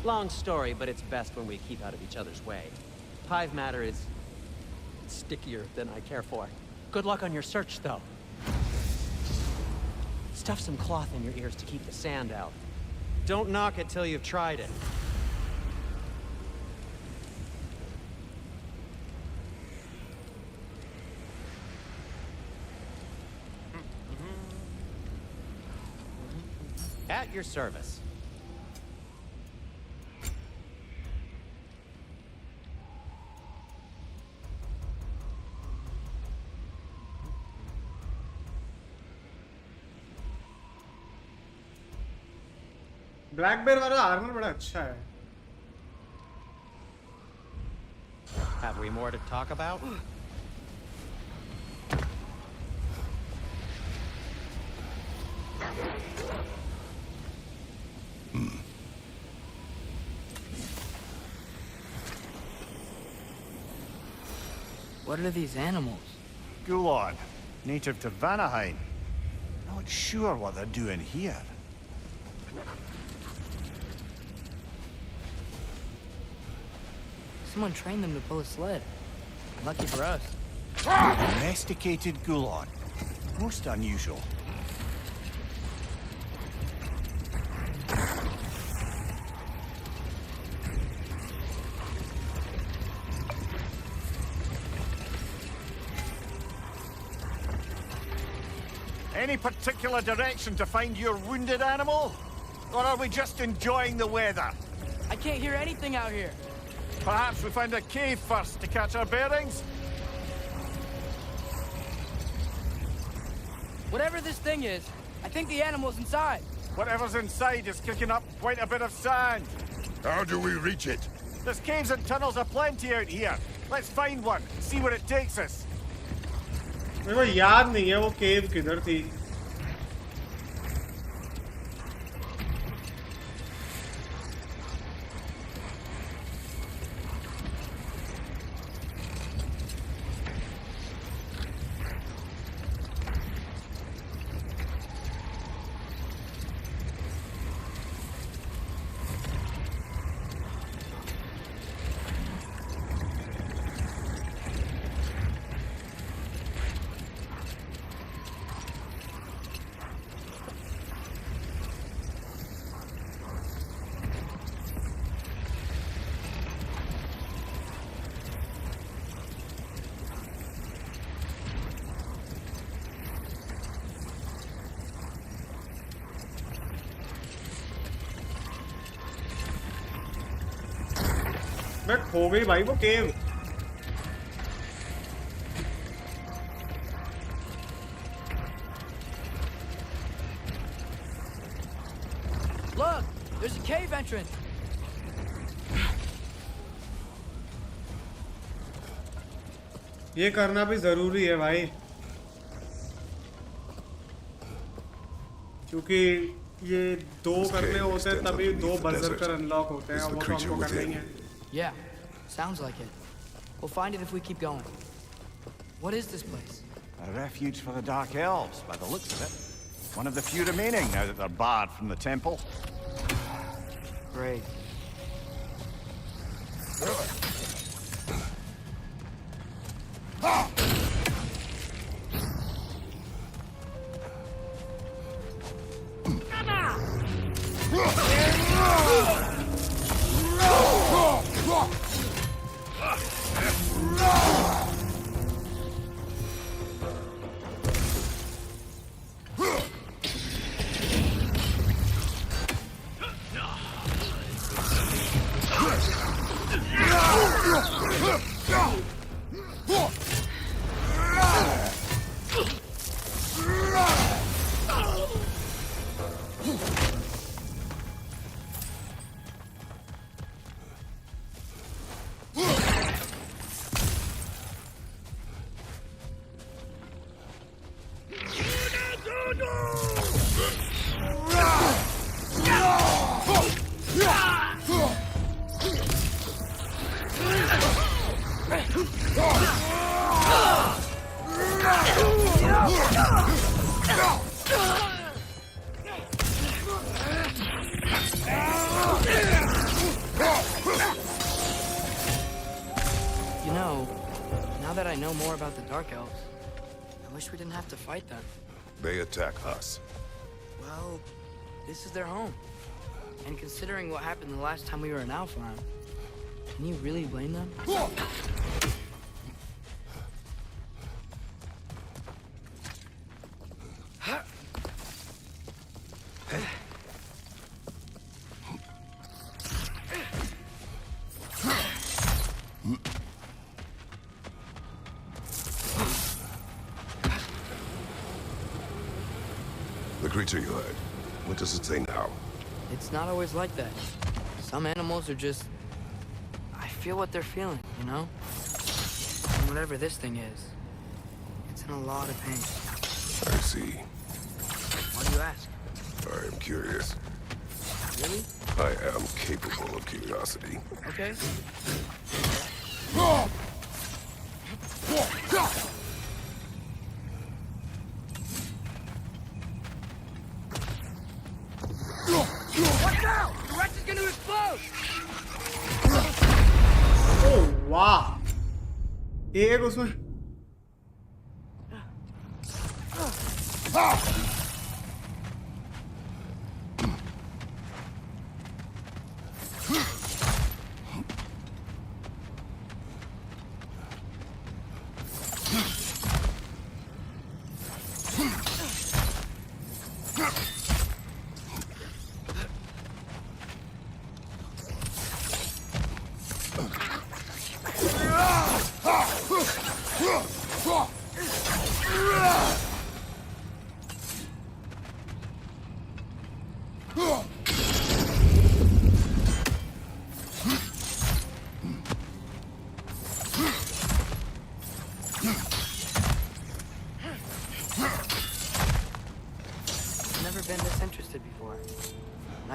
Long story, but it's best when we keep out of each other's way. Hive matter is... stickier than I care for. Good luck on your search, though. Stuff some cloth in your ears to keep the sand out. Don't knock it till you've tried it. At your service. Black bear वाला armour बड़ा अच्छा है। Have we more to talk about? What are these animals? Gulon, native to Vanaheim. Not sure what they're doing here. Someone trained them to pull a sled. Lucky for us. Domesticated Gulon. Most unusual. Any particular direction to find your wounded animal? Or are we just enjoying the weather? I can't hear anything out here. Perhaps we find a cave first to catch our bearings? Whatever this thing is, I think the animal's inside. Whatever's inside is kicking up quite a bit of sand. How do we reach it? There's caves and tunnels aplenty out here. Let's find one, see where it takes us. मेरे को याद नहीं है वो केव किधर थी. मैं खो गई भाई वो केव. Look, there's a cave entrance. ये करना भी जरूरी है भाई, क्योंकि ये दो करने होते हैं तभी दो बर्जरकर अनलॉक होते हैं, और वो तो हमको करना ही है. Yeah, sounds like it. We'll find it if we keep going. What is this place? A refuge for the Dark Elves, by the looks of it. One of the few remaining now that they're barred from the temple. Great. You know, now that I know more about the Dark Elves, I wish we didn't have to fight them. They attack us. Well, this is their home. And considering what happened the last time we were in Alpheim, can you really blame them? The creature you heard, what does it say now? It's not always like that. Some animals are just... I feel what they're feeling, you know? whatever this thing is, it's in a lot of pain. I see. Why do you ask? I am curious. Really? I am capable of curiosity. Okay. Watch out! The wreck is gonna explode! Oh वाह, एक उसमें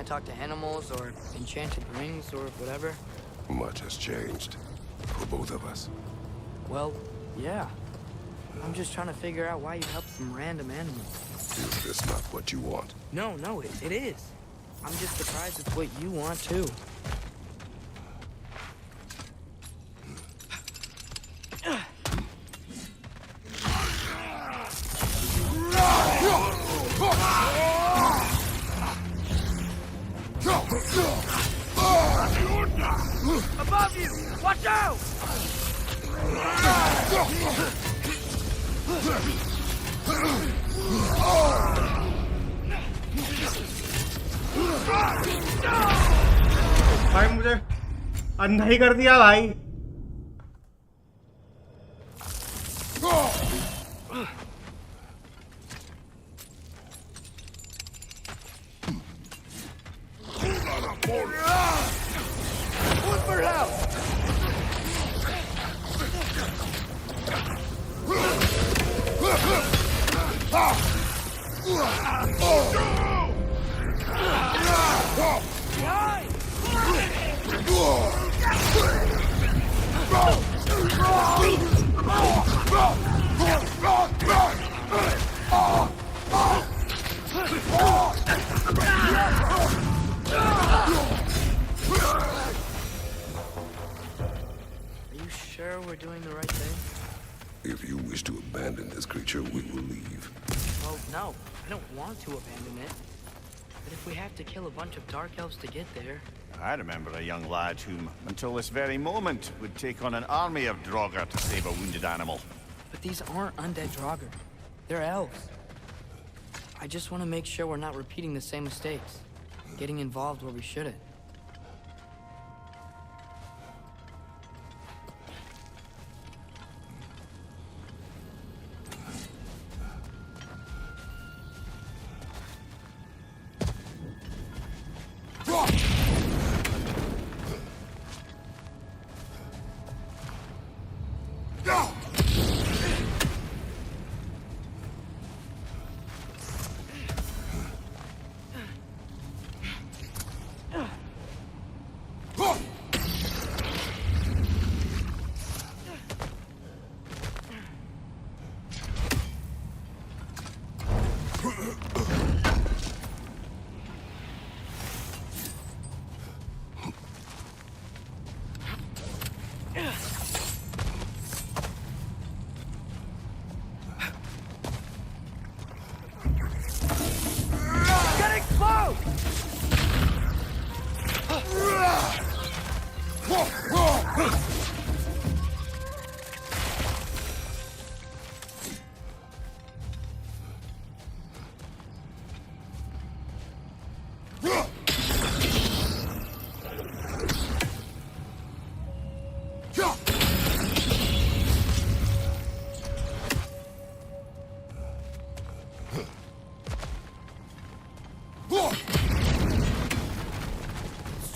talk to animals or enchanted rings or whatever? Much has changed for both of us. Well, yeah. I'm just trying to figure out why you helped some random animal. Is this not what you want? No, it is. I'm just surprised it's what you want too. Above you! Watch out! भाई मुझे अंधा ही कर दिया भाई। If you wish to abandon this creature, we will leave. Oh, no. I don't want to abandon it. But if we have to kill a bunch of Dark Elves to get there... I remember a young lad whom, until this very moment, would take on an army of Draugr to save a wounded animal. But these aren't undead Draugr. They're elves. I just want to make sure we're not repeating the same mistakes. Getting involved where we shouldn't.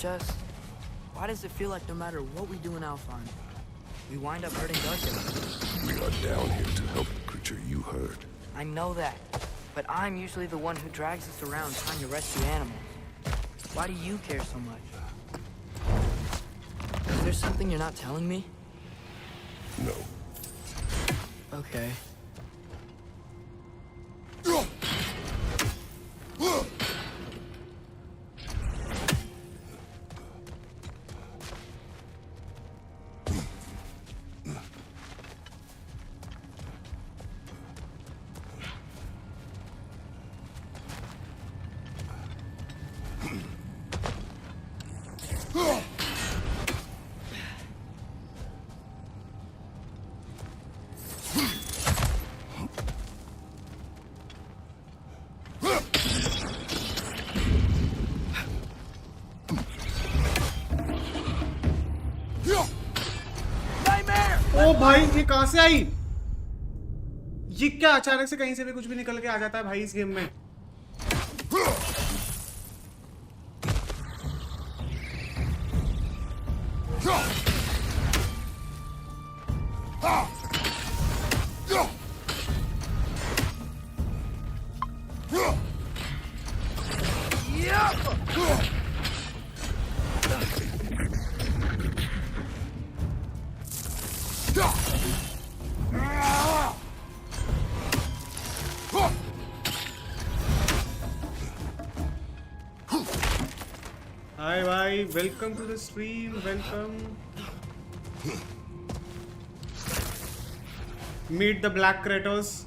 Just, why does it feel like no matter what we do in Alfheim, we wind up hurting Duncan. We are down here to help the creature you heard. I know that, but I'm usually the one who drags us around trying to rescue animals. Why do you care so much? Is there something you're not telling me? No. Okay. ओ भाई ये कहां से आई? ये क्या अचानक से कहीं से भी कुछ भी निकल के आ जाता है भाई इस गेम में? Hi bhai, welcome to the stream, welcome. Meet the Black Kratos.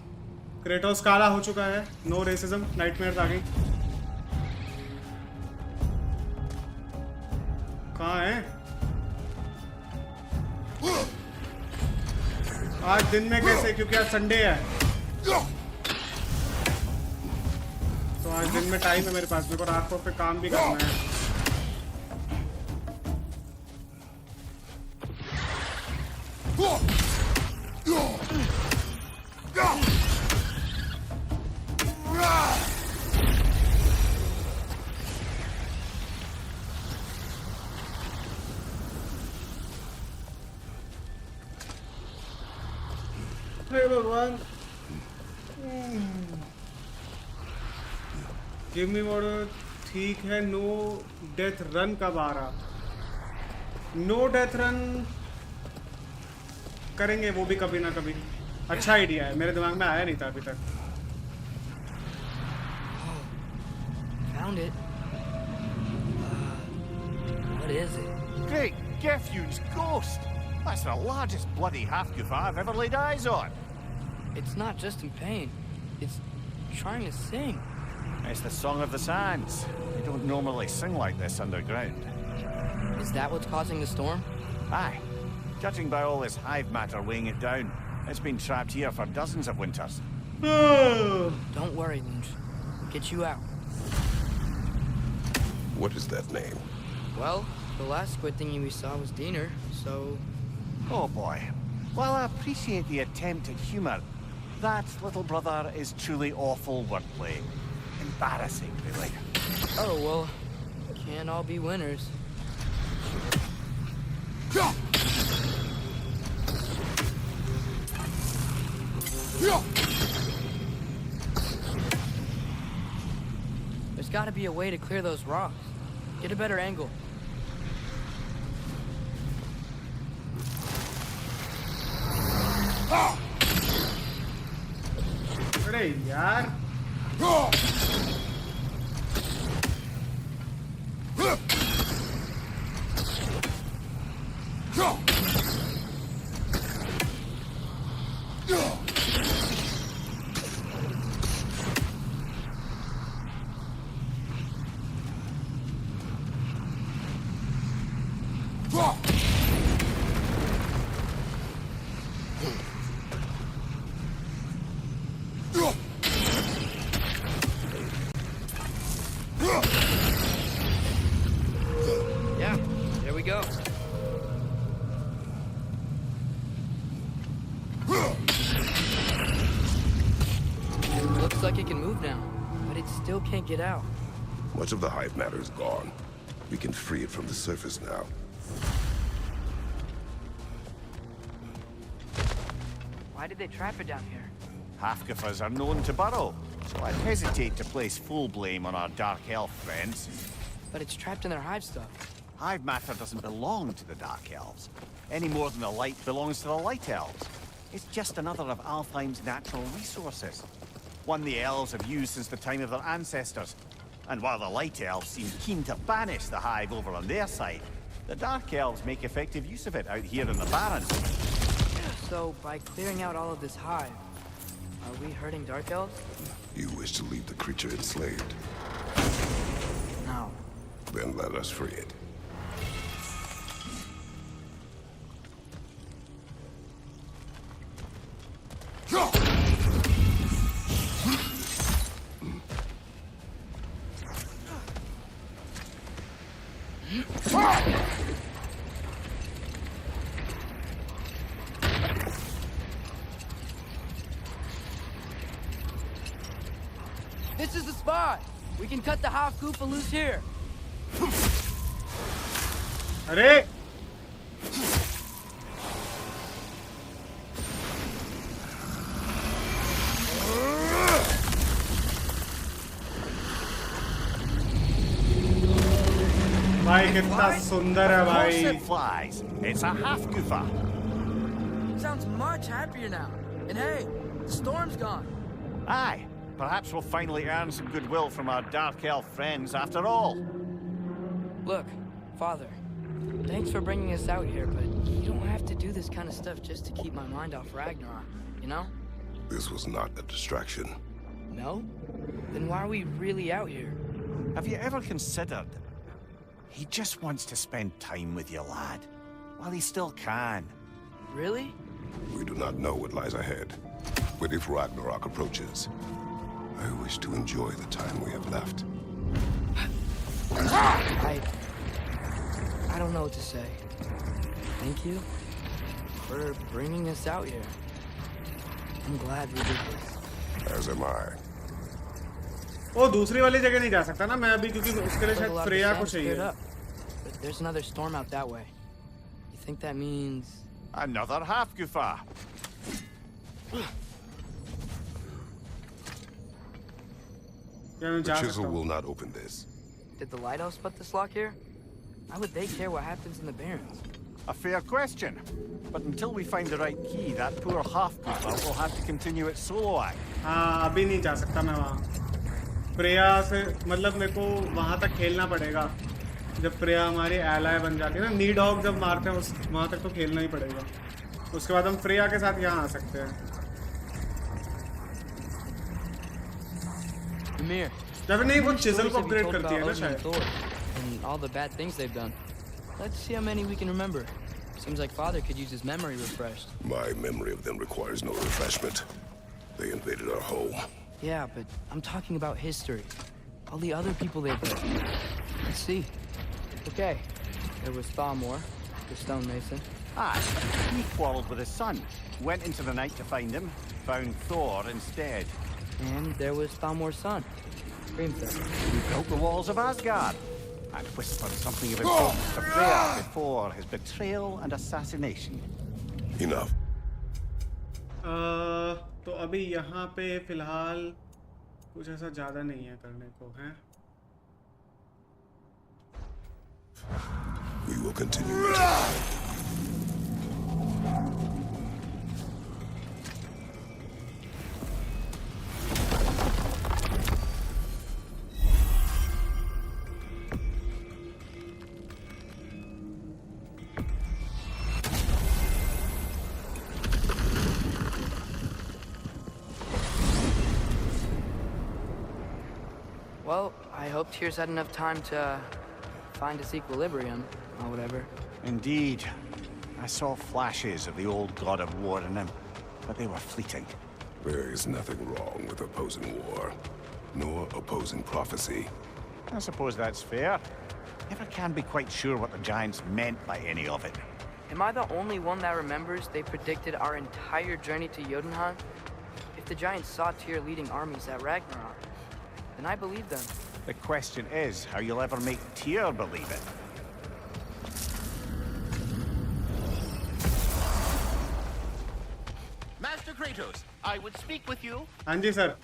Kratos काला हो चुका है. No racism. Nightmares आ गई. कहाँ है? आज दिन में कैसे? क्योंकि आज संडे है. तो आज दिन में टाइम है मेरे पास. मेरे को रात को फिर काम भी करना है. हे भगवान. Give me water. ठीक है. नो डेथ रन कब आ रहा? नो डेथ रन करेंगे वो भी कभी ना कभी. अच्छा आइडिया है. मेरे दिमाग में आया नहीं था अभी तक. Found it. What is it? Great Gefu's ghost! That's the largest bloody half-goof I've ever laid eyes on. It's not just in pain. It's trying to sing. It's the Song of the Sands. They don't normally sing like this underground. Is that what's causing the storm? Aye. Judging by all this hive matter weighing it down, it's been trapped here for dozens of winters. Don't worry, Lynch. We'll get you out. What is that name? Well, the last squid thingy we saw was Diener, so... Oh boy. While I appreciate the attempt at humor, that little brother is truly awful wordplay. Embarrassing, really. Oh, well, can't all be winners. There's got to be a way to clear those rocks. Get a better angle. अरे यार. Yeah, there we go. Looks like it can move now, but it still can't get out. Much of the hive matter is gone. We can free it from the surface now. Why did they trap it down here? Half-Gophers are known to burrow, so I'd hesitate to place full blame on our Dark Elf friends. But it's trapped in their hive stuff. Hive matter doesn't belong to the Dark Elves, any more than the light belongs to the Light Elves. It's just another of Alfheim's natural resources. One the Elves have used since the time of their ancestors. And while the Light Elves seem keen to banish the Hive over on their side, the Dark Elves make effective use of it out here in the Barrens. So, by clearing out all of this hive, are we hurting Dark Elves? You wish to leave the creature enslaved? No. Then let us free it. This is the spot! We can cut the half Goofa loose here! अरे भाई कितना सुंदर है भाई It flies. It's a half-Goofa. Sounds much happier now. And hey, the storm's gone. Aye. Perhaps we'll finally earn some goodwill from our Dark Elf friends after all. Look, Father, thanks for bringing us out here, but you don't have to do this kind of stuff just to keep my mind off Ragnarok, you know? This was not a distraction. No? Then why are we really out here? Have you ever considered... He just wants to spend time with you, lad. While he still can. Really? We do not know what lies ahead. But if Ragnarok approaches, I wish to enjoy the time we have left. I don't know what to say. Thank you for bringing us out here. I'm glad we did this. As am I. वो दूसरी वाली जगह नहीं जा सकता ना मैं अभी क्योंकि उसके लिए शायद फ्रेया को चाहिए. But there's another storm out that way. You think that means another half-Goofa? The chisel will not open this. Did the lighthouse put this lock here? Why would they care what happens in the Barrens? A fair question. But until we find the right key, that poor half-Goofa will have to continue its solo act. हाँ अभी नहीं जा सकता मैं वहाँ. प्रिया से मतलब मेरे को वहाँ तक खेलना पड़ेगा. जब प्रिया हमारी एलाय बन जाती है ना, नीड डॉग जब मारते हैं उस वहाँ तक तो खेलना ही पड़ेगा. उसके बाद हम प्रिया के साथ यहाँ आ सकते हैं. जब नहीं वो चिजल को अपग्रेड करती है ना शायद. And all the bad things they've done. Let's see how many we can remember. Seems like Father could use his memory refreshed. My memory of them requires no refreshment. They invaded our home. Yeah, but I'm talking about history. All the other people they've hurt. Let's see. Okay, there was Thamor, the stonemason. Ah, he quarreled with his son. Went into the night to find him. Found Thor instead. And there was Thamor's son, Grimthor. He built the walls of Asgard. And whispered something of importance to Freya before his betrayal and assassination. Enough. तो अभी यहाँ पे फिलहाल कुछ ऐसा ज़्यादा नहीं है करने को हैं. We will continue it. Well, I hope Tyr's had enough time to find its equilibrium, or whatever. Indeed. I saw flashes of the old God of War in him, but they were fleeting. There is nothing wrong with opposing war, nor opposing prophecy. I suppose that's fair. Never can be quite sure what the Giants meant by any of it. Am I the only one that remembers they predicted our entire journey to Jotunheim? If the Giants saw Tyr leading armies at Ragnarok, then I believe them. The question is how you'll ever make Tyr believe it. Master Kratos, I would speak with you. हाँ जी sir.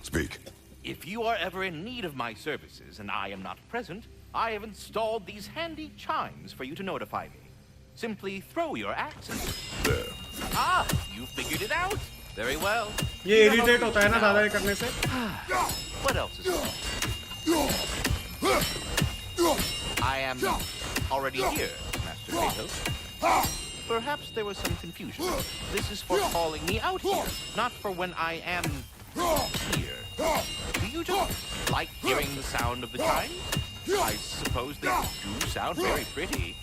Speak. If you are ever in need of my services and I am not present, I have installed these handy chimes for you to notify me. Simply throw your axe and... There. Ah, you figured it out. Very well. ये irritate होता है ना ज़्यादा ये करने से. What else is there? I am already here, Master Kratos. Perhaps there was some confusion. This is for calling me out here, not for when I am here. Do you just like hearing the sound of the chimes? I suppose they do sound very pretty.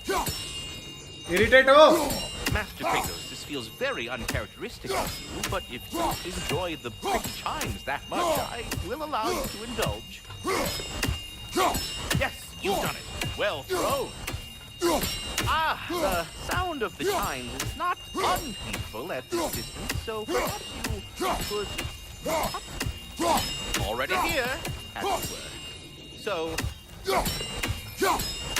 Irritate हो. Master Kratos, this feels very uncharacteristic of you, but if you enjoy the pretty chimes that much, I will allow you to indulge. Yes, you've done it. Well thrown. Ah, the sound of the chimes is not unpeaceful at this distance, so perhaps you could... Already here, as it were. So...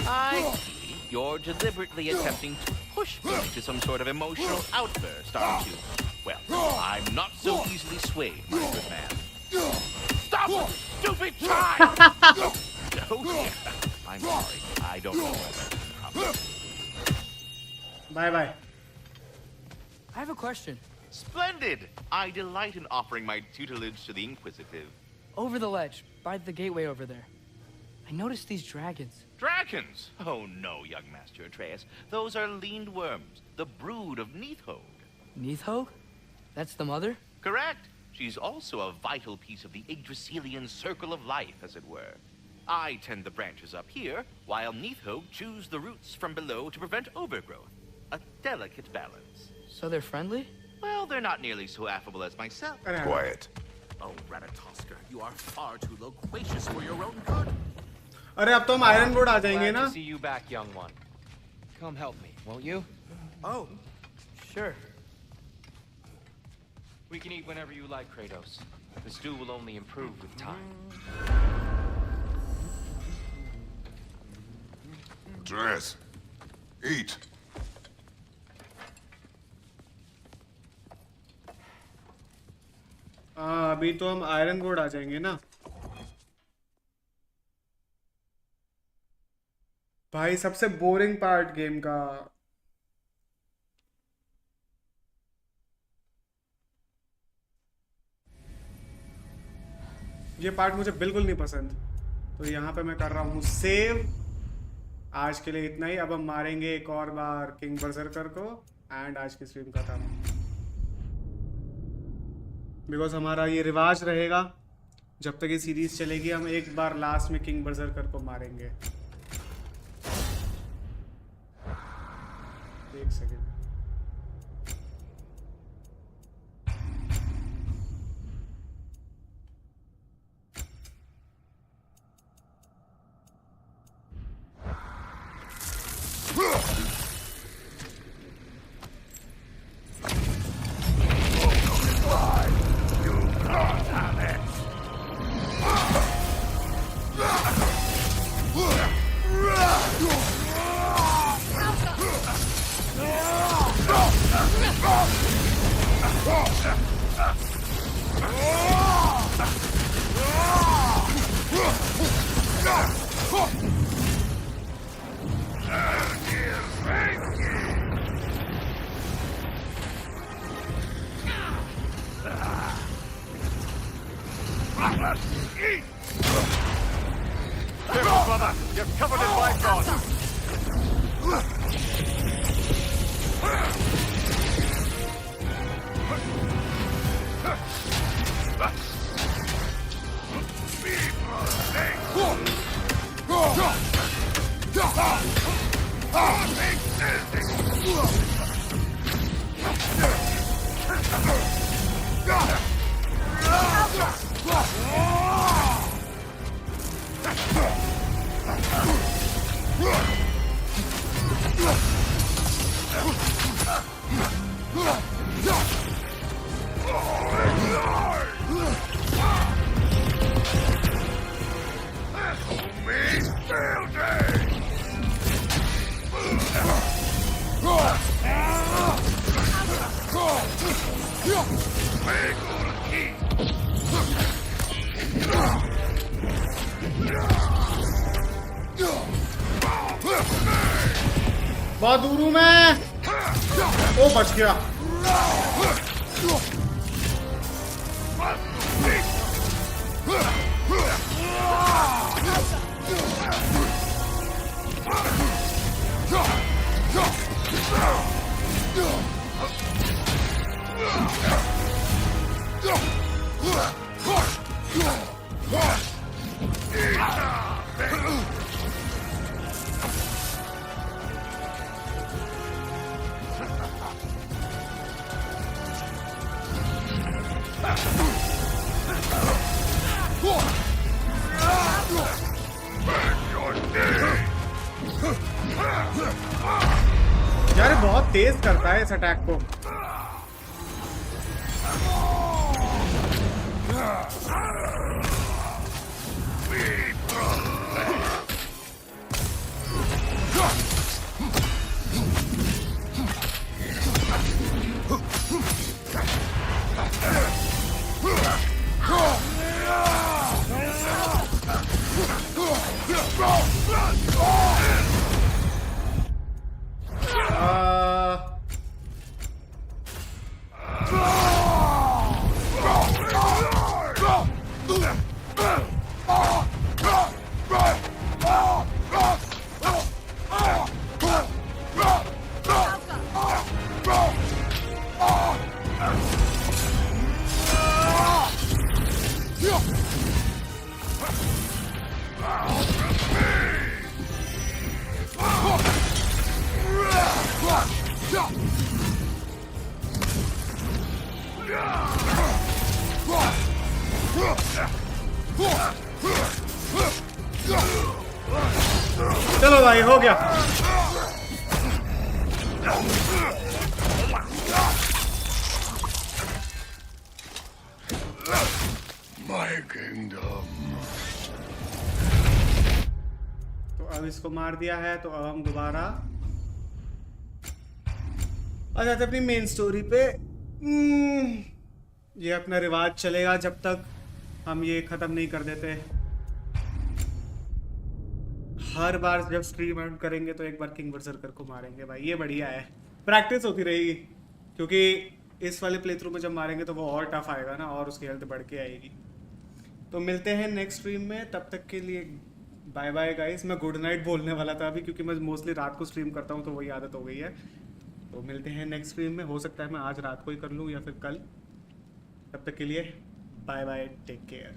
I see you're deliberately attempting to push me to some sort of emotional outburst, aren't you? Well, I'm not so easily swayed, my good man. Stop with the stupid chime! Oh dear. I'm sorry. I don't know whether... Bye bye. I have a question. Splendid! I delight in offering my tutelage to the inquisitive. Over the ledge, by the gateway over there. I noticed these dragons. Dragons? Oh no, young Master Atreus. Those are leaned worms, the brood of Neithog. Neithog? That's the mother? Correct. She's also a vital piece of the Yggdrasilian circle of life, as it were. I tend the branches up here, while Neithog chews the roots from below to prevent overgrowth. A delicate balance. So they're friendly? Well, they're not nearly so affable as myself. Quiet. Oh, Ratatosker, you are far too loquacious for your own good. अरे अब तो हम iron board आ जाएंगे Glad ना. to see you back, young one. Come help me, won't you? Oh, sure. We can eat whenever you like, Kratos. The stew will only improve with time. Dress. Eat. अभी तो हम iron board आ जाएंगे ना. भाई सबसे boring part game का. ये part मुझे बिल्कुल नहीं पसंद. तो यहाँ पे मैं कर रहा हूँ सेव. आज के लिए इतना ही. अब हम मारेंगे एक और बार किंग बर्जरकर को एंड आज की स्ट्रीम खत्म. बिकॉज हमारा ये रिवाज रहेगा जब तक ये सीरीज चलेगी. हम एक बार लास्ट में किंग बर्जरकर को मारेंगे. एक second. Careful, brother! You're covered in bifrost! बहुत दूर हूं मैं। ओ बच गया। यार बहुत तेज करता है इस अटैक को। चलो भाई हो गया। My kingdom. तो अब इसको मार दिया है तो अब हम दोबारा आ जाते अपनी मेन स्टोरी पे। ये अपना रिवाज चलेगा जब तक हम ये खत्म नहीं कर देते। हर बार जब स्ट्रीम एंड करेंगे तो एक बार किंग बर्सर्कर को मारेंगे भाई। ये बढ़िया है, प्रैक्टिस होती रहेगी, क्योंकि इस वाले प्ले थ्रू में जब मारेंगे तो वो और टफ आएगा ना, और उसकी हेल्थ बढ़ के आएगी। तो मिलते हैं नेक्स्ट स्ट्रीम में, तब तक के लिए बाय बाय गाइस। मैं गुड नाइट बोलने वाला था अभी, क्योंकि मैं मोस्टली रात को स्ट्रीम करता हूँ तो वही आदत हो गई है। तो मिलते हैं नेक्स्ट स्ट्रीम में, हो सकता है मैं आज रात को ही कर लूँ या फिर कल। तब तक के लिए बाय बाय, टेक केयर।